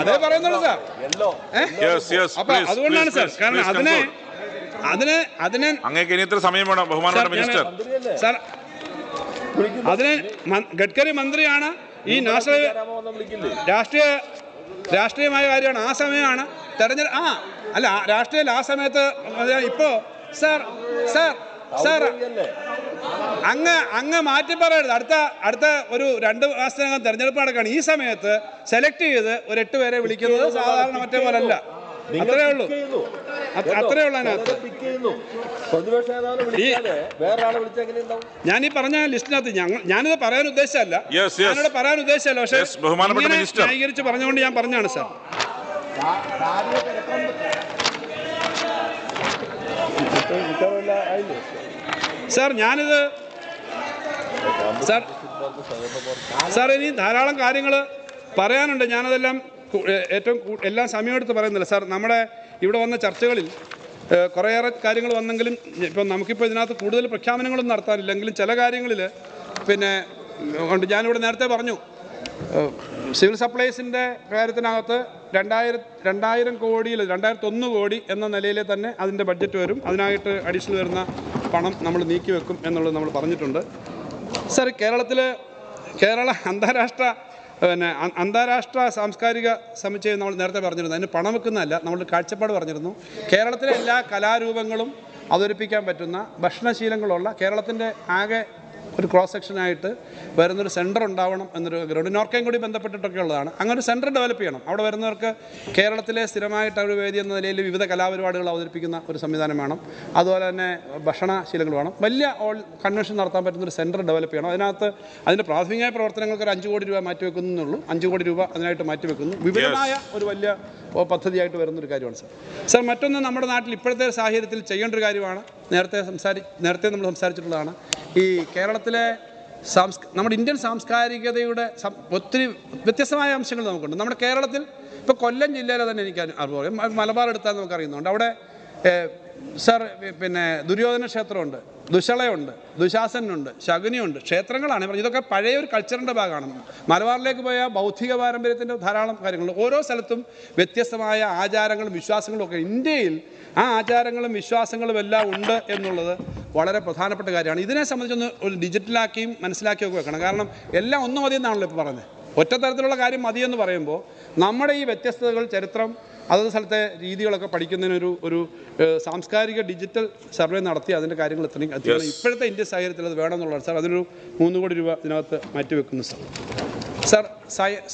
അതേ പറയുന്നുള്ളൂ സാർ. അപ്പൊ അതുകൊണ്ടാണ് സാർ, കാരണം അതിനെ സാർ അതിന് ഗഡ്കരി മന്ത്രിയാണ്. ഈ നാഷണൽ രാഷ്ട്രീയമായ കാര്യമാണ്. ആ സമയമാണ് രാഷ്ട്രീയ ആ സമയത്ത് ഇപ്പോ സാർ അങ്ങ് മാറ്റി പറയരുത്. അടുത്ത ഒരു 2 മാസത്തിനകം തെരഞ്ഞെടുപ്പ് നടക്കുകയാണ്. ഈ സമയത്ത് സെലക്ട് ചെയ്ത് ഒരു 8 പേരെ വിളിക്കുന്നത് സാധാരണ മറ്റേ പോലല്ല. അത്രേ ഉള്ളൂ അതിനകത്ത്. ഞാൻ ഈ പറഞ്ഞ ലിസ്റ്റിനകത്ത് ഞാനിത് പറയാൻ ഉദ്ദേശിച്ചല്ല, പക്ഷേ ന്യായീകരിച്ച് പറഞ്ഞുകൊണ്ട് ഞാൻ പറഞ്ഞാണ് സാർ. സാർ ഞാനിത് സാർ ഇനി ധാരാളം കാര്യങ്ങൾ പറയാനുണ്ട്. ഞാനതെല്ലാം എല്ലാം സമയമെടുത്ത് പറയുന്നില്ല സാർ. നമ്മുടെ ഇവിടെ വന്ന ചർച്ചകളിൽ കുറേയേറെ കാര്യങ്ങൾ വന്നെങ്കിലും ഇപ്പം നമുക്കിപ്പോൾ ഇതിനകത്ത് കൂടുതൽ പ്രഖ്യാപനങ്ങളൊന്നും നടത്താനില്ലെങ്കിലും ചില കാര്യങ്ങളിൽ പിന്നെ ഞാനിവിടെ നേരത്തെ പറഞ്ഞു, സിവിൽ സപ്ലൈസിൻ്റെ കാര്യത്തിനകത്ത് 2000 കോടിയിൽ 2001 കോടി എന്ന നിലയിൽ തന്നെ അതിൻ്റെ ബഡ്ജറ്റ് വരും. അതിനായിട്ട് അഡീഷണൽ വരുന്ന പണം നമ്മൾ നീക്കി വെക്കും എന്നുള്ളത് നമ്മൾ പറഞ്ഞിട്ടുണ്ട്. സാർ കേരള അന്താരാഷ്ട്ര സാംസ്കാരിക സമുച്ചയം നമ്മൾ നേരത്തെ പറഞ്ഞിരുന്നു. അതിന് പണം വെക്കുന്നതല്ല, നമ്മളൊരു കാഴ്ചപ്പാട് പറഞ്ഞിരുന്നു. കേരളത്തിലെ എല്ലാ കലാരൂപങ്ങളും അവതരിപ്പിക്കാൻ പറ്റുന്ന ഭക്ഷണശീലങ്ങളുള്ള കേരളത്തിൻ്റെ ആകെ ഒരു ക്രോസ് സെക്ഷനായിട്ട് വരുന്നൊരു സെൻറ്റർ ഉണ്ടാവണം എന്നൊരു ഗ്രൗണ്ട് നോർക്കയും കൂടി ബന്ധപ്പെട്ടിട്ടൊക്കെ ഉള്ളതാണ്. അങ്ങനെ ഒരു സെൻറ്റർ ഡെവലപ്പ് ചെയ്യണം. അവിടെ വരുന്നവർക്ക് കേരളത്തിലെ സ്ഥിരമായിട്ട് ഒരു വേദി എന്ന നിലയിൽ വിവിധ കലാപരിപാടികൾ അവതരിപ്പിക്കുന്ന ഒരു സംവിധാനം വേണം. അതുപോലെ തന്നെ ഭക്ഷണശീലങ്ങൾ വേണം. വലിയ കൺവെൻഷൻ നടത്താൻ പറ്റുന്നൊരു സെൻറ്റർ ഡെവലപ്പ് ചെയ്യണം. അതിൻ്റെ പ്രാഥമികമായ പ്രവർത്തനങ്ങൾക്ക് ഒരു 5 കോടി രൂപ മാറ്റിവെക്കുന്നുള്ളൂ. 5 കോടി രൂപ അതിനായിട്ട് മാറ്റിവെക്കുന്നു. വിപുലമായ ഒരു വലിയ പദ്ധതിയായിട്ട് വരുന്നൊരു കാര്യമാണ് സാർ. മറ്റൊന്ന് നമ്മുടെ നാട്ടിൽ ഇപ്പോഴത്തെ സാഹചര്യത്തിൽ ചെയ്യേണ്ട ഒരു കാര്യമാണ്, നേരത്തെ നമ്മൾ സംസാരിച്ചിട്ടുള്ളതാണ്. ഈ കേരളത്തിലെ നമ്മുടെ ഇന്ത്യൻ സാംസ്കാരികതയുടെ ഒത്തിരി വ്യത്യസ്തമായ അംശങ്ങൾ നമുക്കുണ്ട്. നമ്മുടെ കേരളത്തിൽ ഇപ്പോൾ കൊല്ലം ജില്ലയിലെ തന്നെ എനിക്ക് അറിയാം, മലബാർ എടുത്താൽ നമുക്കറിയുന്നുണ്ട്. അവിടെ സാർ പിന്നെ ദുര്യോധന ക്ഷേത്രമുണ്ട്, ദുശളയുണ്ട്, ദുശാസനുണ്ട്, ശകുനിയുണ്ട്, ക്ഷേത്രങ്ങളാണ്. ഇതൊക്കെ പഴയ ഒരു കൾച്ചറിൻ്റെ ഭാഗമാണ്. മലബാറിലേക്ക് പോയ ബൗദ്ധിക പാരമ്പര്യത്തിൻ്റെ ധാരാളം കാര്യങ്ങളുണ്ട്. ഓരോ സ്ഥലത്തും വ്യത്യസ്തമായ ആചാരങ്ങളും വിശ്വാസങ്ങളും ഒക്കെ. ഇന്ത്യയിൽ ആ ആചാരങ്ങളും വിശ്വാസങ്ങളും എല്ലാം ഉണ്ട് എന്നുള്ളത് വളരെ പ്രധാനപ്പെട്ട കാര്യമാണ്. ഇതിനെ സംബന്ധിച്ചൊന്ന് ഒരു ഡിജിറ്റലാക്കിയും മനസ്സിലാക്കിയൊക്കെ വെക്കണം. കാരണം എല്ലാം ഒന്നും മതിയെന്നാണല്ലോ ഇപ്പോൾ പറഞ്ഞത്. ഒറ്റ തരത്തിലുള്ള കാര്യം മതിയെന്ന് പറയുമ്പോൾ നമ്മുടെ ഈ വ്യത്യസ്തതകൾ, ചരിത്രം, അതത് സ്ഥലത്തെ രീതികളൊക്കെ പഠിക്കുന്നതിനൊരു ഒരു സാംസ്കാരിക ഡിജിറ്റൽ സർവേ നടത്തി അതിൻ്റെ കാര്യങ്ങൾ എത്തണം. ഇപ്പോഴത്തെ ഇന്ത്യ സാഹചര്യത്തിൽ അത് വേണമെന്നുള്ളതാണ് സാർ. അതിനൊരു 3 കോടി രൂപ ഇതിനകത്ത് മാറ്റിവെക്കുന്നു സാർ.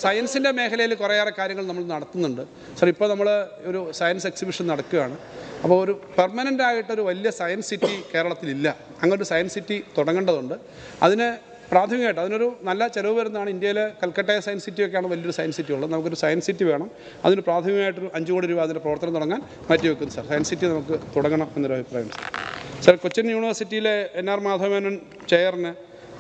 സയൻസിൻ്റെ മേഖലയിൽ കുറേയേറെ കാര്യങ്ങൾ നമ്മൾ നടത്തുന്നുണ്ട് സാർ. ഇപ്പോൾ നമ്മൾ ഒരു സയൻസ് എക്സിബിഷൻ നടക്കുകയാണ്. അപ്പോൾ ഒരു പെർമനൻ്റ് ആയിട്ടൊരു വലിയ സയൻസ് സിറ്റി കേരളത്തിലില്ല. അങ്ങനൊരു സയൻസ് സിറ്റി തുടങ്ങേണ്ടതുണ്ട്. അതിന് പ്രാഥമികമായിട്ട് അതിനൊരു നല്ല ചിലവ് വരുന്നതാണ്. ഇന്ത്യയിലെ കൽക്കട്ട സയൻസ് സിറ്റിയൊക്കെയാണ് വലിയൊരു സയൻസ് സിറ്റി ഉള്ളത്. നമുക്കൊരു സയൻസ് സിറ്റി വേണം. അതിന് പ്രാഥമികമായിട്ടൊരു 5 കോടി രൂപ അതിൻ്റെ പ്രവർത്തനം തുടങ്ങാൻ മാറ്റിവെക്കുന്നു സാർ. സയൻസ് സിറ്റി നമുക്ക് തുടങ്ങണം എന്നൊരു അഭിപ്രായമുണ്ട് സാർ. കൊച്ചിൻ യൂണിവേഴ്സിറ്റിയിലെ NR മാധവമേനോൻ ചെയറിന്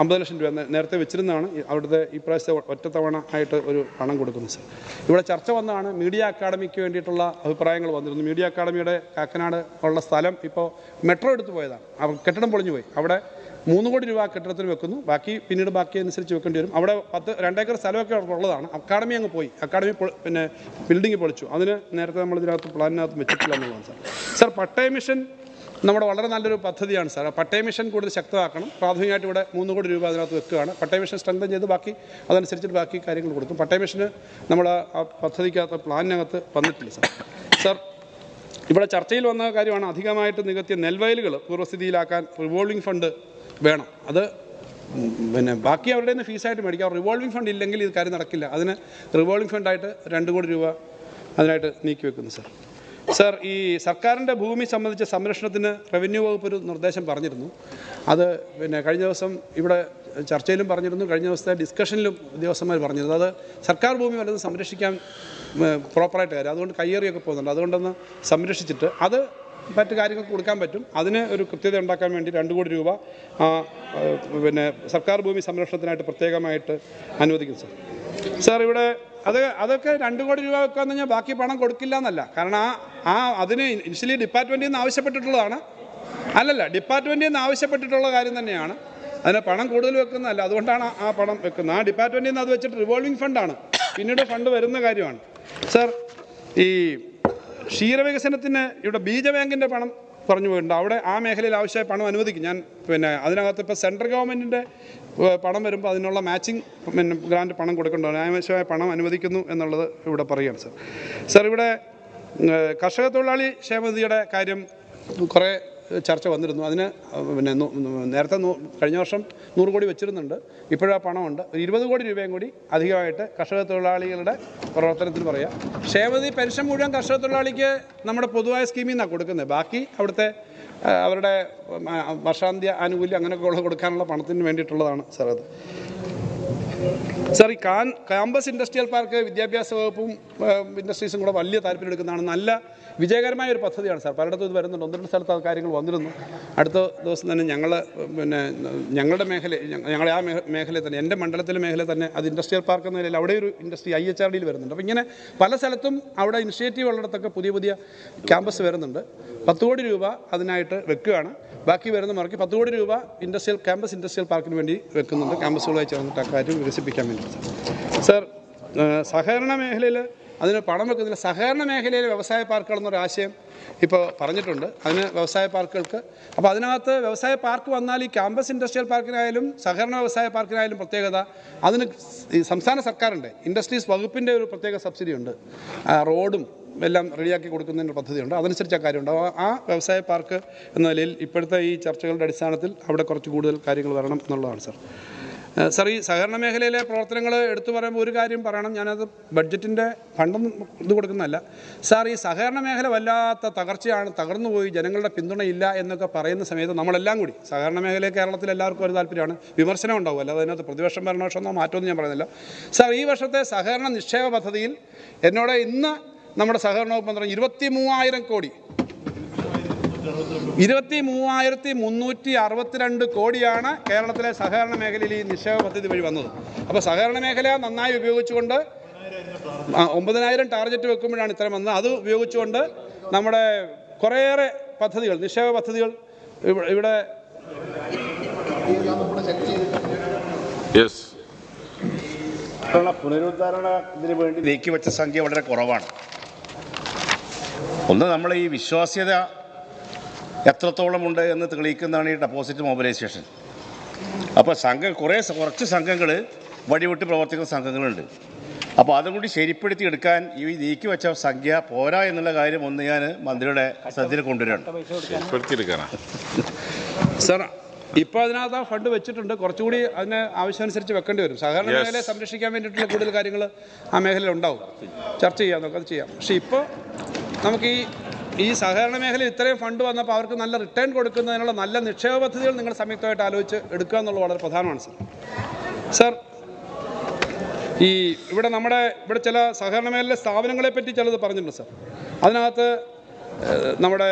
50 ലക്ഷം രൂപ നേരത്തെ വെച്ചിരുന്നതാണ്. അവിടുത്തെ ഇപ്രാവശ്യത്തെ ഒറ്റത്തവണ ആയിട്ട് ഒരു പണം കൊടുക്കുന്നു സാർ. ഇവിടെ ചർച്ച വന്നതാണ്. മീഡിയ അക്കാഡമിക്ക് വേണ്ടിയിട്ടുള്ള അഭിപ്രായങ്ങൾ വന്നിരുന്നു. മീഡിയ അക്കാഡമിയുടെ കാക്കനാട് ഉള്ള സ്ഥലം ഇപ്പോൾ മെട്രോ എടുത്തു പോയതാണ്. കെട്ടിടം പൊളിഞ്ഞു പോയി. അവിടെ 3 കോടി രൂപ കെട്ടിടത്തിന് വെക്കുന്നു. ബാക്കി അനുസരിച്ച് വെക്കേണ്ടി വരും. അവിടെ 2 ഏക്കർ സ്ഥലമൊക്കെ ഉള്ളതാണ്. അക്കാഡമി അങ്ങ് പോയി. അക്കാഡമി പിന്നെ ബിൽഡിംഗ് പൊളിച്ചു. അതിന് നേരത്തെ നമ്മൾ ഇതിനകത്ത് പ്ലാനിനകത്ത് വെച്ചിട്ടില്ല എന്നുള്ളതാണ് സാർ. സാർ, പട്ടയ മിഷൻ നമ്മുടെ വളരെ നല്ലൊരു പദ്ധതിയാണ് സാർ. പട്ടയ മിഷൻ കൂടുതൽ ശക്തമാക്കണം. പ്രാഥമികമായിട്ട് ഇവിടെ 3 കോടി രൂപ അതിനകത്ത് വെക്കുകയാണ്. പട്ടയ മിഷൻ സ്ട്രെങ്തൻ ചെയ്ത് അതനുസരിച്ചിട്ട് ബാക്കി കാര്യങ്ങൾ കൊടുക്കും. പട്ടയ മിഷന് നമ്മൾ ആ പദ്ധതിക്കകത്ത് പ്ലാനിനകത്ത് വന്നിട്ടില്ല സാർ. സാർ, ഇവിടെ ചർച്ചയിൽ വന്ന കാര്യമാണ് അധികമായിട്ട് നികത്തിയ നെൽവയലുകൾ പൂർവ്വസ്ഥിതിയിലാക്കാൻ റിവോൾവിംഗ് ഫണ്ട് വേണം. അത് പിന്നെ ബാക്കി അവരുടെ നിന്ന് ഫീസായിട്ട് മേടിക്കാം. റിവോൾവിംഗ് ഫണ്ട് ഇല്ലെങ്കിൽ ഇത് കാര്യം നടക്കില്ല. അതിന് റിവോൾവിംഗ് ഫണ്ടായിട്ട് 2 കോടി രൂപ അതിനായിട്ട് നീക്കി വെക്കുന്നു സാർ. സാർ, ഈ സർക്കാരിൻ്റെ ഭൂമി സംബന്ധിച്ച സംരക്ഷണത്തിന് റവന്യൂ വകുപ്പ് ഒരു നിർദ്ദേശം പറഞ്ഞിരുന്നു. അത് പിന്നെ കഴിഞ്ഞ ദിവസം ഇവിടെ ചർച്ചയിലും പറഞ്ഞിരുന്നു. കഴിഞ്ഞ ദിവസത്തെ ഡിസ്കഷനിലും ഉദ്യോഗസ്ഥന്മാർ പറഞ്ഞിരുന്നു. അത് സർക്കാർ ഭൂമി വല്ലതും സംരക്ഷിക്കാൻ പ്രോപ്പറായിട്ട് കാര്യം. അതുകൊണ്ട് കയ്യേറിയൊക്കെ പോകുന്നുണ്ട്. അതുകൊണ്ടൊന്ന് സംരക്ഷിച്ചിട്ട് അത് മറ്റ് കാര്യങ്ങൾക്ക് കൊടുക്കാൻ പറ്റും. അതിന് ഒരു കൃത്യത ഉണ്ടാക്കാൻ വേണ്ടി 2 കോടി രൂപ പിന്നെ സർക്കാർ ഭൂമി സംരക്ഷണത്തിനായിട്ട് പ്രത്യേകമായിട്ട് അനുവദിക്കും സാർ. സാർ, ഇവിടെ അതൊക്കെ 2 കോടി രൂപ വെക്കാന്ന് പറഞ്ഞാൽ ബാക്കി പണം കൊടുക്കില്ല എന്നല്ല. കാരണം അതിന് ഇനിഷ്യലി ഡിപ്പാർട്ട്മെൻറ്റിൽ നിന്ന് ആവശ്യപ്പെട്ടിട്ടുള്ളതാണ്. ഡിപ്പാർട്ട്മെൻറ്റിൽ നിന്ന് ആവശ്യപ്പെട്ടിട്ടുള്ള കാര്യം തന്നെയാണ്. അതിന് പണം കൂടുതൽ വെക്കുന്നതല്ല. അതുകൊണ്ടാണ് ആ പണം വെക്കുന്നത്. ആ ഡിപ്പാർട്ട്മെൻറ്റിൽ നിന്ന് അത് വെച്ചിട്ട് റിവോൾവിംഗ് ഫണ്ടാണ്. പിന്നീട് ഫണ്ട് വരുന്ന കാര്യമാണ് സാർ. ഈ ക്ഷീരവികസനത്തിന് ഇവിടെ ബീജബാങ്കിൻ്റെ പണം പറഞ്ഞു പോയിട്ടുണ്ട്. അവിടെ ആ മേഖലയിൽ ആവശ്യമായ പണം അനുവദിക്കും. ഞാൻ പിന്നെ അതിനകത്ത് ഇപ്പോൾ സെൻട്രൽ ഗവൺമെൻറ്റിൻ്റെ പണം വരുമ്പോൾ അതിനുള്ള മാച്ചിങ് ഗ്രാൻറ്റ് പണം കൊടുക്കേണ്ടതാണ്. ആവശ്യമായ പണം അനുവദിക്കുന്നു എന്നുള്ളത് ഇവിടെ പറയുകയാണ് സാർ. സാർ, ഇവിടെ കർഷക തൊഴിലാളി ക്ഷേമനിധിയുടെ കാര്യം കുറേ ചർച്ച വന്നിരുന്നു. അതിന് പിന്നെ നേരത്തെ കഴിഞ്ഞ വർഷം 100 കോടി വെച്ചിരുന്നുണ്ട്. ഇപ്പോഴും ആ പണമുണ്ട്. 20 കോടി രൂപയും കൂടി അധികമായിട്ട് കർഷക തൊഴിലാളികളുടെ പ്രവർത്തനത്തിന് പറയാം. ക്ഷേമനിധി പെൻഷൻ മുഴുവൻ കർഷക തൊഴിലാളിക്ക് നമ്മുടെ പൊതുവായ സ്കീമിൽ നിന്നാണ് കൊടുക്കുന്നത്. ബാക്കി അവിടുത്തെ അവരുടെ വർഷാന്ത്യ ആനുകൂല്യം അങ്ങനെയൊക്കെ ഉള്ള കൊടുക്കാനുള്ള പണത്തിന് വേണ്ടിയിട്ടുള്ളതാണ് സാർ അത്. സാർ, ഈ ക്യാമ്പസ് ഇൻഡസ്ട്രിയൽ പാർക്ക് വിദ്യാഭ്യാസ വകുപ്പും ഇൻഡസ്ട്രീസും കൂടെ വലിയ താല്പര്യം എടുക്കുന്നതാണ്. നല്ല വിജയകരമായ ഒരു പദ്ധതിയാണ് സാർ. പലയിടത്തും ഇത് വരുന്നുണ്ട്. 1-2 സ്ഥലത്ത് അത് കാര്യങ്ങൾ വന്നിരുന്നു. അടുത്ത ദിവസം തന്നെ ഞങ്ങളുടെ ഞങ്ങളുടെ ആ മേഖലയിൽ തന്നെ, എൻ്റെ മണ്ഡലത്തിലെ മേഖലയിൽ തന്നെ അത് ഇൻഡസ്ട്രിയൽ പാർക്ക് എന്ന നിലയിൽ അവിടെ ഒരു ഇൻഡസ്ട്രി IHRDയിൽ വരുന്നുണ്ട്. അപ്പോൾ ഇങ്ങനെ പല സ്ഥലത്തും അവിടെ ഇനിഷ്യേറ്റീവ് ഉള്ളിടത്തൊക്കെ പുതിയ ക്യാമ്പസ് വരുന്നുണ്ട്. 10 കോടി രൂപ അതിനായിട്ട് വെക്കുകയാണ്. ബാക്കി വരുന്ന മാർക്ക് 10 കോടി രൂപ ക്യാമ്പസ് ഇൻഡസ്ട്രിയൽ പാർക്കിന് വേണ്ടി വെക്കുന്നുണ്ട്. ക്യാമ്പസുകളായി ചേർന്നിട്ട് ആ കാര്യം വികസിപ്പിക്കാൻ വേണ്ടി സാർ. സഹകരണ മേഖലയിൽ അതിന് പണം വെക്കുന്നില്ല. സഹകരണ മേഖലയിലെ വ്യവസായ പാർക്കുകൾ എന്നൊരു ആശയം ഇപ്പോൾ പറഞ്ഞിട്ടുണ്ട്. അതിന് വ്യവസായ പാർക്കുകൾക്ക് അപ്പോൾ അതിനകത്ത് വ്യവസായ പാർക്ക് വന്നാൽ ഈ ക്യാമ്പസ് ഇൻഡസ്ട്രിയൽ പാർക്കിനായാലും സഹകരണ വ്യവസായ പാർക്കിനായാലും പ്രത്യേകത അതിന് ഈ സംസ്ഥാന സർക്കാരിൻ്റെ ഇൻഡസ്ട്രീസ് വകുപ്പിൻ്റെ ഒരു പ്രത്യേക സബ്സിഡി ഉണ്ട്. റോഡും എല്ലാം റെഡിയാക്കി കൊടുക്കുന്നതിൻ്റെ പദ്ധതിയുണ്ട്. അതനുസരിച്ച് ആ കാര്യമുണ്ട്. ആ വ്യവസായ പാർക്ക് എന്ന നിലയിൽ ഇപ്പോഴത്തെ ഈ ചർച്ചകളുടെ അടിസ്ഥാനത്തിൽ അവിടെ കുറച്ച് കൂടുതൽ കാര്യങ്ങൾ വരണം എന്നുള്ളതാണ് സാർ. സാർ, ഈ സഹകരണ മേഖലയിലെ പ്രവർത്തനങ്ങൾ എടുത്തു പറയുമ്പോൾ ഒരു കാര്യം പറയണം. ഞാനത് ബഡ്ജറ്റിൻ്റെ ഫണ്ടൊന്നും ഇത് കൊടുക്കുന്നതല്ല സാർ. ഈ സഹകരണ മേഖല വല്ലാത്ത തകർച്ചയാണ്, തകർന്നുപോയി, ജനങ്ങളുടെ പിന്തുണയില്ല എന്നൊക്കെ പറയുന്ന സമയത്ത് നമ്മളെല്ലാം കൂടി സഹകരണ മേഖലയെ കേരളത്തിൽ എല്ലാവർക്കും ഒരു താല്പര്യമാണ്. വിമർശനം ഉണ്ടാവും, അല്ലാതെ അതിനകത്ത് പ്രതിപക്ഷം ഭരണപക്ഷമൊന്നും മാറ്റമൊന്നും ഞാൻ പറയുന്നില്ല സാർ. ഈ വർഷത്തെ സഹകരണ നിക്ഷേപ പദ്ധതിയിൽ എന്നോട് ഇന്ന് നമ്മുടെ സഹകരണ വകുപ്പ് മന്ത്രി 23,000 കോടി 23,362 കോടിയാണ് കേരളത്തിലെ സഹകരണ മേഖലയിൽ ഈ നിക്ഷേപ പദ്ധതി വഴി വന്നത്. അപ്പോൾ സഹകരണ മേഖല നന്നായി ഉപയോഗിച്ചുകൊണ്ട് 9,000 ടാർഗറ്റ് വെക്കുമ്പോഴാണ് ഇത്രയും വന്നത്. അത് ഉപയോഗിച്ചുകൊണ്ട് നമ്മുടെ കുറേയേറെ പദ്ധതികൾ, നിക്ഷേപ പദ്ധതികൾ ഇവിടെ പുനരുദ്ധാരണത്തിന് വേണ്ടി നീക്കിവെച്ച സംഖ്യ വളരെ കുറവാണ്. ഒന്ന്, നമ്മൾ ഈ വിശ്വാസ്യത എത്രത്തോളം ഉണ്ട് എന്ന് തെളിയിക്കുന്നതാണ് ഈ ഡെപ്പോസിറ്റ് മൊബിലൈസേഷൻ. അപ്പോൾ കുറച്ച് സംഘങ്ങൾ വഴിവിട്ട് പ്രവർത്തിക്കുന്ന സംഘങ്ങളുണ്ട്. അപ്പോൾ അതും കൂടി ശരിപ്പെടുത്തി എടുക്കാൻ ഈ നീക്കി വെച്ച സംഖ്യ പോരാ എന്നുള്ള കാര്യം ഒന്ന് ഞാൻ മന്ത്രിയുടെ ശ്രദ്ധയിൽ കൊണ്ടുവരാണ്. സാർ, ഇപ്പോൾ അതിനകത്ത് ആ ഫണ്ട് വെച്ചിട്ടുണ്ട്. കുറച്ചുകൂടി അതിന് ആവശ്യമനുസരിച്ച് വെക്കേണ്ടി വരും. സഹകരണ മേഖലയെ സംരക്ഷിക്കാൻ വേണ്ടിയിട്ടുള്ള കൂടുതൽ കാര്യങ്ങൾ ആ മേഖലയിൽ ഉണ്ടാവും. ചർച്ച ചെയ്യാം, നമുക്കത് ചെയ്യാം. പക്ഷേ ഇപ്പോൾ നമുക്ക് ഈ സഹകരണ മേഖലയിൽ ഇത്രയും ഫണ്ട് വന്നപ്പോൾ അവർക്ക് നല്ല റിട്ടേൺ കൊടുക്കുന്നതിനുള്ള നല്ല നിക്ഷേപ പദ്ധതികൾ നിങ്ങൾ സംയുക്തമായിട്ട് ആലോചിച്ച് എടുക്കുക എന്നുള്ളത് വളരെ പ്രധാനമാണ് സാർ. ഇവിടെ ചില സഹകരണ മേഖലയിലെ സ്ഥാപനങ്ങളെ പറ്റി ചിലത് പറഞ്ഞിട്ടുണ്ട് സാർ. അതിനകത്ത് നമ്മുടെ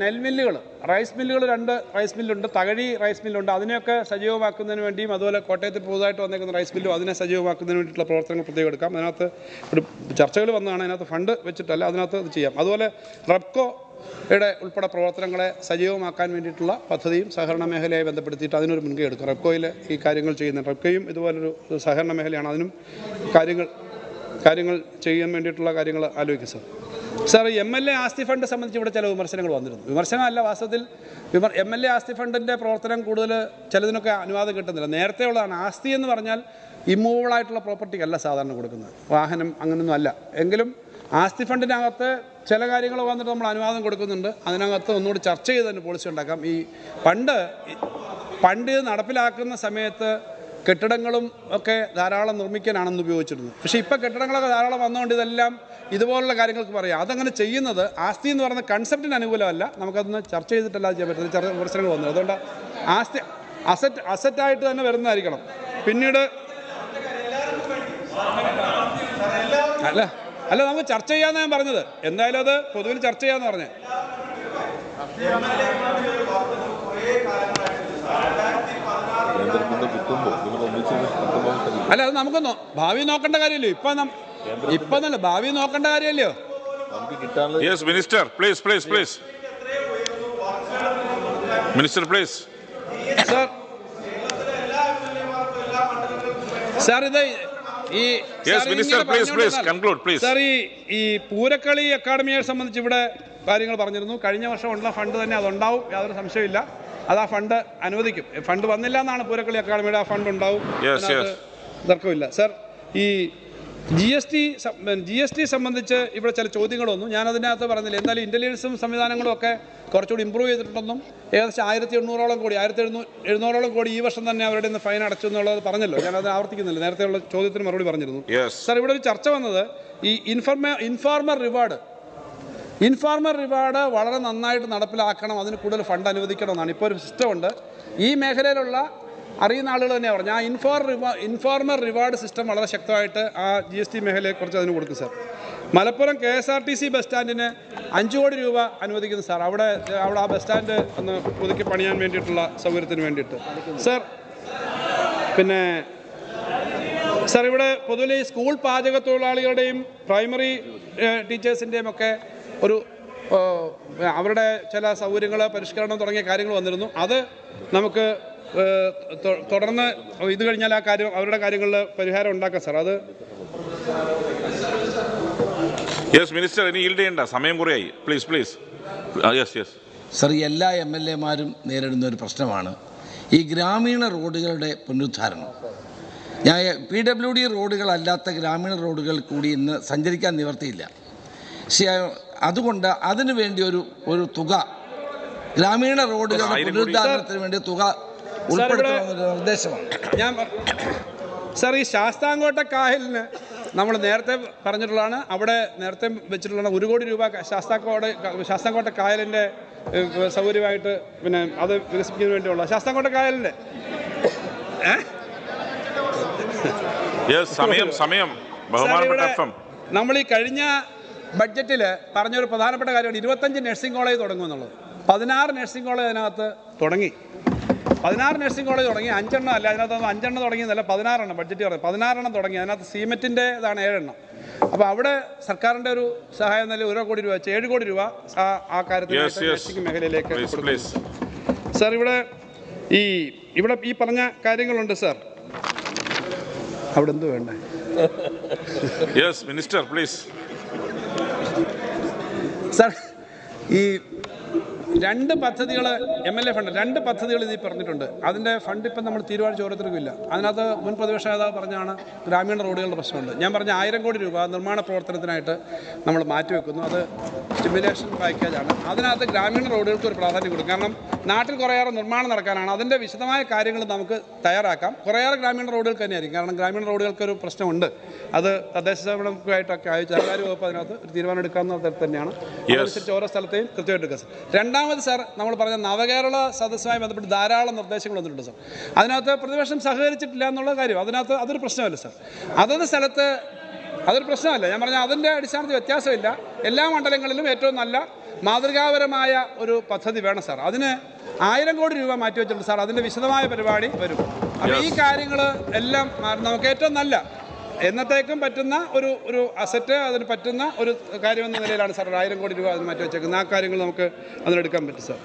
നെൽമില്ലുകൾ, റൈസ് മില്ലുകൾ, 2 റൈസ് മില്ലുണ്ട്, തകഴി റൈസ് മില്ലുണ്ട്. അതിനെയൊക്കെ സജീവമാക്കുന്നതിന് വേണ്ടിയും അതുപോലെ കോട്ടയത്ത് പുതുതായിട്ട് വന്നേക്കുന്ന റൈസ് മില്ലും അതിനെ സജീവമാക്കുന്നതിന് വേണ്ടിയിട്ടുള്ള പ്രവർത്തനങ്ങൾ പ്രത്യേകം എടുക്കാം. അതിനകത്ത് ഒരു ചർച്ചകൾ വന്നതാണ്. അതിനകത്ത് ഫണ്ട് വെച്ചിട്ടല്ല, അതിനകത്ത് ഇത് ചെയ്യാം. അതുപോലെ റെപ്കോയുടെ ഉൾപ്പെടെ പ്രവർത്തനങ്ങളെ സജീവമാക്കാൻ വേണ്ടിയിട്ടുള്ള പദ്ധതിയും സഹകരണ മേഖലയായി ബന്ധപ്പെടുത്തിയിട്ട് അതിനൊരു മുൻകൈ എടുക്കും. റെപ്കോയിൽ ഈ കാര്യങ്ങൾ ചെയ്യുന്നുണ്ട്. റെപ്കോയും ഇതുപോലൊരു സഹകരണ മേഖലയാണ്. അതിനും കാര്യങ്ങൾ ചെയ്യാൻ വേണ്ടിയിട്ടുള്ള കാര്യങ്ങൾ ആലോചിക്കും സാർ. സാർ, MLA ആസ്തി ഫണ്ട് സംബന്ധിച്ച് ഇവിടെ ചില വിമർശനങ്ങൾ വന്നിരുന്നു. വിമർശനമല്ല, വാസ്തവത്തിൽ MLA ആസ്തി ഫണ്ടിൻ്റെ പ്രവർത്തനം കൂടുതൽ ചിലതിനൊക്കെ അനുവാദം കിട്ടുന്നില്ല. നേരത്തെ ഉള്ളതാണ്. ആസ്തി എന്ന് പറഞ്ഞാൽ ഇമ്മൂവബിളായിട്ടുള്ള പ്രോപ്പർട്ടിക്കല്ല സാധാരണ കൊടുക്കുന്നത്, വാഹനം അങ്ങനെയൊന്നും അല്ല. എങ്കിലും ആസ്തി ഫണ്ടിനകത്ത് ചില കാര്യങ്ങൾ വന്നിട്ട് നമ്മൾ അനുവാദം കൊടുക്കുന്നുണ്ട്. അതിനകത്ത് ഒന്നുകൂടി ചർച്ച ചെയ്ത് തന്നെ പോളിസി ഉണ്ടാക്കാം. ഈ പണ്ട് നടപ്പിലാക്കുന്ന സമയത്ത് കെട്ടിടങ്ങളും ഒക്കെ ധാരാളം നിർമ്മിക്കാനാണെന്ന് ഉപയോഗിച്ചിരുന്നത്. പക്ഷേ ഇപ്പോൾ കെട്ടിടങ്ങളൊക്കെ ധാരാളം വന്നുകൊണ്ട് ഇതെല്ലാം ഇതുപോലുള്ള കാര്യങ്ങൾക്ക് പറയാം. അതങ്ങനെ ചെയ്യുന്നത് ആസ്തി എന്ന് പറയുന്ന കൺസെപ്റ്റിന് അനുകൂലമല്ല. നമുക്കതൊന്ന് ചർച്ച ചെയ്തിട്ടല്ല ചെയ്യാൻ പറ്റുന്നത്. വിമർശനങ്ങൾ വന്നത് അതുകൊണ്ട് ആസ്തി അസറ്റായിട്ട് തന്നെ വരുന്നതായിരിക്കണം. പിന്നീട് അല്ല നമുക്ക് ചർച്ച ചെയ്യാമെന്ന് ഞാൻ പറഞ്ഞത്. എന്തായാലും അത് പൊതുവിൽ ചർച്ച ചെയ്യാമെന്ന് പറഞ്ഞത്. അല്ല, അത് നമുക്കൊന്ന് ഭാവി നോക്കേണ്ട കാര്യമല്ലോ. ഇപ്പൊ നല്ല ഭാവി നോക്കേണ്ട കാര്യമല്ലോ. Minister please. സാർ, ഇത് സാർ, ഈ പൂരക്കളി അക്കാദമിയെ സംബന്ധിച്ച് ഇവിടെ കാര്യങ്ങൾ പറഞ്ഞിരുന്നു. കഴിഞ്ഞ വർഷം ഉള്ള ഫണ്ട് തന്നെ അതുണ്ടാവും, യാതൊരു സംശയമില്ല. അത് ആ ഫണ്ട് അനുവദിക്കും. ഫണ്ട് വന്നില്ല എന്നാണ് പൂരക്കളി അക്കാദമിയുടെ. ആ ഫണ്ട് ഉണ്ടാവും, തർക്കമില്ല സാർ. ഈ GST സംബന്ധിച്ച് ഇവിടെ ചില ചോദ്യങ്ങൾ വന്നു. ഞാനതിനകത്ത് പറഞ്ഞില്ല. എന്നാലും ഇൻ്റലിജൻസും സംവിധാനങ്ങളും ഒക്കെ കുറച്ചുകൂടി ഇമ്പ്രൂവ് ചെയ്തിട്ടുണ്ടെന്നും ഏകദേശം 1700 കോടി ഈ വർഷം തന്നെ അവരുടെ നിന്ന് ഫൈൻ അടച്ചു എന്നുള്ളത് പറഞ്ഞല്ലോ. ഞാനത് ആവർത്തിക്കുന്നില്ല. നേരത്തെയുള്ള ചോദ്യത്തിന് മറുപടി പറഞ്ഞിരുന്നു സാർ. ഇവിടെ ഒരു ചർച്ച വന്നത് ഈ ഇൻഫോർമർ റിവാർഡ് വളരെ നന്നായിട്ട് നടപ്പിലാക്കണം, അതിന് കൂടുതൽ ഫണ്ട് അനുവദിക്കണമെന്നാണ്. ഇപ്പോൾ ഒരു സിസ്റ്റം ഉണ്ട്. ഈ മേഖലയിലുള്ള അറിയുന്ന ആളുകൾ തന്നെയാണ് പറഞ്ഞത്. ആ ഇൻഫോർമർ റിവാർഡ് സിസ്റ്റം വളരെ ശക്തമായിട്ട് ആ GST മേഖലയെക്കുറിച്ച് അതിന് കൊടുക്കും സാർ. മലപ്പുറം KSRTC ബസ് സ്റ്റാൻഡിന് 5 കോടി രൂപ അനുവദിക്കുന്നു സാർ. അവിടെ ആ ബസ് സ്റ്റാൻഡ് ഒന്ന് പുതുക്കി പണിയാൻ വേണ്ടിയിട്ടുള്ള സൗകര്യത്തിന് വേണ്ടിയിട്ട് സാർ. പിന്നെ സാർ, ഇവിടെ പൊതുവെ സ്കൂൾ പാചക തൊഴിലാളികളുടെയും പ്രൈമറി ടീച്ചേഴ്സിൻ്റെയും ഒക്കെ അവരുടെ ചില സൗകര്യങ്ങൾ, പരിഷ്കരണം തുടങ്ങിയ കാര്യങ്ങൾ വന്നിരുന്നു. അത് നമുക്ക് തുടർന്ന് ഇത് കഴിഞ്ഞാൽ ആ കാര്യം അവരുടെ കാര്യങ്ങളിൽ പരിഹാരം ഉണ്ടാക്കാം സാർ. അത് മിനിസ്റ്റർ, ഇനി ഈൽഡ് ചെയ്യണ്ട, സമയം കുറയായി. പ്ലീസ്. സാർ, എല്ലാ MLA-മാരും നേരിടുന്ന ഒരു പ്രശ്നമാണ് ഈ ഗ്രാമീണ റോഡുകളുടെ പുനരുദ്ധാരണം. PWD റോഡുകളല്ലാത്ത ഗ്രാമീണ റോഡുകൾ കൂടി ഇന്ന് സഞ്ചരിക്കാൻ നിവർത്തിയില്ല. അതുകൊണ്ട് അതിനു വേണ്ടി ഒരു തുക, ഗ്രാമീണ റോഡുകളുടെ പുനരുദ്ധാരണത്തിന് വേണ്ടി തുക ഉൾപ്പെടുത്തണമെന്നൊരു നിർദ്ദേശമാണ്. സാർ, ഈ ശാസ്താംകോട്ട കായലിന് നമ്മൾ നേരത്തെ പറഞ്ഞിട്ടുള്ളതാണ്. അവിടെ നേരത്തെ വെച്ചിട്ടുള്ള 1 കോടി രൂപ ശാസ്താംകോട്ട കായലിൻ്റെ സൗകര്യമായിട്ട് പിന്നെ അത് വികസിപ്പിക്കുന്നതിന് വേണ്ടിയുള്ള ശാസ്താംകോട്ട കായലിൻ്റെ സമയം നമ്മൾ ഈ കഴിഞ്ഞ ബഡ്ജറ്റിൽ പറഞ്ഞൊരു പ്രധാനപ്പെട്ട കാര്യമാണ് 25 നഴ്സിംഗ് കോളേജ് തുടങ്ങുമെന്നുള്ളത്. 16 നഴ്സിംഗ് കോളേജ് അതിനകത്ത് തുടങ്ങി. 16 നഴ്സിംഗ് കോളേജ് തുടങ്ങി, 5 എണ്ണം അല്ല, അതിനകത്ത് 5 എണ്ണം തുടങ്ങിയതല്ല, 16 എണ്ണം ബഡ്ജറ്റ് പറഞ്ഞു, 16 എണ്ണം തുടങ്ങി. അതിനകത്ത് സീമെൻറ്റിൻ്റെ ഇതാണ് 7 എണ്ണം. അപ്പോൾ അവിടെ സർക്കാരിൻ്റെ ഒരു സഹായം നല്ല 1 കോടി രൂപ വെച്ച് 7 കോടി രൂപ ആ കാര്യത്തിൽ നഴ്സിംഗ് മേഖലയിലേക്ക് കൊടുക്കുന്നു. സാർ ഇവിടെ ഈ പറഞ്ഞ കാര്യങ്ങളുണ്ട് സാർ. അവിടെ എന്ത് വേണ്ടേ? Minister please. സാർ, ഈ 2 പദ്ധതികൾ MLA ഫണ്ട് 2 പദ്ധതികൾ ഇതിൽ പറഞ്ഞിട്ടുണ്ട്. അതിൻ്റെ ഫണ്ട് ഇപ്പം നമ്മൾ തീരുമാനിച്ച ഓരോരുത്തർക്കും ഇല്ല. അതിനകത്ത് മുൻ പ്രതിപക്ഷ നേതാവ് പറഞ്ഞാണ് ഗ്രാമീണ റോഡുകളുടെ പ്രശ്നമുണ്ട്. ഞാൻ പറഞ്ഞ 1000 കോടി രൂപ നിർമ്മാണ പ്രവർത്തനത്തിനായിട്ട് നമ്മൾ മാറ്റിവെക്കുന്നു. അത് സ്റ്റിമുലേഷൻ പാക്കേജാണ്. അതിനകത്ത് ഗ്രാമീണ റോഡുകൾക്ക് ഒരു പ്രാധാന്യം കൊടുക്കും. കാരണം നാട്ടിൽ കുറേയേറെ നിർമ്മാണം നടക്കാനാണ്. അതിൻ്റെ വിശദമായ കാര്യങ്ങൾ നമുക്ക് തയ്യാറാക്കാം. കുറേയേറെ ഗ്രാമീണ റോഡുകൾക്ക് തന്നെയായിരിക്കും. കാരണം ഗ്രാമീണ റോഡുകൾക്കൊരു പ്രശ്നമുണ്ട്. അത് തദ്ദേശ സ്വയംഭരണമായിട്ടൊക്കെ ധനകാര്യ വകുപ്പ് അതിനകത്ത് ഒരു തീരുമാനം എടുക്കാവുന്ന തരത്തിൽ തന്നെയാണ്. അതനുസരിച്ച് ഓരോ സ്ഥലത്തെയും കൃത്യമായിട്ട് എടുക്കുക സാർ. രണ്ടാമത് സാർ, നമ്മൾ പറഞ്ഞ നവകേരള സദസ്സുമായി ബന്ധപ്പെട്ട് ധാരാളം നിർദ്ദേശങ്ങൾ വന്നിട്ടുണ്ട് സാർ. അതിനകത്ത് പ്രതിപക്ഷം സഹകരിച്ചിട്ടില്ല എന്നുള്ള കാര്യം അതിനകത്ത് അതൊരു പ്രശ്നമല്ല സാർ. അതത് സ്ഥലത്ത് അതൊരു പ്രശ്നമല്ല. ഞാൻ പറഞ്ഞാൽ അതിൻ്റെ അടിസ്ഥാനത്തിൽ വ്യത്യാസമില്ല. എല്ലാ മണ്ഡലങ്ങളിലും ഏറ്റവും നല്ല മാതൃകാപരമായ ഒരു പദ്ധതി വേണം സാർ. അതിന് 1000 കോടി രൂപ മാറ്റിവെച്ചിട്ടുണ്ട് സാർ. അതിൻ്റെ വിശദമായ പരിപാടി വരും. അപ്പോൾ ഈ കാര്യങ്ങൾ എല്ലാം നമുക്ക് ഏറ്റവും നല്ല എന്നത്തേക്കും പറ്റുന്ന ഒരു അസറ്റ്, അതിന് പറ്റുന്ന ഒരു കാര്യമെന്ന നിലയിലാണ് സാർ 1000 കോടി രൂപ അതിന് മാറ്റി വെച്ചേക്കുന്നത്. ആ കാര്യങ്ങൾ നമുക്ക് അതിനെടുക്കാൻ പറ്റും സാർ.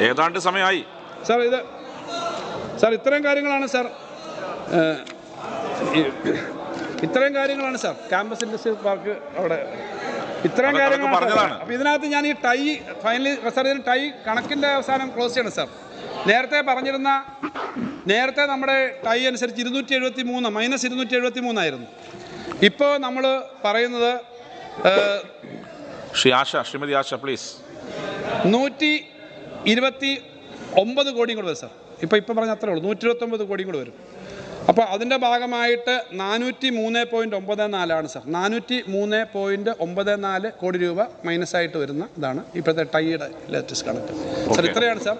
ഏതാണ്ട് സമയമായി സാർ. സാർ ഇത്രയും കാര്യങ്ങളാണ് സാർ. ഇത്രയും കാര്യങ്ങളാണ് സാർ ക്യാമ്പസ് ഇൻഡസ്ട്രിയൽ പാർക്ക് അവിടെ ഇത്രയും കാര്യങ്ങളാണ്. അപ്പോൾ ഇതിനകത്ത് ഞാൻ ഈ ടൈ ഫൈനലി റിസർച്ച് ടൈ കണക്കിൻ്റെ അവസാനം ക്ലോസ് ചെയ്യണം സാർ. നേരത്തെ നമ്മുടെ ടൈ അനുസരിച്ച് 273 മൈനസ് 273 ആയിരുന്നു. ഇപ്പോൾ നമ്മൾ പറയുന്നത് ശ്രീമതി ആശ പ്ലീസ് 129 കോടിയും കൂടെ വരും സാർ. ഇപ്പം പറഞ്ഞ അത്രേ ഉള്ളൂ, 129 കോടിയും കൂടെ വരും. അപ്പോൾ അതിൻ്റെ ഭാഗമായിട്ട് 403.94 സാർ. 403.94 കോടി രൂപ മൈനസായിട്ട് വരുന്ന ഇതാണ് ഇപ്പോഴത്തെ ടൈയുടെ ലേറ്റസ്റ്റ് കണക്ക് സാർ. ഇത്രയാണ് സാർ.